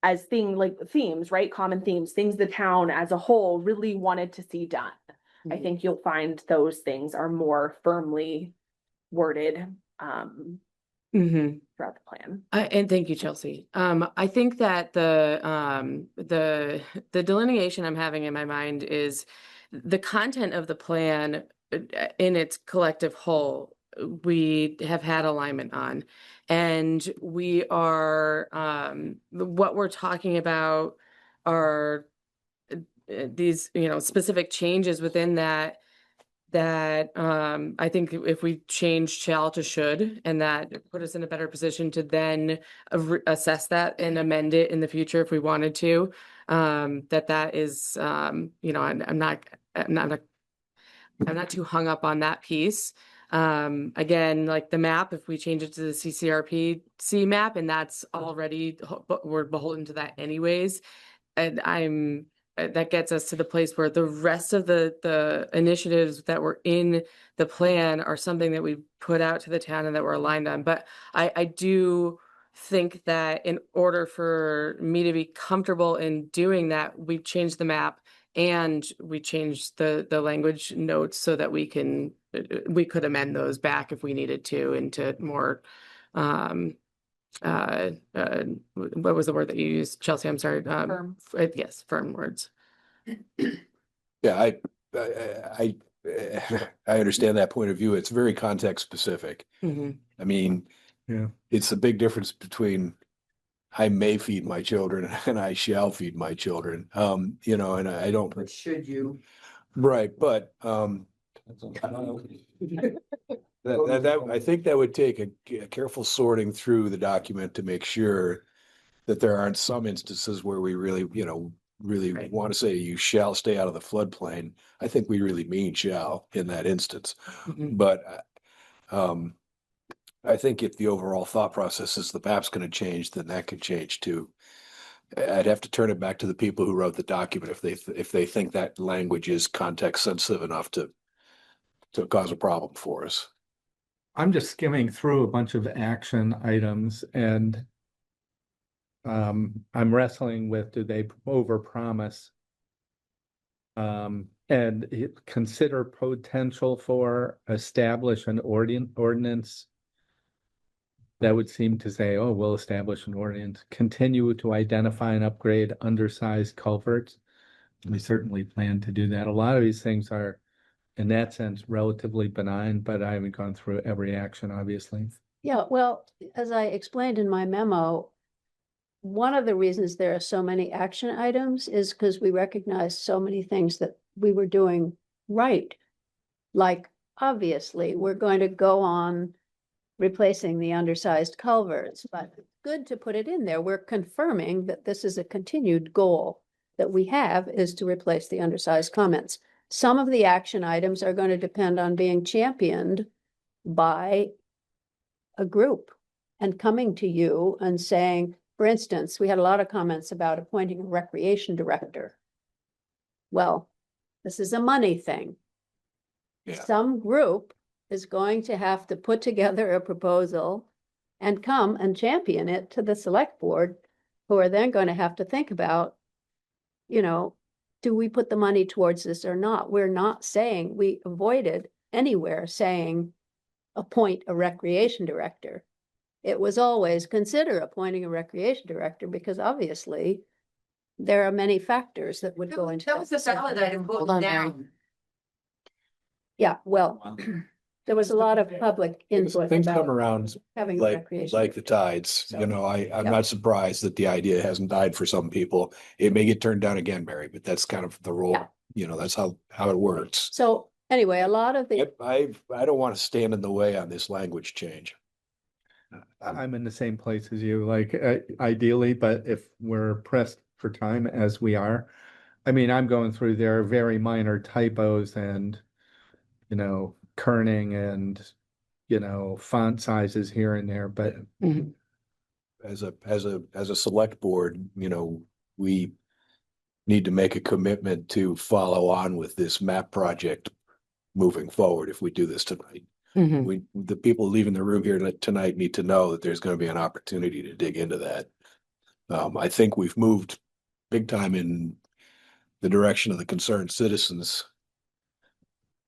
as themes, right? Common themes, things the town as a whole really wanted to see done. I think you'll find those things are more firmly worded throughout the plan. And thank you, Chelsea. I think that the delineation I'm having in my mind is the content of the plan in its collective whole. We have had alignment on, and we are what we're talking about are these specific changes within that I think if we change shall to should, and that put us in a better position to then assess that and amend it in the future if we wanted to, that is I'm not too hung up on that piece. Again, like the map, if we change it to the CCRPC map, and that's already, we're beholden to that anyways. And that gets us to the place where the rest of the initiatives that were in the plan are something that we put out to the town and that we're aligned on. But I do think that in order for me to be comfortable in doing that, we've changed the map and we changed the language notes so that we could amend those back if we needed to into more what was the word that you used, Chelsea? I'm sorry. Firm. Yes, firm words. Yeah, I understand that point of view. It's very context specific. I mean, yeah, it's a big difference between I may feed my children and I shall feed my children. And I don't. But should you? Right, but that I think that would take a careful sorting through the document to make sure that there aren't some instances where we really, really want to say you shall stay out of the floodplain. I think we really mean shall in that instance. But I think if the overall thought process is the map's going to change, then that could change too. I'd have to turn it back to the people who wrote the document if they think that language is context sensitive enough to cause a problem for us. I'm just skimming through a bunch of action items, and I'm wrestling with, do they overpromise? And consider potential for establish an ordinance that would seem to say, oh, we'll establish an ordinance, continue to identify and upgrade undersized culverts. We certainly plan to do that. A lot of these things are, in that sense, relatively benign, but I haven't gone through every action, obviously. Yeah, well, as I explained in my memo, one of the reasons there are so many action items is because we recognize so many things that we were doing right. Like, obviously, we're going to go on replacing the undersized culverts, but it's good to put it in there. We're confirming that this is a continued goal that we have, is to replace the undersized comments. Some of the action items are going to depend on being championed by a group and coming to you and saying, for instance, we had a lot of comments about appointing a recreation director. Well, this is a money thing. Yeah. Some group is going to have to put together a proposal and come and champion it to the select board, who are then going to have to think about, you know, do we put the money towards this or not? We're not saying, we avoided anywhere saying appoint a recreation director. It was always consider appointing a recreation director, because obviously there are many factors that would go into That was the salad item Hold voted on, down. Yeah, well, there was a lot of public input Things come about around having a like recreation. the tides. You know, I'm yeah. not surprised that the idea hasn't died for some people. It may get turned down again, Mary, but that's kind of the role. Yeah. You know, that's how it works. So anyway, a lot of the, I don't want to stand in the way on this language change. I'm in the same place as you, like ideally, but if we're pressed for time as we are, I mean, I'm going through there are very minor typos and, you know, kerning and, you know, font sizes here and there, but As a select board, you know, we need to make a commitment to follow on with this map project moving forward if we do this tonight. The people leaving the room here tonight need to know that there's going to be an opportunity to dig into that. I think we've moved big time in the direction of the concerned citizens,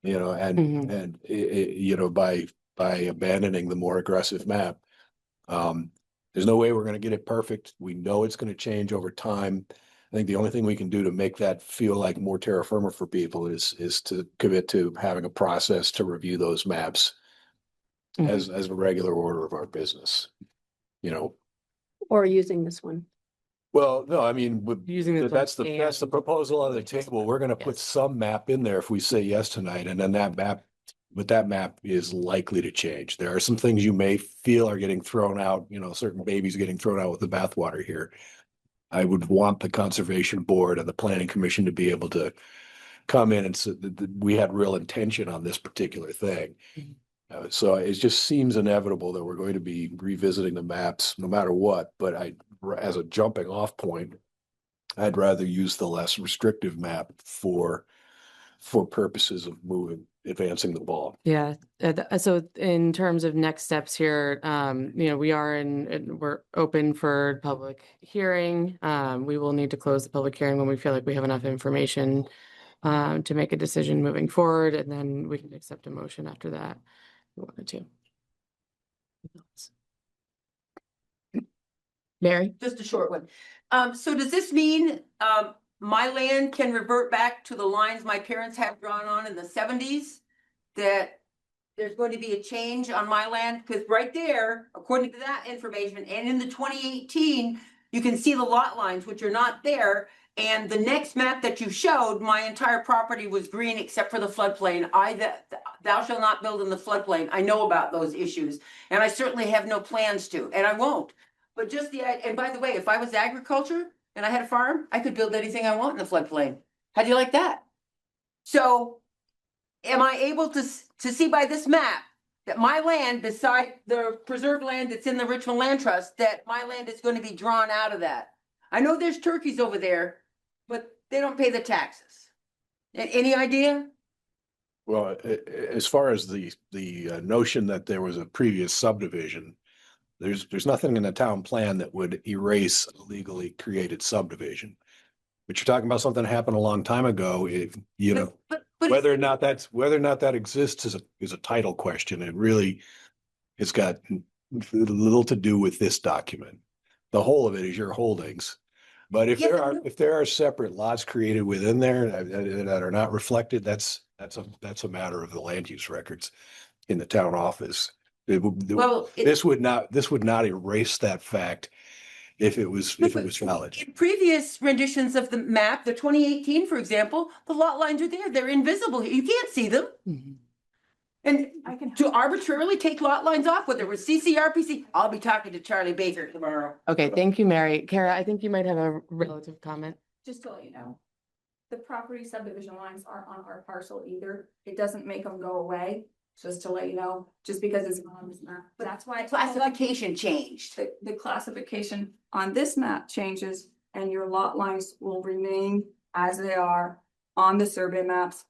you know, and you know, by abandoning the more aggressive map. There's no way we're going to get it perfect. We know it's going to change over time. I think the only thing we can do to make that feel like more terra firma for people is to commit to having a process to review those maps as a regular order of our business, you know. or using this one. Well, no, I mean, Using that's the proposal on the table. We're going to put Yes. some map in there if we say yes tonight, and then that map is likely to change. There are some things you may feel are getting thrown out, you know, certain babies getting thrown out with the bathwater here. I would want the Conservation Board and the Planning Commission to be able to come in and say that we had real intention on this particular thing. So it just seems inevitable that we're going to be revisiting the maps no matter what, but as a jumping off point, I'd rather use the less restrictive map for purposes of advancing the ball. Yeah, so in terms of next steps here, you know, we're open for public hearing. We will need to close the public hearing when we feel like we have enough information to make a decision moving forward, and then we can accept a motion after that. If we wanted to. Mary? Just a short one. So does this mean, my land can revert back to the lines my parents had drawn on in the 70s? That there's going to be a change on my land? Because right there, according to that information, and in the 2018, you can see the lot lines, which are not there. And the next map that you showed, my entire property was green except for the floodplain. Thou shalt not build in the floodplain. I know about those issues, and I certainly have no plans to, and I won't. But just and by the way, if I was agriculture and I had a farm, I could build anything I want in the floodplain. How do you like that? So am I able to see by this map that my land beside the preserved land that's in the Richmond Land Trust, that my land is going to be drawn out of that? I know there's turkeys over there, but they don't pay the taxes. Any idea? Well, as far as the notion that there was a previous subdivision, there's nothing in the town plan that would erase a legally created subdivision. But you're talking about something that happened a long time ago. Whether or not that exists is a title question. It's got little to do with this document. The whole of it is your holdings. But if there are separate lots created within there that are not reflected, that's a matter of the land use records in the town office. This would not erase that fact if it was valid. In previous renditions of the map, the 2018, for example, the lot lines are there. They're invisible. You can't see them. And to arbitrarily take lot lines off, whether it was CCRPC, I'll be talking to Charlie Baker tomorrow. Okay, thank you, Mary. Kara, I think you might have a relative comment. Just to let you know, the property subdivision lines aren't on our parcel either. It doesn't make them go away, just to let you know, just because it's on this map. But that's why Classification changed. the classification on this map changes and your lot lines will remain as they are on the survey maps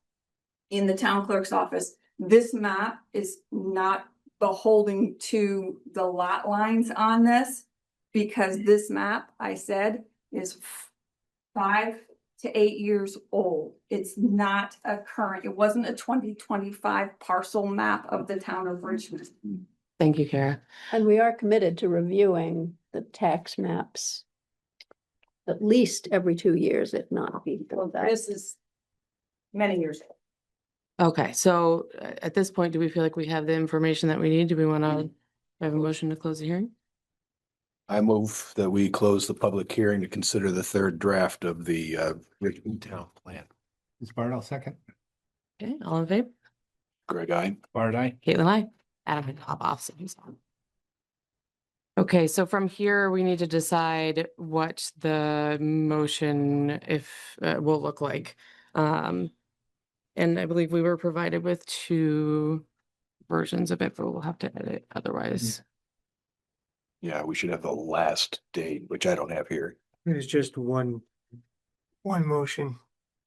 in the town clerk's office. This map is not beholden to the lot lines on this, because this map, I said, is 5 to 8 years old. It's not a current, it wasn't a 2025 parcel map of the town of Richmond. Thank you, Kara. And we are committed to reviewing the tax maps at least every 2 years, if not before that. This is many years old. Okay, so at this point, do we feel like we have the information that we need? Do we want to have a motion to close the hearing? I move that we close the public hearing to consider the third draft of the Richmond Town Plan. Ms. Bard, I'll second. Okay, all in favor? Greg, aye. Bard, aye. Caitlin, aye. Adam had to hop off, so he's on. Okay, so from here, we need to decide what the motion will look like. And I believe we were provided with 2 versions of it, but we'll have to edit otherwise. Yeah, we should have the last date, which I don't have here. There's just one motion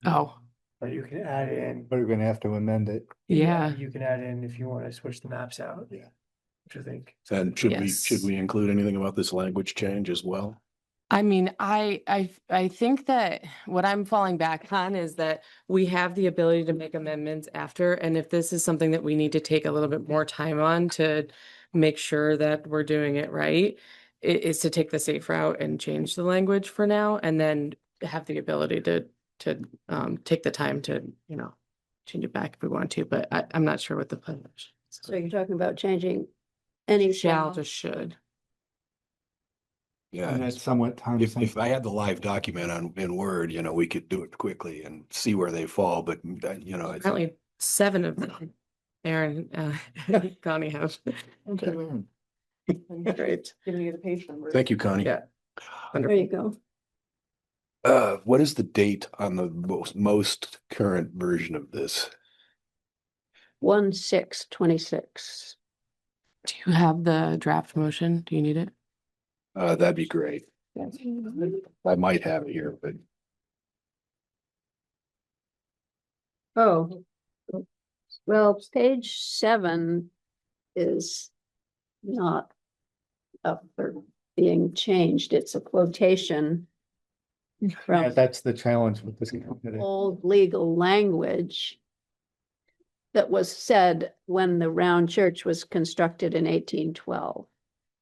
Oh, that you can add in. We're gonna have to amend it. yeah. You can add in if you want to switch the maps out. Yeah. Which I think. And Yes. should we include anything about this language change as well? I mean, I think that what I'm falling back on is that we have the ability to make amendments after, and if this is something that we need to take a little bit more time on to make sure that we're doing it right, is to take the safe route and change the language for now, and then have the ability to take the time to, change it back if we want to, but I'm not sure what the plan is. So you're talking about changing any Shall to should. Yeah, And that's somewhat time if sensitive. I had the live document in Word, we could do it quickly and see where they fall, but Apparently 7 of them, Aaron, Connie have. Okay. Great. Giving you the page number. Thank you, Connie. Yeah. There you go. What is the date on the most current version of this? 1/6/26. Do you have the draft motion? Do you need it? That'd be great. I might have it here, but Oh. Well, page 7 is not up for being changed. It's a quotation Yeah, from that's the challenge with this. old legal language that was said when the round church was constructed in 1812.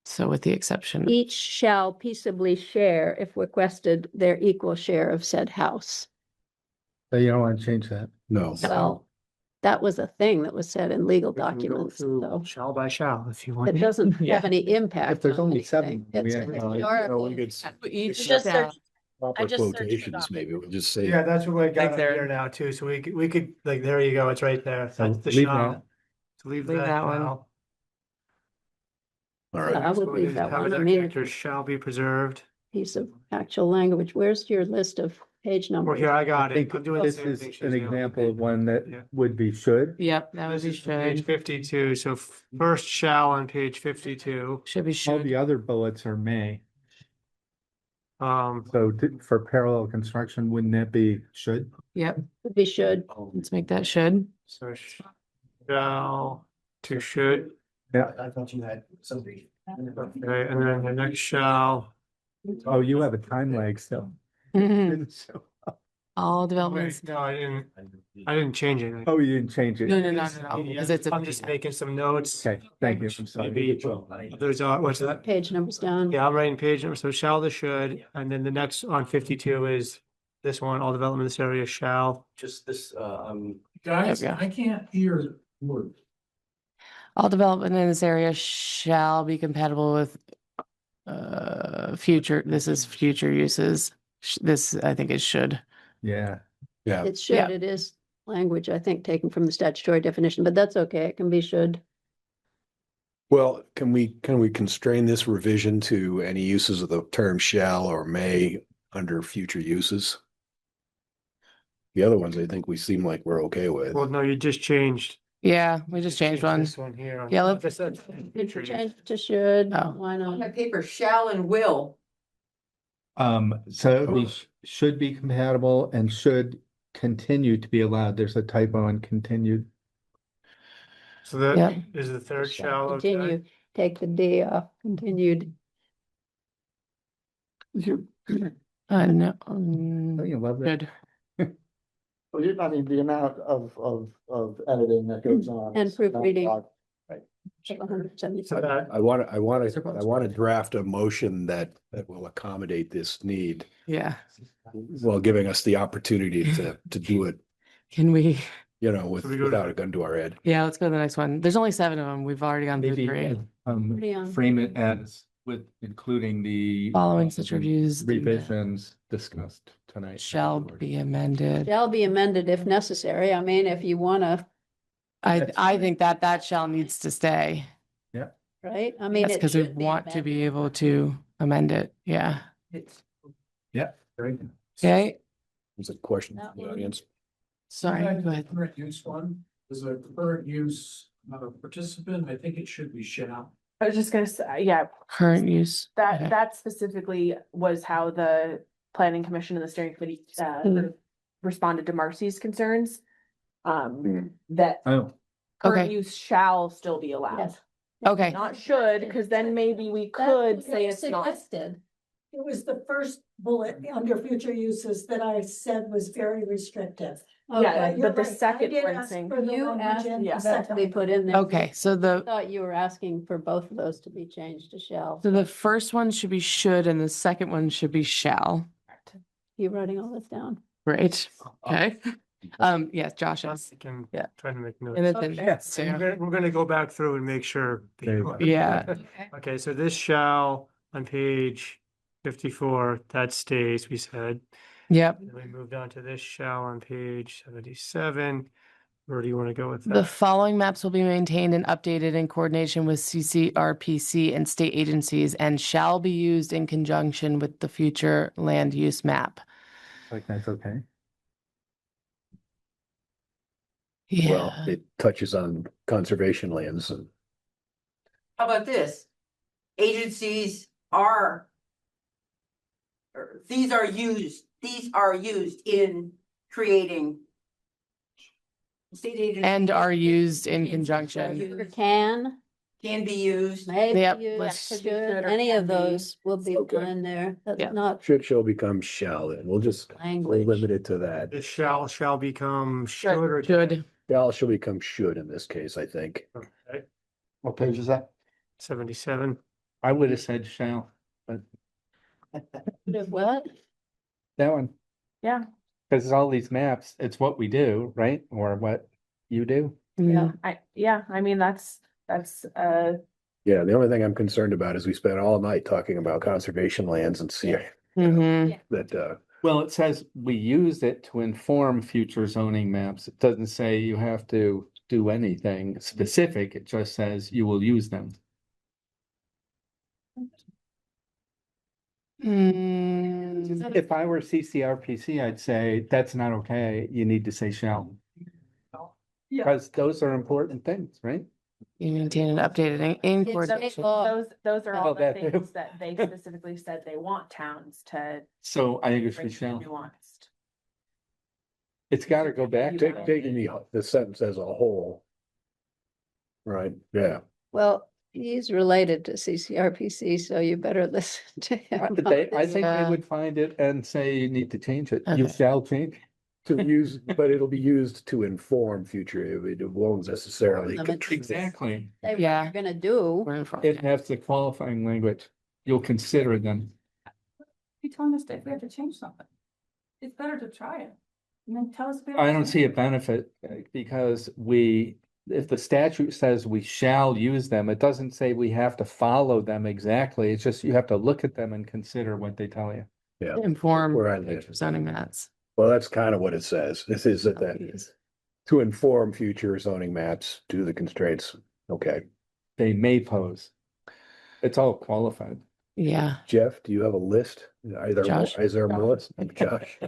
So with the exception. Each shall peaceably share, if requested, their equal share of said house. So you don't want to change that? no. Well, that was a thing that was said in legal We can go documents, through so Shall by shall, if you want. it doesn't Yeah. have any impact. If there's on only anything. 7, It's we a have- historical- Each Just shall. Proper just searched it quotations, up. maybe we'll just say. Yeah, that's what we got Thanks, Aaron. here now too, so we could, like, there you go, it's right there, So that's the leave shall. that. So leave Leave that that one. now. All right. I would leave that one. I Habitat mean, characters shall be preserved. piece of actual language. Where's your list of page Well, numbers? here, I got I it. think I'm doing the this same is thing she's an doing. example of one Yeah. that would be should. Yep, that would This be is from page should. 52, so first shall on page 52. Should be All should. the other bullets are may. Um, So for parallel construction, wouldn't that be should? Yep, Would be should. let's make that should. so shall to should, Yeah. I thought you had somebody. okay, and then the next shall, Oh, you have a time lag still. Mhm. Didn't show up. All developments. No, I didn't change it. Oh, you didn't change it? No, because it's I'm just making some notes. Okay, thank you. I'm sorry. Maybe there's, what's that? Page numbers down. Yeah, I'm writing page number, so shall the should, and then the next on 52 is this one, all development in this area shall. Just this, Guys, There we go. I can't hear words. All development in this area shall be compatible with future, this is future uses. This, I think it should. Yeah. Yeah. It should, it is language, I think, taken from the statutory definition, but that's okay. It can be should. Well, can we constrain this revision to any uses of the term shall or may under future uses? The other ones, I think we seem like we're okay with. Well, no, you just changed. Yeah, we just changed one. This one here. on- Yeah, let's- This, Future change to should, Oh. why On my not? paper, shall and will. So it would be should be compatible and should continue to be allowed. There's a typo in continued. So that Yep. is the third shall. okay? Continue, take the D off, continued. You, No. you love that. Good. Well, I mean, the amount of editing that goes on. And is not proofreading. lot. So 175. that, I want to draft a motion that will accommodate this need Yeah. while giving us the opportunity to do it, Can we? So we go to- without a gun to our head. Yeah, let's go to the next one. There's only 7 of them. We've already gone through Maybe 3. Pretty on. frame it as with including the Following such reviews. revisions discussed tonight. Shall be amended. Shall be amended if necessary. I mean, if you wanna, I think that shall needs to stay. right? I mean, That's it because we should be want to amended. be able to amend it. Yeah. Yeah. Very good. Okay. There's a question That from the one. audience. Sorry, go ahead. Current use one, is a current use participant, I think it should be shall. I was just gonna say, yeah, Current use. Okay. that specifically was how the planning commission and the steering committee responded to Marcy's concerns. That Oh, current Okay. use shall still be allowed, Yes. Okay. not should, because then maybe we could say it's not. It was the first bullet under future uses that I said was very restrictive. Yeah, You're but the right. I second did one ask saying- for the You language asked in for the that to second be one. put in there. Okay. So I the thought you were asking for both of those to be changed to shall. first one should be should and the second one should be shall. You writing all this down? Right. Okay. Yes, Josh is. can Yeah. try to make notes. And then, yes. We're gonna go back through and make sure. There you go. Yeah. Okay, so this shall on page 54, that stays, we said. Yep. And we moved on to this shall on page 77. Where do you want to go with The that? following maps will be maintained and updated in coordination with CCRPC and state agencies and shall be used in conjunction with the future land use map. like that's okay. Well, Yeah. it touches on conservation lands and How about this? Agencies are. Or these are used in creating. State agencies. And are used in Agencies are conjunction. used, Can, Can be used. may be Yep, used, let's- should, Should or any can of be. those will be Okay. in there. Yeah. That's not shall become shall, and we'll language. limit it to that. This shall become should or. Should. Shall become should in this case, I think. Okay, What page is that? 77. I would have said shall, but What? that one, Yeah, because all these maps, it's what we do, right? Or what you do. Mm. I mean, that's, Yeah, the only thing I'm concerned about is we spent all night talking about conservation lands and see Mhm. that, Well, it says we use it to inform future zoning maps. It doesn't say you have to do anything specific. It just says you will use them. Mm. If I were CCRPC, I'd say that's not okay. You need to say shall. Yeah. Because those are important things, right? You maintain and updated in It's coordination. those are Oh, all the that too. things that they specifically said they want towns to So I think it should bring be shall. nuanced. It's gotta go back to. taking the sentence as a whole. Right, yeah. Well, he's related to CCRPC, so you better listen to him. on I this. think they would find it and say you need to change it. You Okay. shall change. To use, but it'll be used to inform future, it won't necessarily. Exactly. Say what Yeah. you're gonna do. It has the qualifying language. You'll consider them. You telling us that we have to change something. It's better to try it. And then tell us. if we have I to don't change see a it. benefit because if the statute says we shall use them, it doesn't say we have to follow them exactly. It's just you have to look at them and consider what they tell you. Yeah. Inform Where I live. zoning maps. Well, that's kind of what it says. This is that to inform future zoning maps to the constraints. Okay. They may pose. It's all qualified. Yeah. Jeff, do you have a list? Either, Josh? is there more? Josh?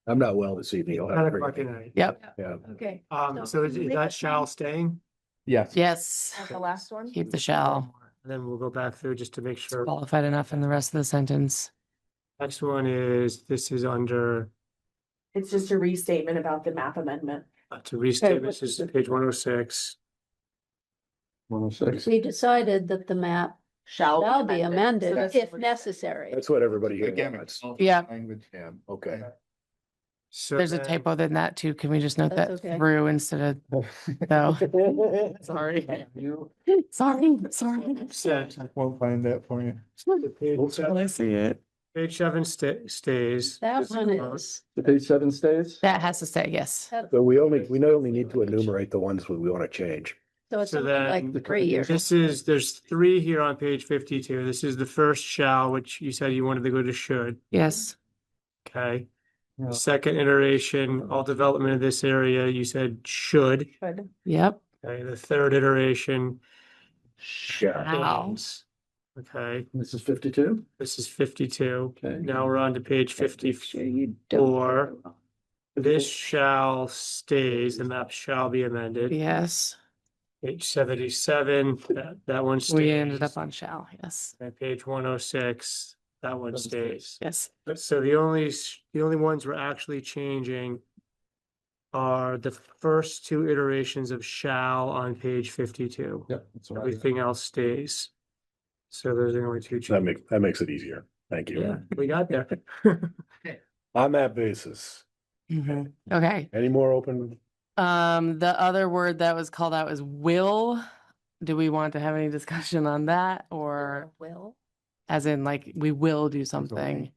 I'm not well this evening. I'll have to 10 bring o'clock it. tonight. Yep. Yeah. Okay. So is that shall staying? Yes. Yes. The last one? Keep the shall. Then we'll go back through just to make sure. Qualified enough in the rest of the sentence. Next one is, this is under, It's just a restatement about the map amendment. to restate, this is page 106. 106. We decided that the map shall be amended So this if is- necessary. That's what everybody here Again, wants. it's Yeah. language. Yeah, okay. So There's a then- typo in that too. Can we just note that That's okay. through instead of though? Sorry. Sorry. Set. I won't find that for you. Well, I see it. Page 7 stays. That one is. The page 7 stays? That has to stay, yes. So we not only need to enumerate the ones we want to change. So it's So something like then 3 years. there's 3 here on page 52. This is the first shall, which you said you wanted to go to should. Yes. Okay. Yeah. The second iteration, all development of this area, you said should. Yep. Okay. The third iteration, Shall. is. Okay. This is 52? This is 52. Okay. Now we're on to page Sure 54. you don't. This shall stays, the map shall be amended. Yes. Page 77, that one stays. We ended up on shall, yes. And page 106, that one stays. Yes. So the only ones we're actually changing are the first 2 iterations of shall on page 52. Yep. That's what I- Everything else stays. So those are the only 2 changes. That makes it easier. Thank you. Yeah, we got there. On that basis, Mhm. Okay. any more open? The other word that was called out is will. Do we want to have any discussion on that or Will. as in like we will do something?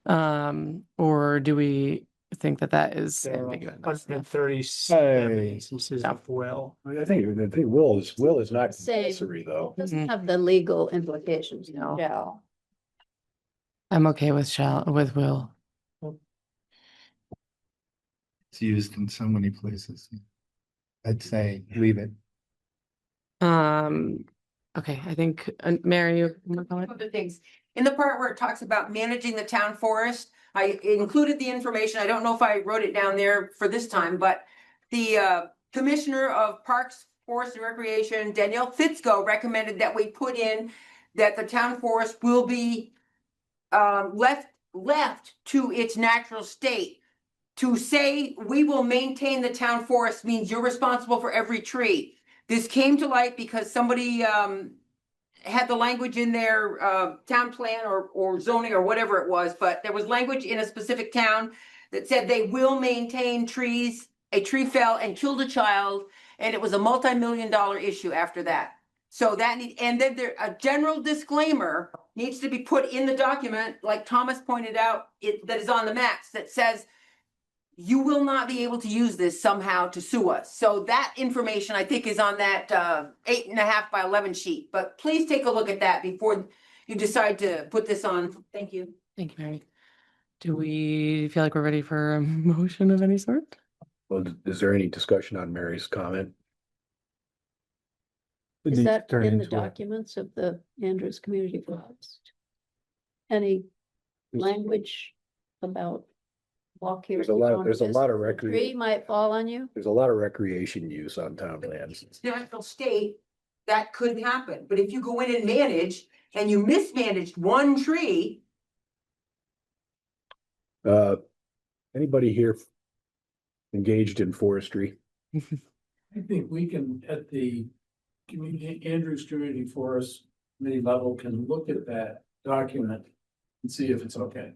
Or do we think that that is There are ambiguous? 137 Hey. instances of will. I think will is not Same. compulsory though. Doesn't have the legal implications. No. Shall. I'm okay with with will. It's used in so many places. I'd say leave it. Okay, I think, Mary, you want to comment? Other things. In the part where it talks about managing the town forest, I included the information. I don't know if I wrote it down there for this time, but the Commissioner of Parks, Forest and Recreation, Danielle Fitzko, recommended that we put in that the town forest will be left to its natural state. To say we will maintain the town forest means you're responsible for every tree. This came to light because somebody had the language in their town plan or zoning or whatever it was, but there was language in a specific town that said they will maintain trees. A tree fell and killed a child, and it was a multi-million-dollar issue after that. So and then a general disclaimer needs to be put in the document, like Thomas pointed out, that is on the maps that says you will not be able to use this somehow to sue us. So that information, I think, is on that 8.5 by 11 sheet. But please take a look at that before you decide to put this on. Thank you. Thank you, Mary. Do we feel like we're ready for a motion of any sort? Well, is there any discussion on Mary's comment? Is that in the documents of the Andrews Community Forest? Any language about walk here? There's a lot of Tree recreation. might fall on you. There's a lot of recreation use on town lands. Natural state, that could happen. But if you go in and manage and you mismanaged one tree, Anybody here engaged in forestry? I think we can, at the Andrews Community Forest Committee level, can look at that document and see if it's okay.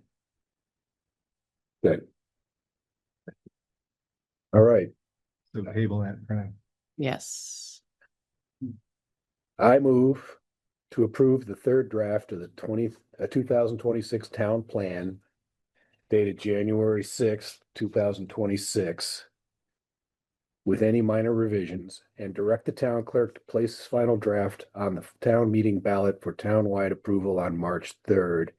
Good. All right, So table that, right? Yes. I move to approve the third draft of the 2026 town plan dated January 6th, 2026, with any minor revisions, and direct the town clerk to place his final draft on the town meeting ballot for townwide approval on March 3rd.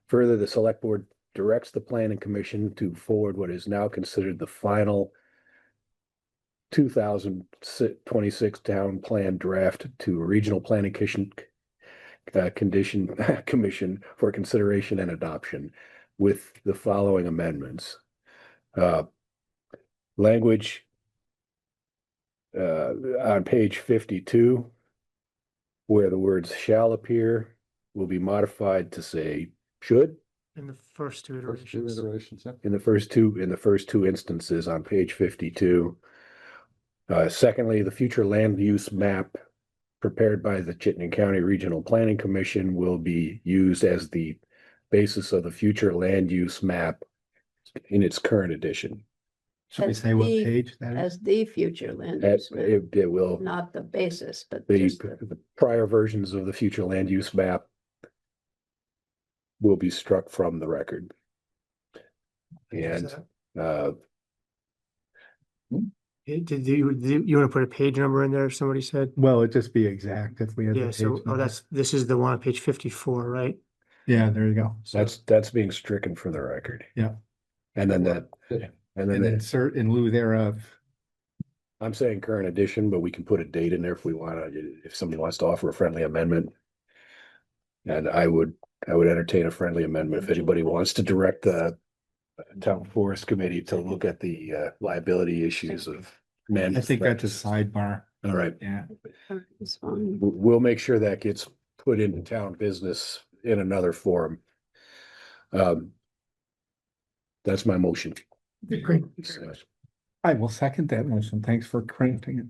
Further, the select board directs the planning commission to forward what is now considered the final 2026 town plan draft to a regional planning commission for consideration and adoption with the following amendments. Language on page 52, where the words shall appear, will be modified to say should. In the first two iterations. In the first two instances on page 52. Secondly, the future land use map prepared by the Chittenden County Regional Planning Commission will be used as the basis of the future land use map in its current edition. Should we As say what the- page that is? As the future land That- use map, It will, not the basis, but the just the prior versions of the future land use map will be struck from the record. And Did you want to put a page number in there? Somebody said. Well, it'd just be exact if we had the Yeah, page so, number. this is the one on page 54, right? Yeah, there you go. that's being stricken from the record. Yeah. And then And then insert in lieu thereof. I'm saying current edition, but we can put a date in there if we want to, if somebody wants to offer a friendly amendment. And I would entertain a friendly amendment if anybody wants to direct the town forest committee to look at the liability issues of men. I think that's a sidebar. All right. Yeah. We'll make sure that gets put into town business in another forum. That's my motion. Great. I will second that motion. Thanks for crafting it.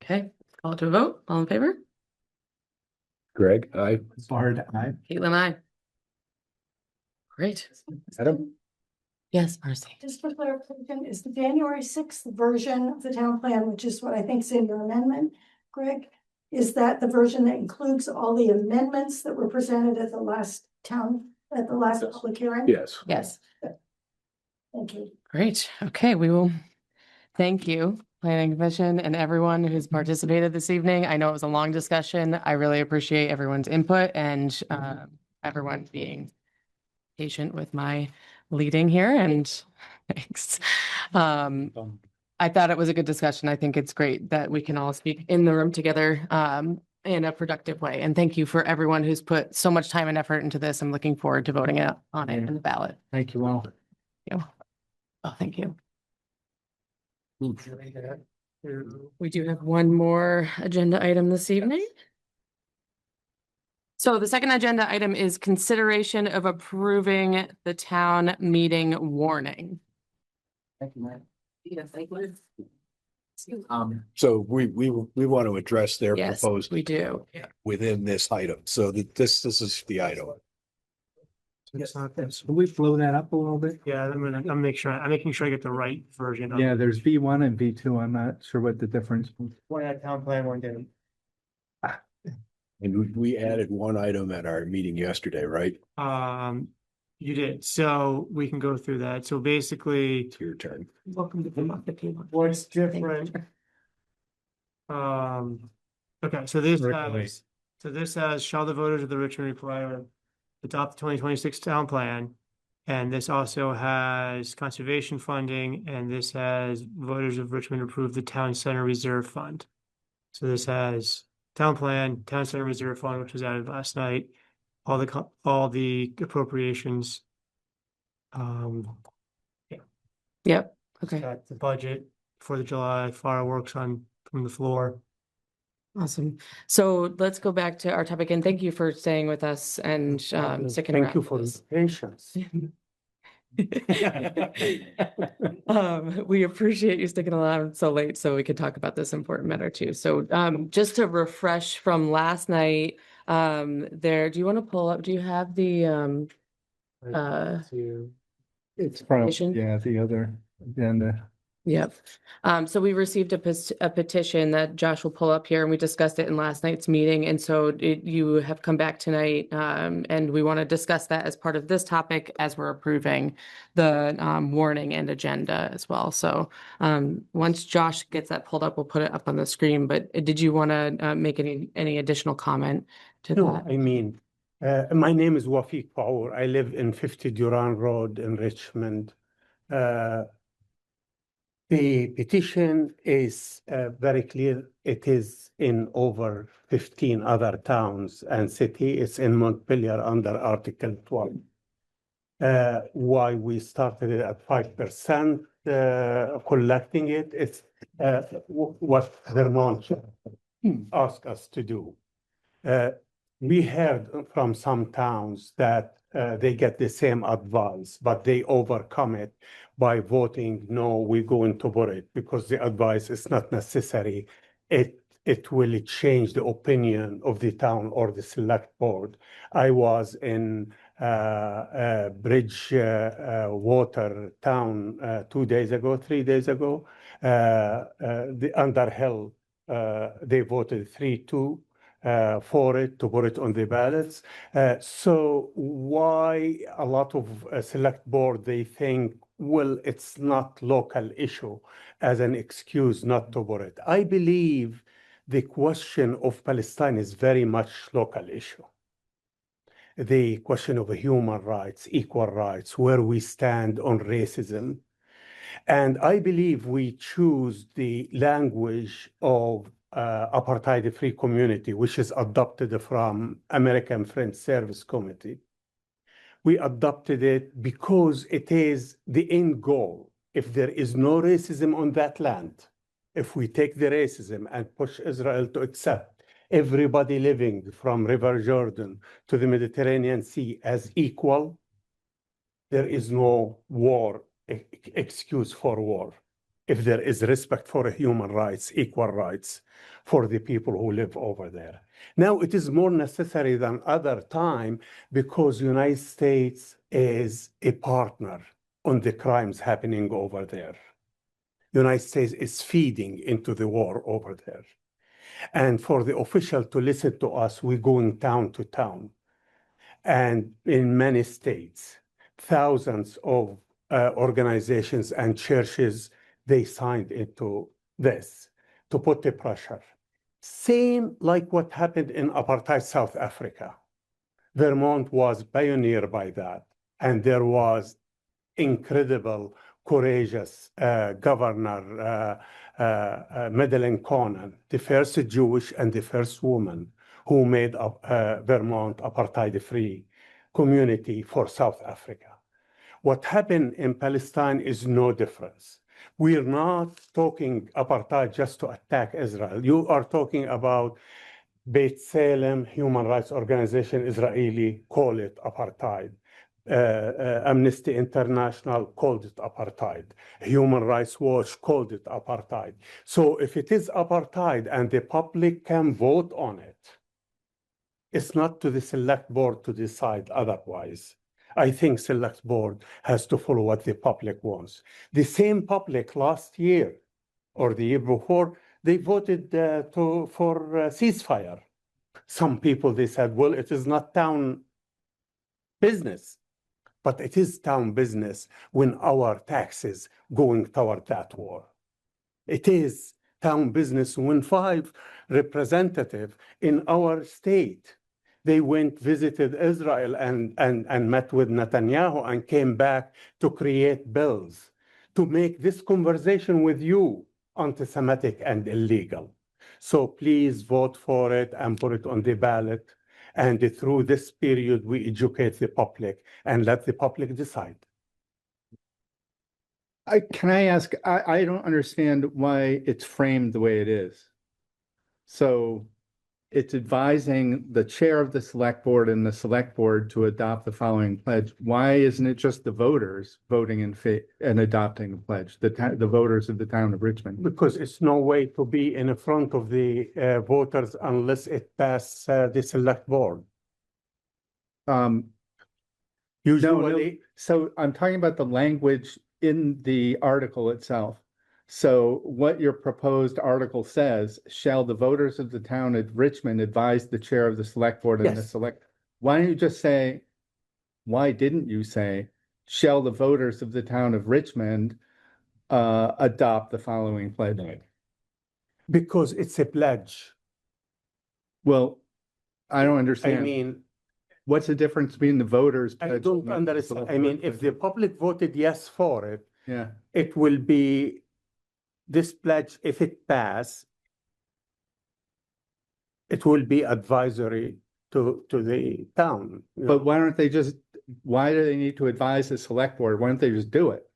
Okay, call to a vote. All in favor? Greg, aye. Bard, aye. Caitlin, aye. Great. Adam? Yes, Marcy. Just for clarification, is the January 6th version of the town plan, which is what I think is in your amendment, Greg? Is that the version that includes all the amendments that were presented at the last public hearing? Yes. Yes. Thank you. Great. Okay, we will thank you, Planning Commission, and everyone who's participated this evening. I know it was a long discussion. I really appreciate everyone's input and everyone being patient with my leading here, and thanks. I thought it was a good discussion. I think it's great that we can all speak in the room together in a productive way. And thank you for everyone who's put so much time and effort into this. I'm looking forward to voting on it in the ballot. Thank you all. Oh, thank you. We do have one more agenda item this evening. So the second agenda item is consideration of approving the town meeting warning. Thank you, Mike. Yes, thank you. So we want to address their Yes, proposed we do. Yeah. within this item. So this is the item. It's not this. Can we blow that up a little bit? Yeah, I'm making sure I get the right version. Yeah, there's V1 and V2. I'm not sure what the difference. One had town plan, one didn't. And we added one item at our meeting yesterday, right? You did, so we can go through that. So basically. It's your turn. Welcome to come up if you want. What's different? Okay, so this has, shall the voters of the Richmond require adopt the 2026 town plan? And this also has conservation funding, and this has voters of Richmond approve the town center reserve fund. So this has town plan, town center reserve fund, which was added last night, all the appropriations. Yep. Okay. Got the budget for the July fireworks from the floor. Awesome. So let's go back to our topic, and thank you for staying with us and sticking around. Thank you for the patience. We appreciate you sticking around so late so we could talk about this important matter too. So just to refresh from last night, do you want to pull up, do you have the It's from, yeah, the other agenda. Yep. So we received a petition that Josh will pull up here, and we discussed it in last night's meeting. And so you have come back tonight, and we want to discuss that as part of this topic as we're approving the warning and agenda as well. So once Josh gets that pulled up, we'll put it up on the screen. But did you want to make any additional comment to No, that? I mean, my name is Wafiq Paur. I live in 50 Duran Road in Richmond. The petition is very clear. It is in over 15 other towns and city. It's in Montpelier under Article 12. Why we started it at 5%, collecting it, it's what Vermont asked us to do. We heard from some towns that they get the same advice, but they overcome it by voting no, we're going to vote it because the advice is not necessary. It will change the opinion of the town or the select board. I was in Bridgewater town 3 days ago. The Underhill, they voted 3-2. For it to put it on the ballots. So why a lot of select board, they think, well, it's not local issue as an excuse not to put it. I believe the question of Palestine is very much local issue. The question of human rights, equal rights, where we stand on racism. And I believe we choose the language of apartheid-free community, which is adopted from American Friends Service Committee. We adopted it because it is the end goal. If there is no racism on that land, if we take the racism and push Israel to accept everybody living from River Jordan to the Mediterranean Sea as equal, there is no war, excuse for war. If there is respect for human rights, equal rights for the people who live over there. Now, it is more necessary than other time because United States is a partner on the crimes happening over there. United States is feeding into the war over there. And for the official to listen to us, we're going town to town. And in many states, thousands of organizations and churches, they signed into this to put the pressure. Same like what happened in apartheid South Africa. Vermont was pioneer by that. And there was incredible, courageous governor, Madeleine Conan, the first Jewish and the first woman who made Vermont apartheid-free community for South Africa. What happened in Palestine is no difference. We're not talking apartheid just to attack Israel. You are talking about Beit Salem, human rights organization, Israeli, call it apartheid. Amnesty International called it apartheid. Human Rights Watch called it apartheid. So if it is apartheid and the public can vote on it, it's not to the select board to decide otherwise. I think select board has to follow what the public wants. The same public last year or the year before, they voted for ceasefire. Some people, they said, well, it is not town business, but it is town business when our taxes going toward that war. It is town business when 5 representatives in our state, they went, visited Israel and met with Netanyahu and came back to create bills to make this conversation with you anti-Semitic and illegal. So please vote for it and put it on the ballot. And through this period, we educate the public and let the public decide. Can I ask, I don't understand why it's framed the way it is. So it's advising the chair of the select board and the select board to adopt the following pledge. Why isn't it just the voters voting and adopting the pledge, the voters of the town of Richmond? Because it's no way to be in front of the voters unless it passes the select board. Usually, so I'm talking about the language in the article itself. So what your proposed article says, shall the voters of the town of Richmond advise the chair of the select board and the Yes. select? Why don't you just say, why didn't you say, shall the voters of the town of Richmond adopt the following pledge? Because it's a pledge. Well, I don't I understand. mean, What's the difference between the voters? I pledge don't and the understand. select I mean, board if pledge? the public voted yes for it, Yeah, it will be this pledge, if it pass, it will be advisory to the town. but why don't they just, why do they need to advise the select board? Why don't they just do it?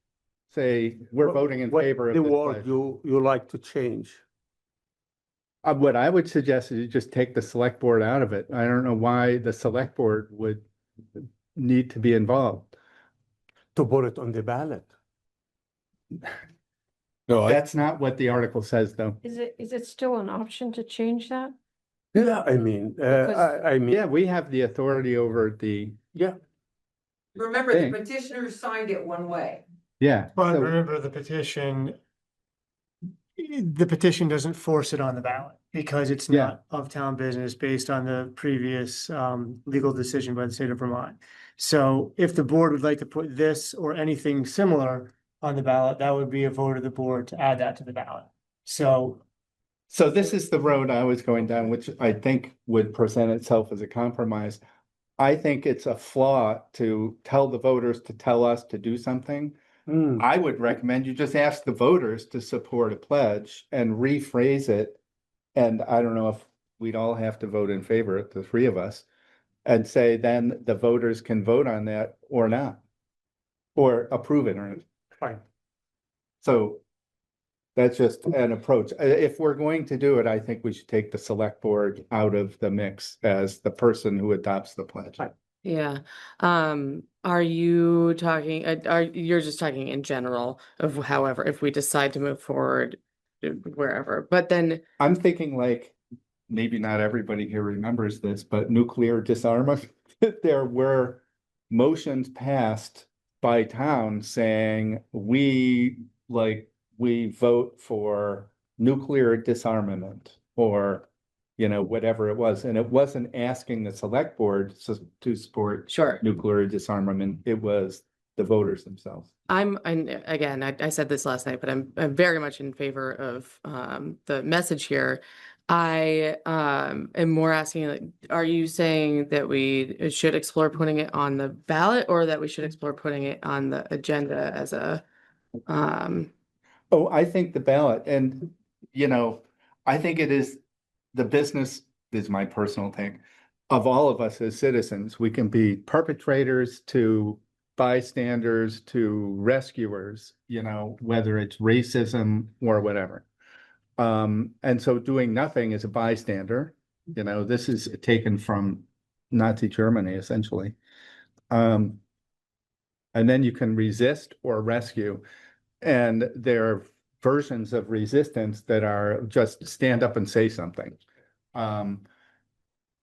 Say, we're voting in favor of the this word pledge. you like to change. What I would suggest is you just take the select board out of it. I don't know why the select board would need to be involved. To put it on the ballot. No, That's not what the article says, though. Is it still an option to change that? Yeah, I mean, I mean, Yeah, we have the authority over the, yeah. Remember, the Thing. petitioner signed it one way. yeah. But so- remember, the petition doesn't force it on the ballot because it's Yeah. not of town business based on the previous legal decision by the state of Vermont. So if the board would like to put this or anything similar on the ballot, that would be a vote of the board to add that to the ballot. So So this is the road I was going down, which I think would present itself as a compromise. I think it's a flaw to tell the voters to tell us to do something. I would recommend you just ask the voters to support a pledge and rephrase it. And I don't know if we'd all have to vote in favor, the three of us, and say then the voters can vote on that or not. Or approve it or not. Fine. So that's just an approach. If we're going to do it, I think we should take the select board out of the mix as the person who adopts the pledge. Yeah. Are you talking, you're just talking in general of however, if we decide to move forward wherever, but then, I'm thinking like, maybe not everybody here remembers this, but nuclear disarmament, there were motions passed by town saying, we vote for nuclear disarmament or, whatever it was. And it wasn't asking the select board to support sure. nuclear disarmament. It was the voters themselves. And again, I said this last night, but I'm very much in favor of the message here. I am more asking, like, are you saying that we should explore putting it on the ballot or that we should explore putting it on the agenda as a Oh, I think the ballot and, I think it is the business is my personal thing of all of us as citizens. We can be perpetrators to bystanders to rescuers, whether it's racism or whatever. And so doing nothing is a bystander. This is taken from Nazi Germany, essentially. And then you can resist or rescue. And there are versions of resistance that are just stand up and say something.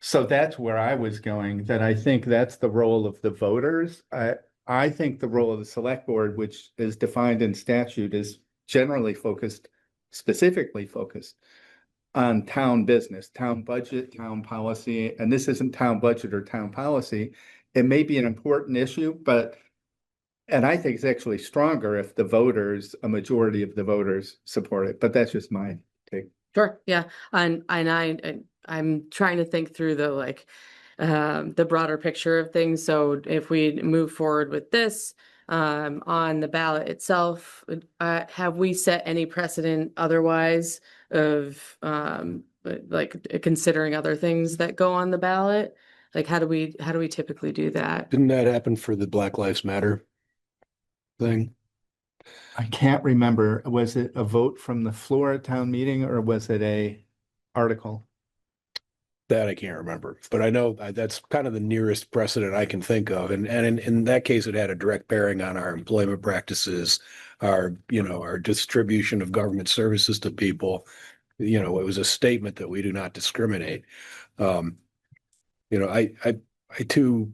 So that's where I was going, that I think that's the role of the voters. I think the role of the select board, which is defined in statute, is generally specifically focused on town business, town budget, town policy, and this isn't town budget or town policy. It may be an important issue, and I think it's actually stronger if a majority of the voters support it, but that's just my take. Sure, yeah, and I'm trying to think through the broader picture of things. So if we move forward with this on the ballot itself, have we set any precedent otherwise of considering other things that go on the ballot? Like how do we typically do that? Didn't that happen for the Black Lives Matter thing? I can't remember. Was it a vote from the floor at town meeting or was it a article? That I can't remember, but I know that's kind of the nearest precedent I can think of. And in that case, it had a direct bearing on our employment practices, our distribution of government services to people. It was a statement that we do not discriminate. I too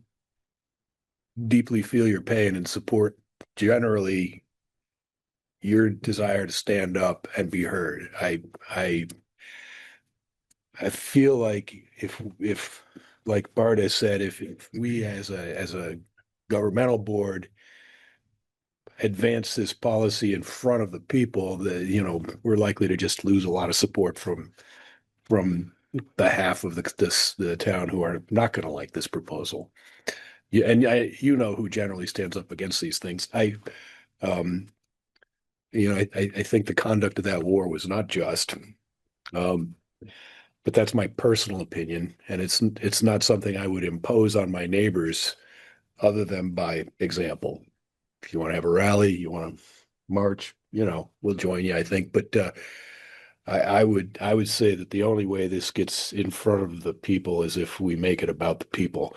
deeply feel your pain and support generally your desire to stand up and be heard. I feel like if like Bart has said, if we as a governmental board advance this policy in front of the people, that we're likely to just lose a lot of support from the half of the town who are not going to like this proposal. Yeah, and who generally stands up against these things. I think the conduct of that war was not just. But that's my personal opinion, and it's not something I would impose on my neighbors other than by example. If you want to have a rally, you want to march, we'll join you, I think. But I would say that the only way this gets in front of the people is if we make it about the people.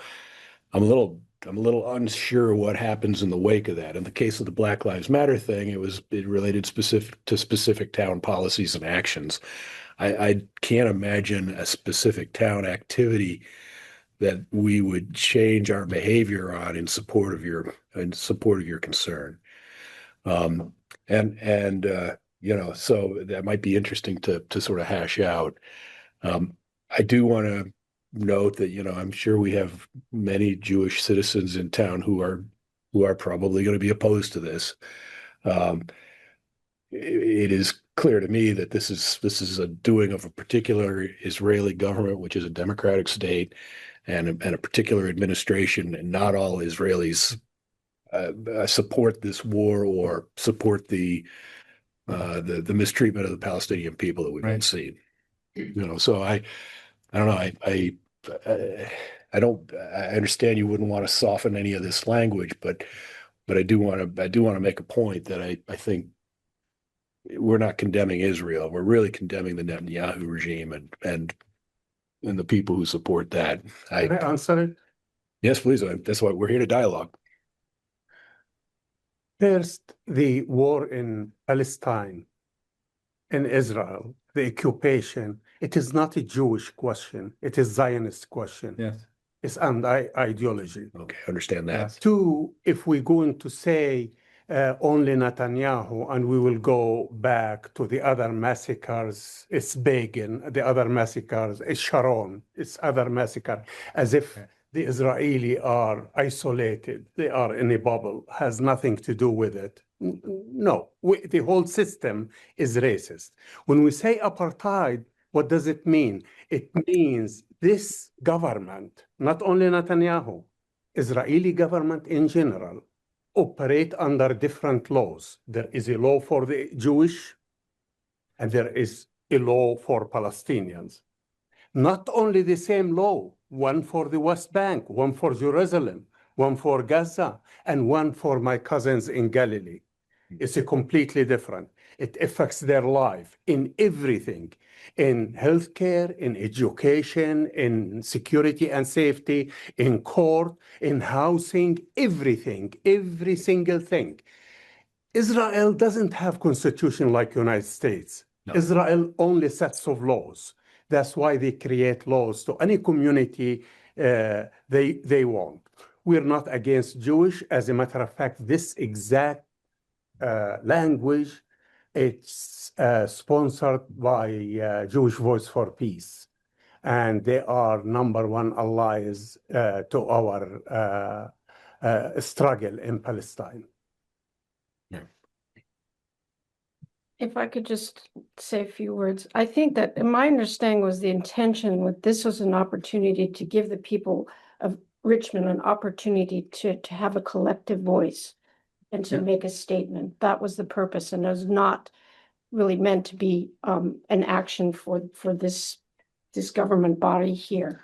I'm a little unsure what happens in the wake of that. In the case of the Black Lives Matter thing, it related to specific town policies and actions. I can't imagine a specific town activity that we would change our behavior on in support of your concern. So that might be interesting to sort of hash out. I do want to note that, I'm sure we have many Jewish citizens in town who are probably going to be opposed to this. It is clear to me that this is a doing of a particular Israeli government, which is a democratic state, and a particular administration, and not all Israelis support this war or support the mistreatment of the Palestinian people that we've been seeing. So I don't know. I understand you wouldn't want to soften any of this language, but I do want to make a point that I think we're not condemning Israel. We're really condemning the Netanyahu regime and the people who support that. Can I answer it? Yes, please. That's why we're here to dialogue. First, the war in Palestine, in Israel, the occupation, it is not a Jewish question. It is Zionist question. Yes. It's ideology. Okay, understand that. Yes. Two, if we're going to say only Netanyahu and we will go back to the other massacres, it's Begin, the other massacres, it's Sharon, it's other massacre, as if the Israeli are isolated, they are in a bubble, has nothing to do with it. No, the whole system is racist. When we say apartheid, what does it mean? It means this government, not only Netanyahu, Israeli government in general, operate under different laws. There is a law for the Jewish, and there is a law for Palestinians. Not only the same law, one for the West Bank, one for Jerusalem, one for Gaza, and one for my cousins in Galilee. It's a completely different. It affects their life in everything, in healthcare, in education, in security and safety, in court, in housing, everything, every single thing. Israel doesn't have constitution like United States. No. Israel only sets of laws. That's why they create laws to any community they want. We're not against Jewish. As a matter of fact, this exact language, it's sponsored by Jewish Voice for Peace. And they are #1 allies to our struggle in Palestine. If I could just say a few words, I think that my understanding was the intention with this was an opportunity to give the people of Richmond an opportunity to have a collective voice and to make a statement. That was the purpose, and it was not really meant to be an action for this government body here.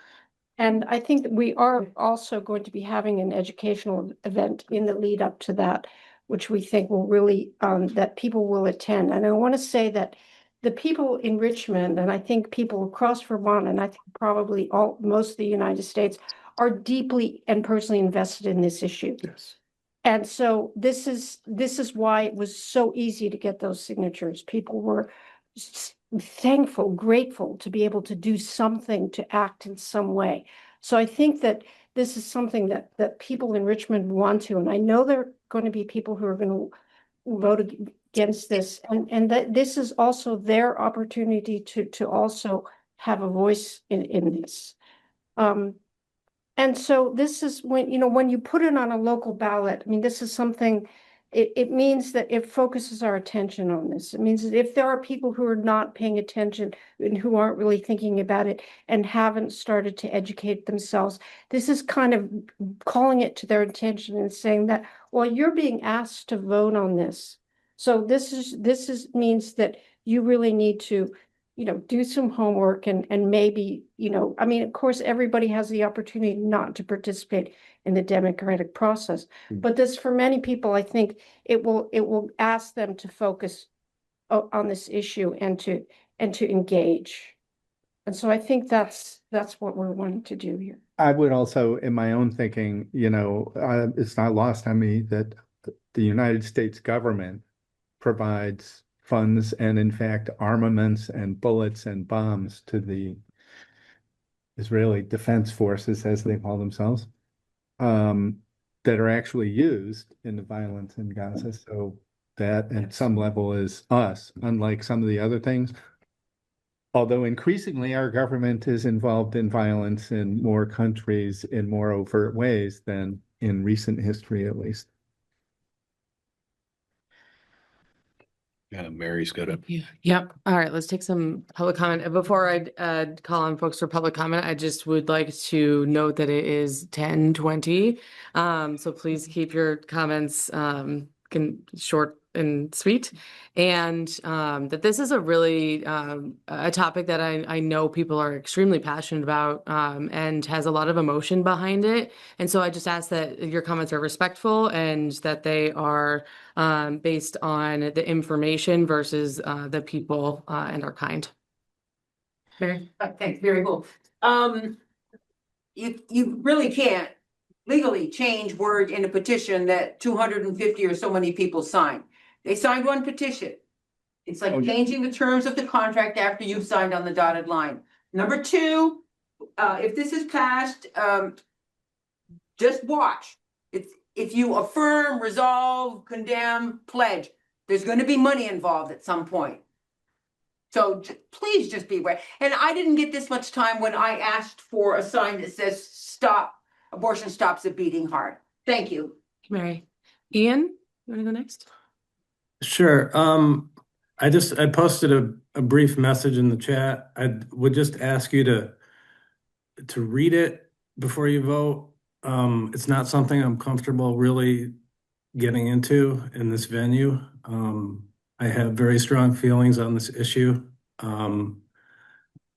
And I think that we are also going to be having an educational event in the lead up to that, which we think will really, that people will attend. And I want to say that the people in Richmond, and I think people across Vermont, and I think probably most of the United States, are deeply and personally invested in this issue. Yes. And so this is why it was so easy to get those signatures. People were thankful, grateful to be able to do something, to act in some way. So I think that this is something that people in Richmond want to, and I know there are going to be people who are going to vote against this, and that this is also their opportunity to also have a voice in this. And so this is when, you know, when you put it on a local ballot, I mean, this is something, it means that it focuses our attention on this. It means that if there are people who are not paying attention and who aren't really thinking about it and haven't started to educate themselves, this is kind of calling it to their attention and saying that, well, you're being asked to vote on this. So this is means that you really need to, you know, do some homework and maybe, you know, I mean, of course, everybody has the opportunity not to participate in the democratic process. But this, for many people, I think it will ask them to focus on this issue and to engage. And so I think that's what we're wanting to do here. I would also, in my own thinking, you know, it's not lost on me that the United States government provides funds and, in fact, armaments and bullets and bombs to the Israeli Defense Forces, as they call themselves, that are actually used in the violence in Gaza. So that, at some level, is us, unlike some of the other things. Although increasingly our government is involved in violence in more countries in more overt ways than in recent history, at least. Yeah, Mary's got a. Yep. All right, let's take some public comment. Before I call on folks for public comment, I just would like to note that it is 10:20. So please keep your comments short and sweet, and that this is a really a topic that I know people are extremely passionate about and has a lot of emotion behind it. And so I just ask that your comments are respectful and that they are based on the information versus the people and our kind. Mary? Thanks, very cool. You really can't legally change word in a petition that 250 or so many people signed. They signed one petition. It's like changing the terms of the contract after you've signed on the dotted line. Number two, if this is passed, just watch. If you affirm, resolve, condemn, pledge, there's going to be money involved at some point. So please just be aware. And I didn't get this much time when I asked for a sign that says "Stop, abortion stops at beating heart." Thank you. Mary. Ian, you want to go next? Sure. I posted a brief message in the chat. I would just ask you to read it before you vote. It's not something I'm comfortable really getting into in this venue. I have very strong feelings on this issue. And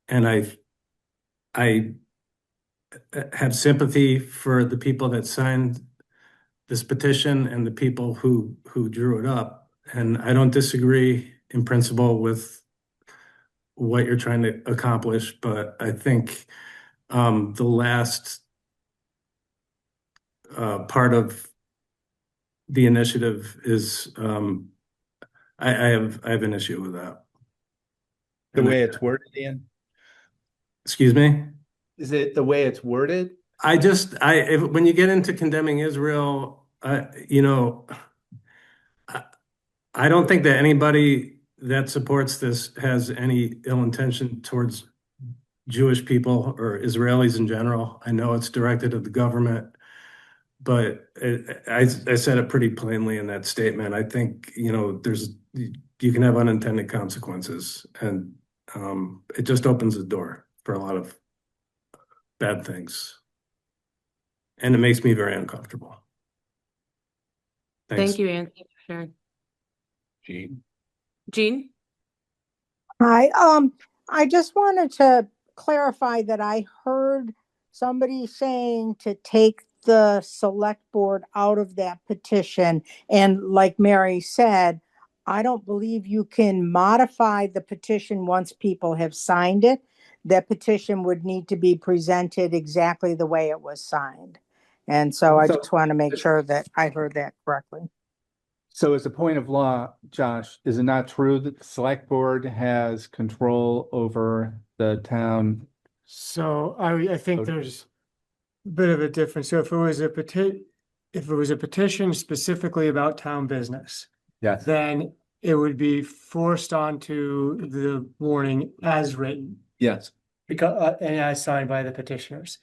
I have sympathy for the people that signed this petition and the people who drew it up. And I don't disagree in principle with what you're trying to accomplish, but I think the last part of the initiative is I have an issue with that. The way it's worded, Ian? Excuse me? Is it the way it's worded? When you get into condemning Israel, you know, I don't think that anybody that supports this has any ill intention towards Jewish people or Israelis in general. I know it's directed at the government, but I said it pretty plainly in that statement. I think, you know, you can have unintended consequences, and it just opens the door for a lot of bad things. And it makes me very uncomfortable. Thanks. Thank you, Ian. Thank you for sharing. Jean? Hi, I just wanted to clarify that I heard somebody saying to take the select board out of that petition. And like Mary said, I don't believe you can modify the petition once people have signed it. That petition would need to be presented exactly the way it was signed. And so I just want to make sure that I heard that correctly. So as a point of law, Josh, is it not true that the select board has control over the town? So I think there's a bit of a difference. So if it was a petition specifically about town business, yes, then it would be forced onto the warning as written. Yes. Because, and as signed by the petitioners.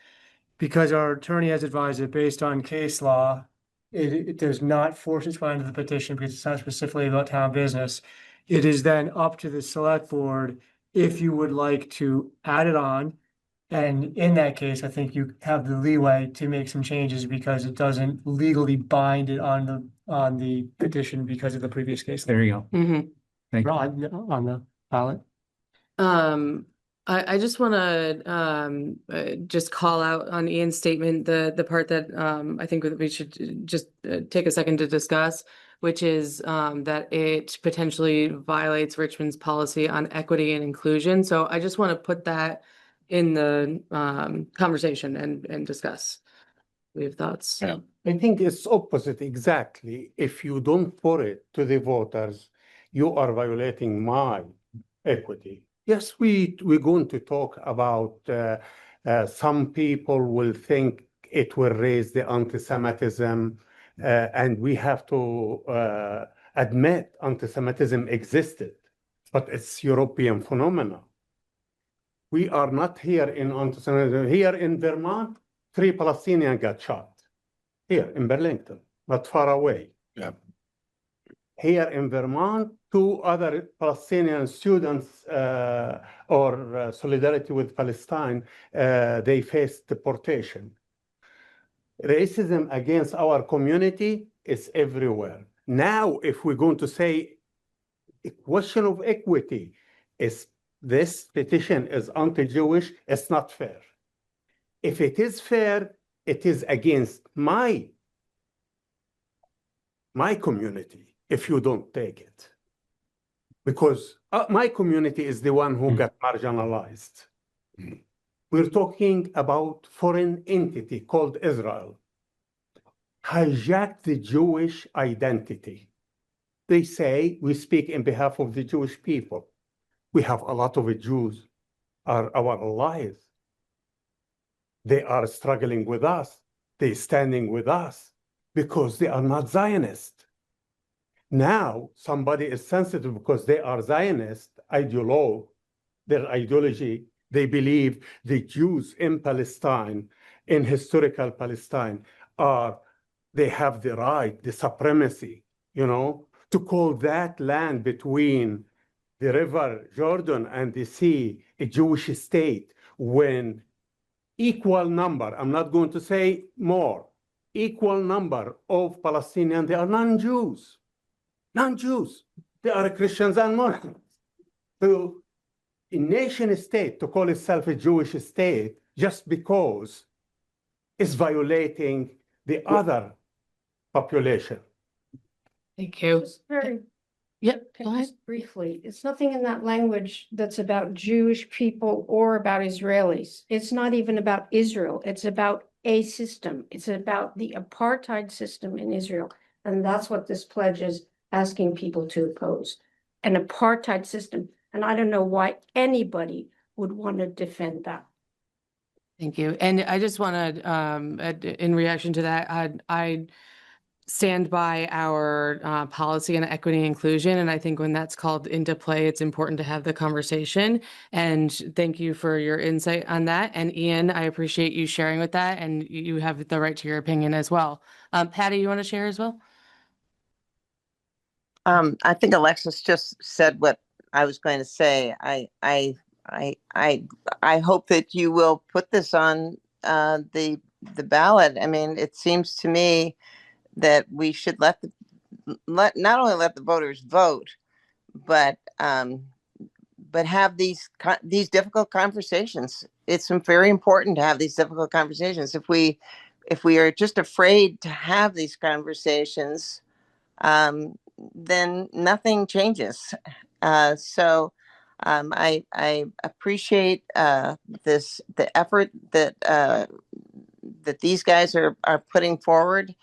Because our attorney has advised that based on case law, it does not force its way into the petition because it's not specifically about town business. It is then up to the select board if you would like to add it on. And in that case, I think you have the leeway to make some changes because it doesn't legally bind it on the petition because of the previous case. There you go. Mhm. Thank you. On the ballot. I just want to just call out on Ian's statement the part that I think that we should just take a second to discuss, which is that it potentially violates Richmond's policy on equity and inclusion. So I just want to put that in the conversation and discuss. We have thoughts. Yeah. I think it's opposite exactly. If you don't put it to the voters, you are violating my equity. Yes, we're going to talk about some people will think it will raise the anti-Semitism, and we have to admit anti-Semitism existed, but it's European phenomena. We are not here in anti-Semitism. Here in Vermont, 3 Palestinians got shot. Here in Burlington, not far away. Yeah. Here in Vermont, 2 other Palestinian students or solidarity with Palestine, they faced deportation. Racism against our community is everywhere. Now, if we're going to say a question of equity is this petition is anti-Jewish, it's not fair. If it is fair, it is against my community if you don't take it. Because my community is the one who got marginalized. We're talking about foreign entity called Israel. Hijacked the Jewish identity. They say we speak in behalf of the Jewish people. We have a lot of Jews are our allies. They are struggling with us. They're standing with us because they are not Zionist. Now, somebody is sensitive because they are Zionist their ideology, they believe the Jews in Palestine, in historical Palestine, they have the right, the supremacy, to call that land between the river Jordan and the sea a Jewish state when equal number, I'm not going to say more, equal number of Palestinians, they are non-Jews. Non-Jews. They are Christians and Muslims. So a nation state to call itself a Jewish state just because it's violating the other population. Thank you. Just very Yep, go ahead. just briefly, it's nothing in that language that's about Jewish people or about Israelis. It's not even about Israel. It's about a system. It's about the apartheid system in Israel. And that's what this pledge is asking people to oppose. An apartheid system. And I don't know why anybody would want to defend that. Thank you. And I just want to, in reaction to that, I stand by our policy on equity and inclusion. And I think when that's called into play, it's important to have the conversation. And thank you for your insight on that. And Ian, I appreciate you sharing with that. And you have the right to your opinion as well. Patty, you want to share as well? I think Alexis just said what I was going to say. I hope that you will put this on the ballot. I mean, it seems to me that we should not only let the voters vote, but have these difficult conversations. It's very important to have these difficult conversations. If we are just afraid to have these conversations, then nothing changes. So I appreciate the effort that these guys are putting forward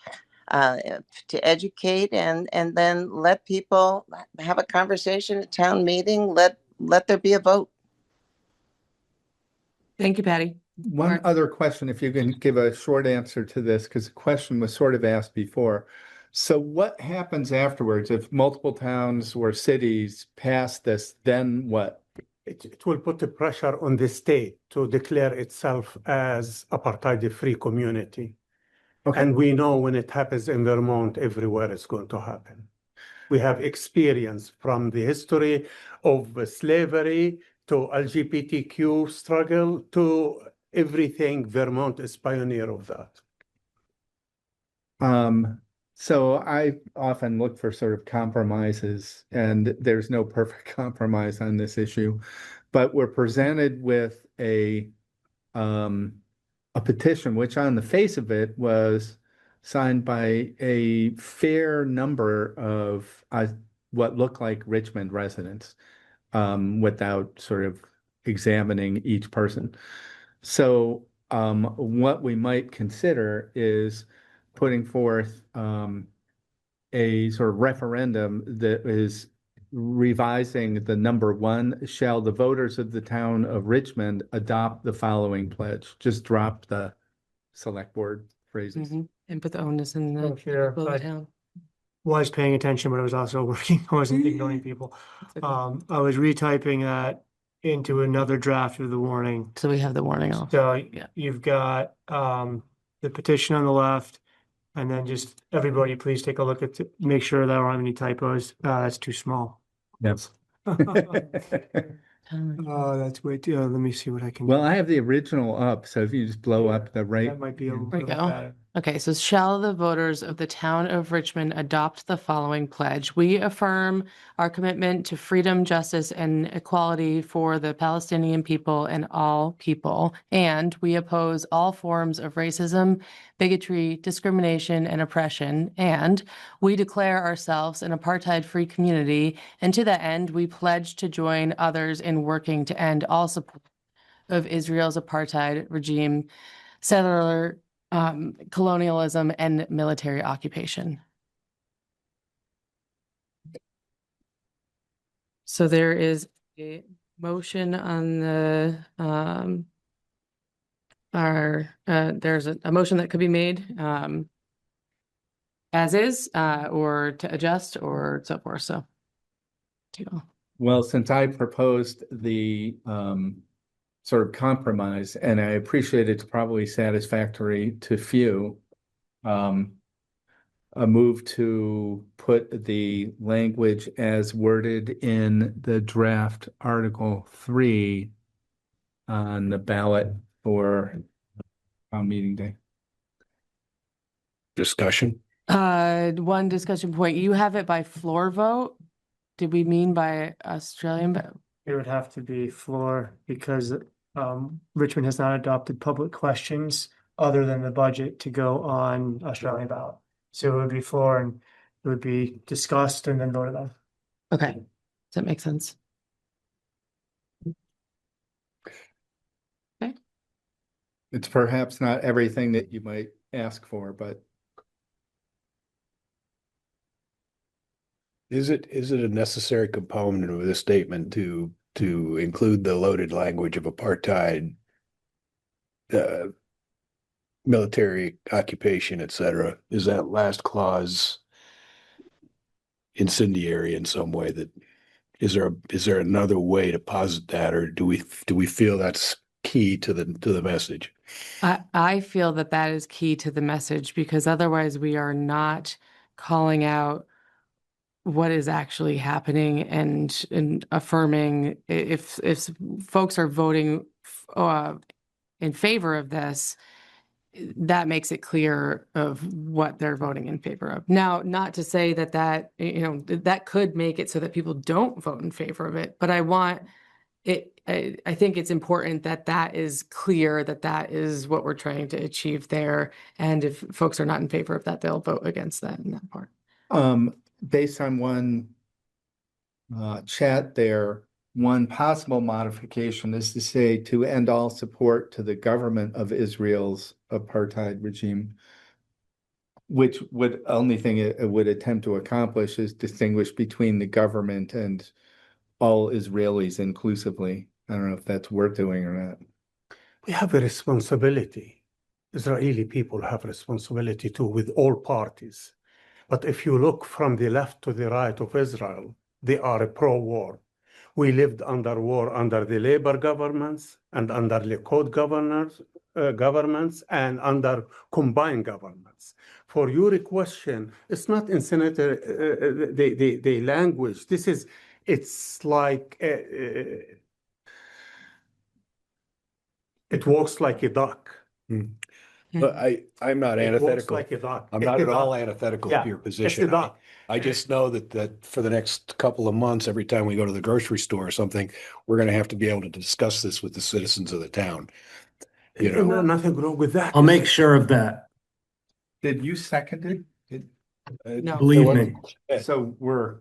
to educate and then let people have a conversation at town meeting. Let there be a vote. Thank you, Patty. One other question, if you can give a short answer to this, because the question was sort of asked before. So what happens afterwards if multiple towns or cities pass this, then what? It will put the pressure on the state to declare itself as apartheid-free community. Okay. And we know when it happens in Vermont, everywhere it's going to happen. We have experience from the history of slavery to LGBTQ struggle to everything. Vermont is pioneer of that. So I often look for sort of compromises, and there's no perfect compromise on this issue, but we're presented with a petition, which on the face of it was signed by a fair number of what look like Richmond residents, without sort of examining each person. So what we might consider is putting forth a sort of referendum that is revising the number 1, shall the voters of the town of Richmond adopt the following pledge? Just drop the select board phrases. And put the onus in the Oh, sure, people of but- the town. Was paying attention, but I was also working, I wasn't ignoring people. I was retyping that into another draft of the warning. So we have the warning off. So Yeah. you've got the petition on the left, and then just everybody, please take a look at, make sure there aren't any typos. That's too small. Yes. Oh, that's way too, let me see what I can. Well, I have the original up, so if you just blow up the right. That might be a There little we go. better. Okay, so shall the voters of the town of Richmond adopt the following pledge? We affirm our commitment to freedom, justice, and equality for the Palestinian people and all people. And we oppose all forms of racism, bigotry, discrimination, and oppression. And we declare ourselves an apartheid-free community. And to that end, we pledge to join others in working to end all support of Israel's apartheid regime, settler colonialism, and military occupation. So there is a motion on the there's a motion that could be made as is, or to adjust, or so forth. So Well, since I proposed the sort of compromise, and I appreciate it's probably satisfactory to few, a move to put the language as worded in the draft Article 3 on the ballot for town meeting day. Discussion? one discussion point, you have it by floor vote. Did we mean by Australian vote? It would have to be floor because Richmond has not adopted public questions other than the budget to go on Australian ballot. So it would be floor and it would be discussed and then voted on. Okay, does that make sense? Okay. It's perhaps not everything that you might ask for, but Is it a necessary component of this statement to include the loaded language of apartheid, military occupation, etc.? Is that last clause incendiary in some way? That is there another way to posit that, or do we feel that's key to the message? I feel that that is key to the message, because otherwise we are not calling out what is actually happening and affirming. If folks are voting in favor of this, that makes it clear of what they're voting in favor of. Now, not to say that that could make it so that people don't vote in favor of it, but I want it. I think it's important that that is clear, that is what we're trying to achieve there. And if folks are not in favor of that, they'll vote against that in that part. Based on one chat there, one possible modification is to say to end all support to the government of Israel's apartheid regime, which would only thing it would attempt to accomplish is distinguish between the government and all Israelis inclusively. I don't know if that's worth doing or not. We have a responsibility. Israeli people have a responsibility too with all parties. But if you look from the left to the right of Israel, they are pro-war. We lived under war under the labor governments and under Likud governments and under combined governments. For your question, it's not in Senator the language. It's like it walks like a duck. But I'm not It walks antithetical. like a duck. I'm It's not a at all duck. antithetical Yeah, to your it's a position. duck. I just know that for the next couple of months, every time we go to the grocery store or something, we're going to have to be able to discuss this with the citizens of the town. You know, Nothing wrong with that. I'll make sure of that. Did you second it? No. Believe me. So we're,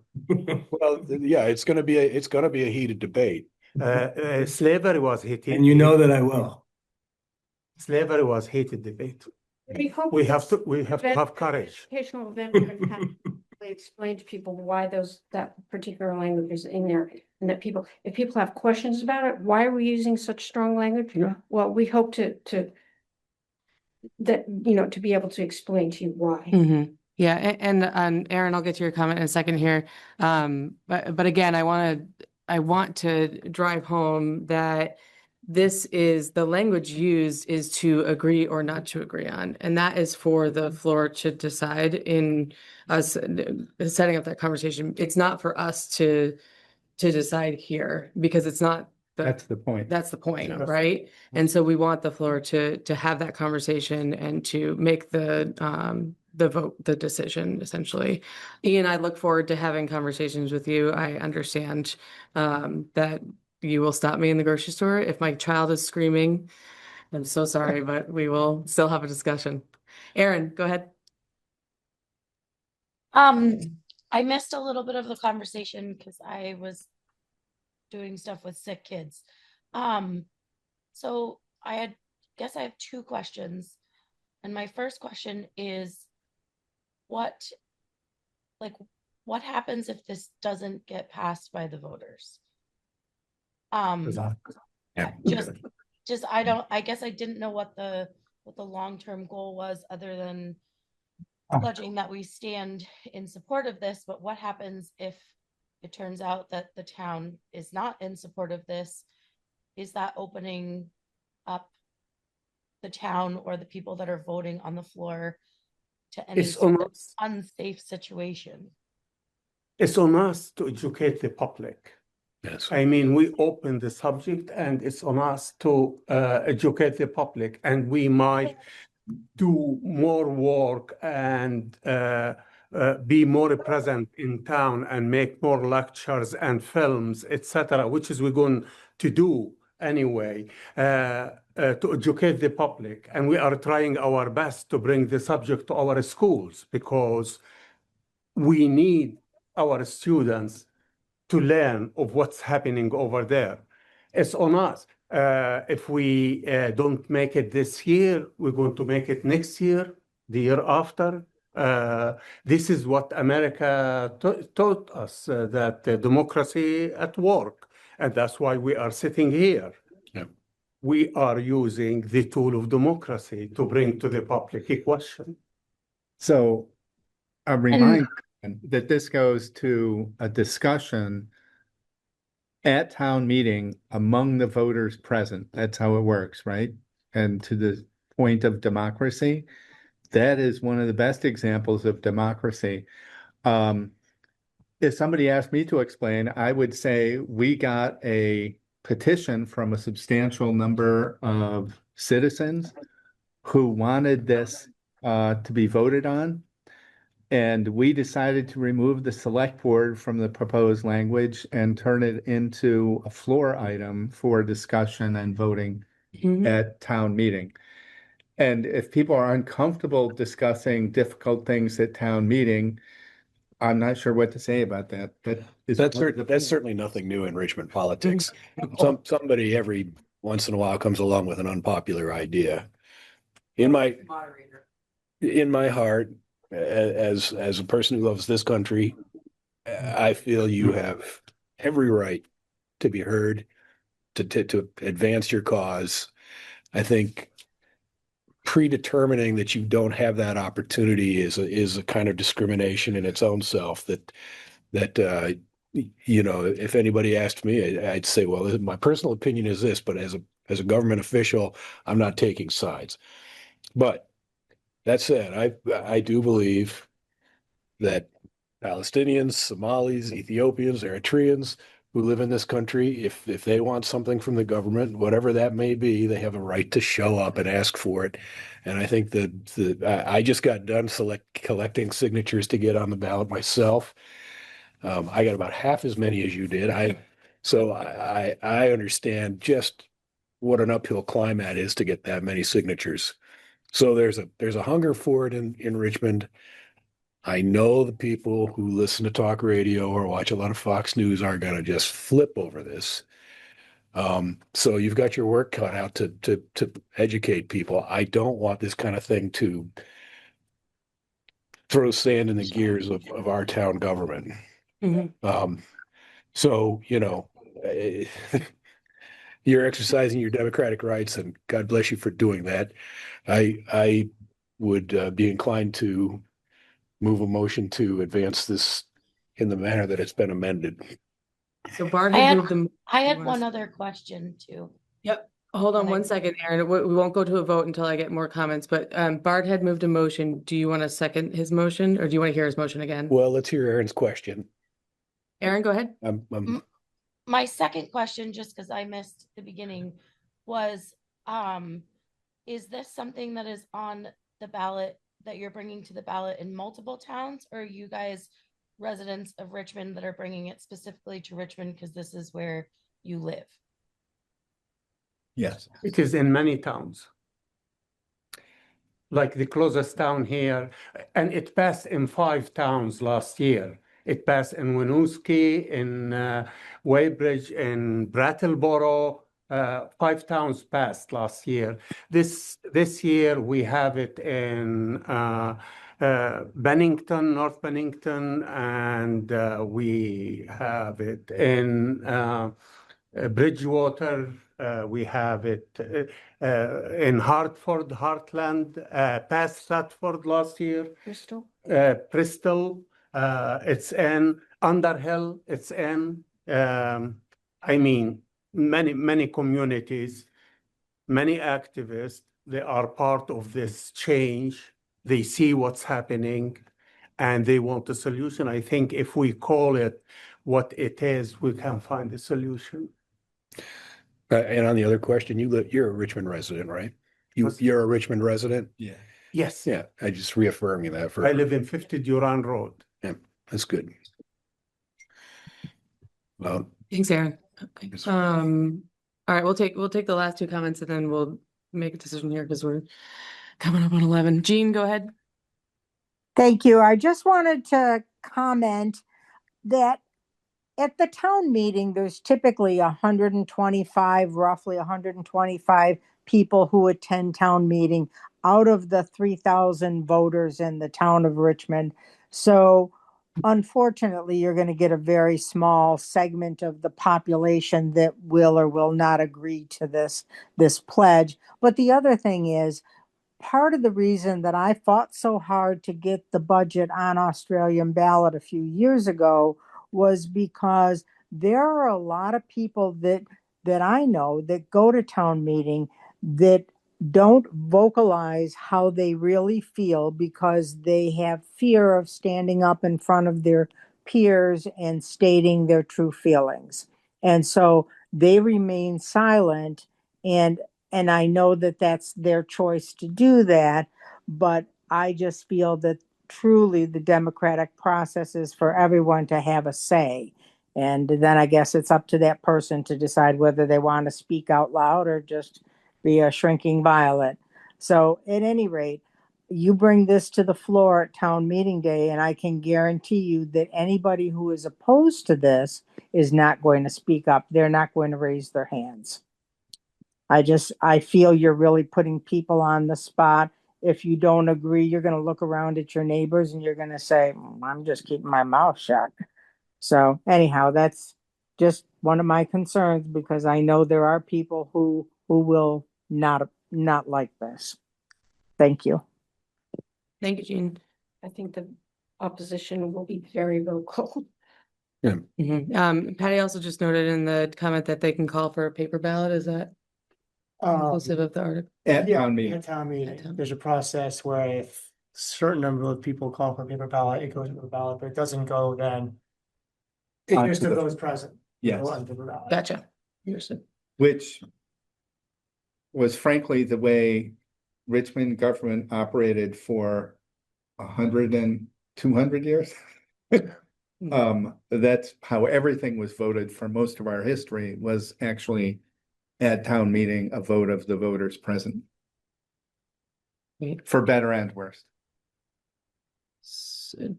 well, yeah, it's going to be a heated debate. Slavery was hated. And you know that I will. Slavery was hated debate. We hope We have to have courage. Educational event, we're gonna have to explain to people why that particular language is in there. And that if people have questions about it, why are we using such strong language? Yeah. Well, we hope to be able to explain to you why. Mm-hmm. Yeah, and Aaron, I'll get to your comment in a second here. But again, I want to drive home that the language used is to agree or not to agree on, and that is for the floor to decide in us setting up that conversation. It's not for us to decide here because it's not. that's the point. That's the point, right? And so we want the floor to have that conversation and to make the vote, the decision, essentially. Ian, I look forward to having conversations with you. I understand that you will stop me in the grocery store if my child is screaming. I'm so sorry, but we will still have a discussion. Aaron, go ahead. I missed a little bit of the conversation because I was doing stuff with sick kids. So I guess I have two questions. And my first question is what happens if this doesn't get passed by the voters? I guess I didn't know what the long-term goal was other than pledging that we stand in support of this, but what happens if it turns out that the town is not in support of this? Is that opening up the town or the people that are voting on the floor to any sort of unsafe situation? It's on us to educate the public. Yes. I mean, we open the subject and it's on us to educate the public, and we might do more work and be more present in town and make more lectures and films, etc., which is we're going to do anyway, to educate the public. And we are trying our best to bring the subject to our schools because we need our students to learn of what's happening over there. It's on us. If we don't make it this year, we're going to make it next year, the year after. This is what America taught us, that democracy at work. And that's why we are sitting here. Yeah. We are using the tool of democracy to bring to the public a question. So a reminder that this goes to a discussion at town meeting among the voters present. That's how it works, right? And to the point of democracy, that is one of the best examples of democracy. If somebody asked me to explain, I would say we got a petition from a substantial number of citizens who wanted this to be voted on. And we decided to remove the select board from the proposed language and turn it into a floor item for discussion and voting at town meeting. And if people are uncomfortable discussing difficult things at town meeting, I'm not sure what to say about that. That's certainly nothing new in Richmond politics. Somebody every once in a while comes along with an unpopular idea. In my heart, as a person who loves this country, I feel you have every right to be heard, to advance your cause. I think predetermining that you don't have that opportunity is a kind of discrimination in its own self that if anybody asked me, I'd say, well, my personal opinion is this, but as a government official, I'm not taking sides. But that said, I do believe that Palestinians, Somalis, Ethiopians, Eritreans who live in this country, if they want something from the government, whatever that may be, they have a right to show up and ask for it. And I think that I just got done collecting signatures to get on the ballot myself. I got about half as many as you did. I understand just what an uphill climb that is to get that many signatures. So there's a hunger for it in Richmond. I know the people who listen to talk radio or watch a lot of Fox News are going to just flip over this. So you've got your work cut out to educate people. I don't want this kind of thing to throw sand in the gears of our town government. So, you're exercising your democratic rights, and God bless you for doing that. I would be inclined to move a motion to advance this in the manner that it's been amended. So Bart I had had, moved them. I had one other question too. Yep. Hold on one second, Aaron. We won't go to a vote until I get more comments, but Bart had moved a motion. Do you want to second his motion, or do you want to hear his motion again? Well, let's hear Aaron's question. Aaron, go ahead. My second question, just because I missed the beginning, was is this something that is on the ballot that you're bringing to the ballot in multiple towns, or are you guys residents of Richmond that are bringing it specifically to Richmond because this is where you live? Yes. It is in many towns. Like the closest town here, and it passed in 5 towns last year. It passed in Winooski, in Weybridge, in Brattleboro. 5 towns passed last year. This year we have it in Bennington, North Bennington, and we have it in Bridgewater. We have it in Hartford, Heartland, past Stratford last year. Bristol. It's in Underhill. It's in, many communities, many activists. They are part of this change. They see what's happening and they want a solution. I think if we call it what it is, we can find a solution. And on the other question, you're a Richmond resident, right? You're a Richmond resident? Yeah. Yes. Yeah, I just reaffirming that for. I live in 50 Durand Road. Yeah, that's good. Well, Thanks, Aaron. Okay. All right, we'll take the last 2 comments and then we'll make a decision here because we're coming up on 11. Jean, go ahead. Thank you. I just wanted to comment that at the town meeting, there's typically 125, roughly 125 people who attend town meeting out of the 3,000 voters in the town of Richmond. So unfortunately, you're going to get a very small segment of the population that will or will not agree to this pledge. But the other thing is, part of the reason that I fought so hard to get the budget on Australian ballot a few years ago was because there are a lot of people that I know that go to town meeting that don't vocalize how they really feel because they have fear of standing up in front of their peers and stating their true feelings. And so they remain silent, and I know that that's their choice to do that, but I just feel that truly the democratic process is for everyone to have a say. And then I guess it's up to that person to decide whether they want to speak out loud or just be a shrinking violet. So at any rate, you bring this to the floor at town meeting day, and I can guarantee you that anybody who is opposed to this is not going to speak up. They're not going to raise their hands. I feel you're really putting people on the spot. If you don't agree, you're going to look around at your neighbors and you're going to say, I'm just keeping my mouth shut. So anyhow, that's just one of my concerns because I know there are people who will not like this. Thank you. Thank you, Jean. I think the opposition will be very vocal. Yeah. Patty also just noted in the comment that they can call for a paper ballot. Is that inclusive of the article? At Yeah, town meeting. at town meeting, there's a process where if certain number of people call for paper ballot, it goes to the ballot, but it doesn't go then. It Onto goes to the- those present. Yes. Go on paper ballot. Gotcha. Understood. Which was frankly the way Richmond government operated for 100 and 200 years. That's how everything was voted for most of our history, was actually at town meeting, a vote of the voters present. For better and worse.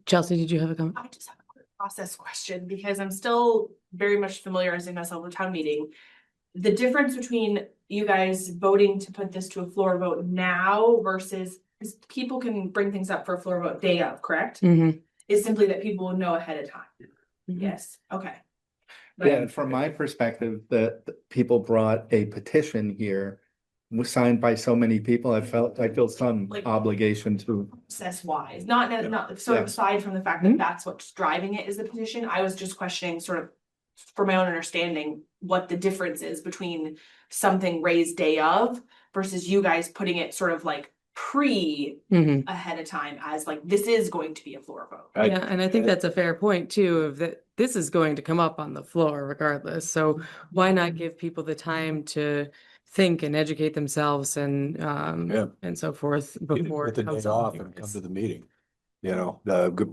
Chelsea, did you have a comment? I just have a quick process question because I'm still very much familiarizing myself with town meeting. The difference between you guys voting to put this to a floor vote now versus, because people can bring things up for a floor vote day of, correct? Is simply that people will know ahead of time. Yes, okay. Yeah, from my perspective, that people brought a petition here, was signed by so many people, I feel some Like- obligation to. Process wise, not sort of aside from the fact that that's what's driving it is the petition. I was just questioning sort of for my own understanding, what the difference is between something raised day of versus you guys putting it sort of like ahead of time as like, this is going to be a floor vote. Yeah, and I think that's a fair point too, of that this is going to come up on the floor regardless. So why not give people the time to think and educate themselves and so forth before Get it the comes day on off the and come notice. to the meeting. You know,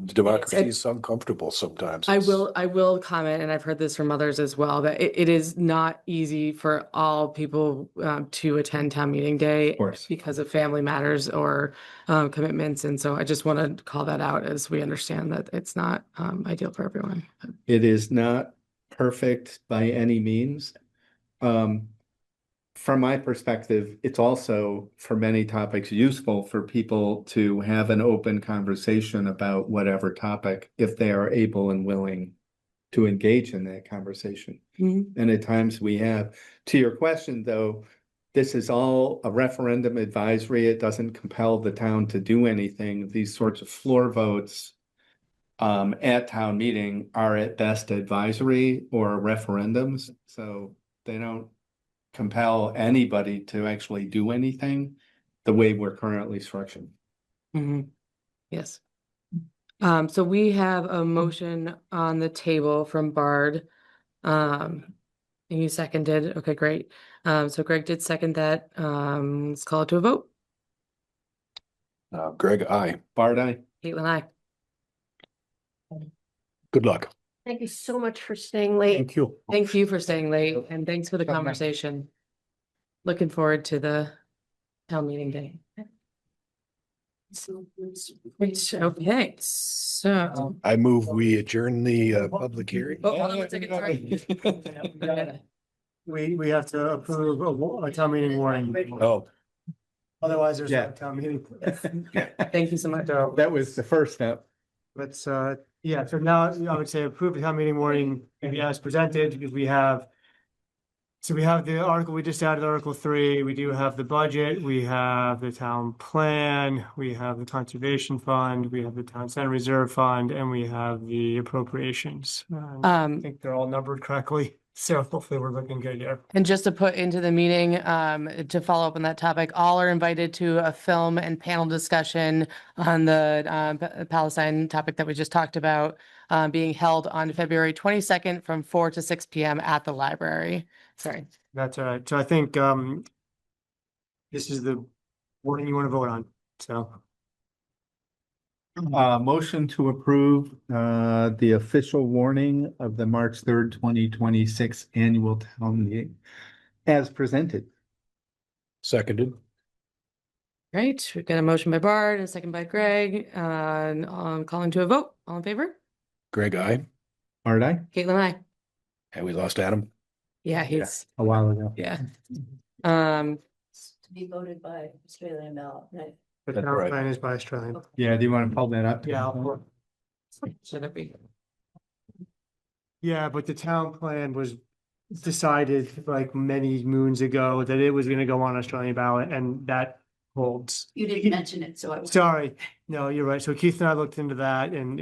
democracy is uncomfortable sometimes. I will comment, and I've heard this from others as well, that it is not easy for all people to attend town meeting day because of family matters or commitments. And so I just want to call that out as we understand that it's not ideal for everyone. It is not perfect by any means. From my perspective, it's also for many topics useful for people to have an open conversation about whatever topic, if they are able and willing to engage in that conversation. And at times we have. To your question, though, this is all a referendum advisory. It doesn't compel the town to do anything. These sorts of floor votes at town meeting are at best advisory or referendums. So they don't compel anybody to actually do anything the way we're currently structured. Yes. So we have a motion on the table from Bard. And you seconded. Okay, great. So Greg did second that. Let's call it to a vote. Greg, aye. Bard, aye. Caitlin, aye. Good luck. Thank you so much for staying late. Thank you. Thank you for staying late and thanks for the conversation. Looking forward to the town meeting day. Great. Okay, so. I move we adjourn the public hearing. Oh, hold on one second, sorry. We have to approve a town meeting warning. Oh, Otherwise, there's Yeah. no town meeting. Thank you so much. So That was the first step. let's, yeah, so now I would say approve the town meeting warning maybe as presented, because we have. So we have the article, we just added Article 3, we do have the budget, we have the town plan, we have the conservation fund, we have the town center reserve fund, and we have the appropriations. I think they're all numbered correctly, so hopefully we're looking good here. And just to put into the meeting, to follow up on that topic, all are invited to a film and panel discussion on the Palestine topic that we just talked about, being held on February 22nd from 4 to 6 p.m. at the library. Sorry. That's all right. So I think this is the warning you want to vote on, so. Motion to approve the official warning of the March 3rd, 2026 annual town meeting as presented. seconded. Great. We've got a motion by Bard and a second by Greg. Calling to a vote. All in favor? Greg, aye. Bard, aye. Caitlin, aye. And we lost Adam. Yeah, he's, A while ago. yeah. To be voted by Australian ballot, right? The That's town right. plan is by Australian. Yeah, do you want to pull that up? Yeah, I'll- Should it be? yeah, but the town plan was decided like many moons ago that it was gonna go on Australian ballot, and that holds. You didn't mention it, so I. Sorry, no, you're right. So Keith and I looked into that and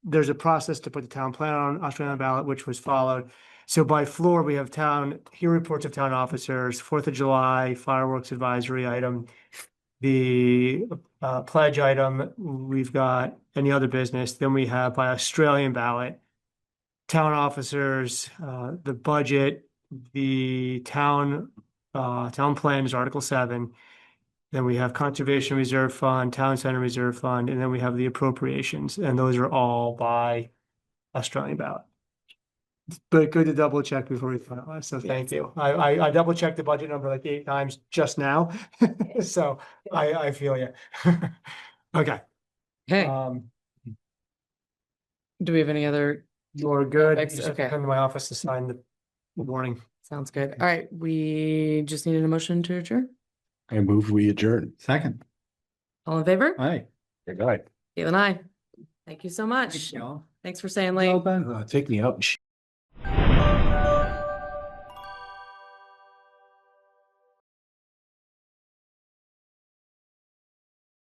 there's a process to put the town plan on Australian ballot, which was followed. So by floor, we have here reports of town officers, 4th of July, fireworks advisory item. The pledge item, we've got any other business. Then we have by Australian ballot, town officers, the budget, the town plan is Article 7. Then we have Conservation Reserve Fund, Town Center Reserve Fund, and then we have the appropriations, and those are all by Australian ballot. But good to double check before we finalize, so thank you. I double checked the budget number like 8 times just now, so I feel you. Okay. Okay. Do we have any other? You're good. You topics? just have to Okay. come to my office to sign the warning. Sounds good. All right, we just needed a motion to adjourn. I move we adjourn. Second. All in favor? Aye. Good night. Caitlin, aye. Thank you so much. Thank y'all. Thanks for staying late. Well done. Take me out and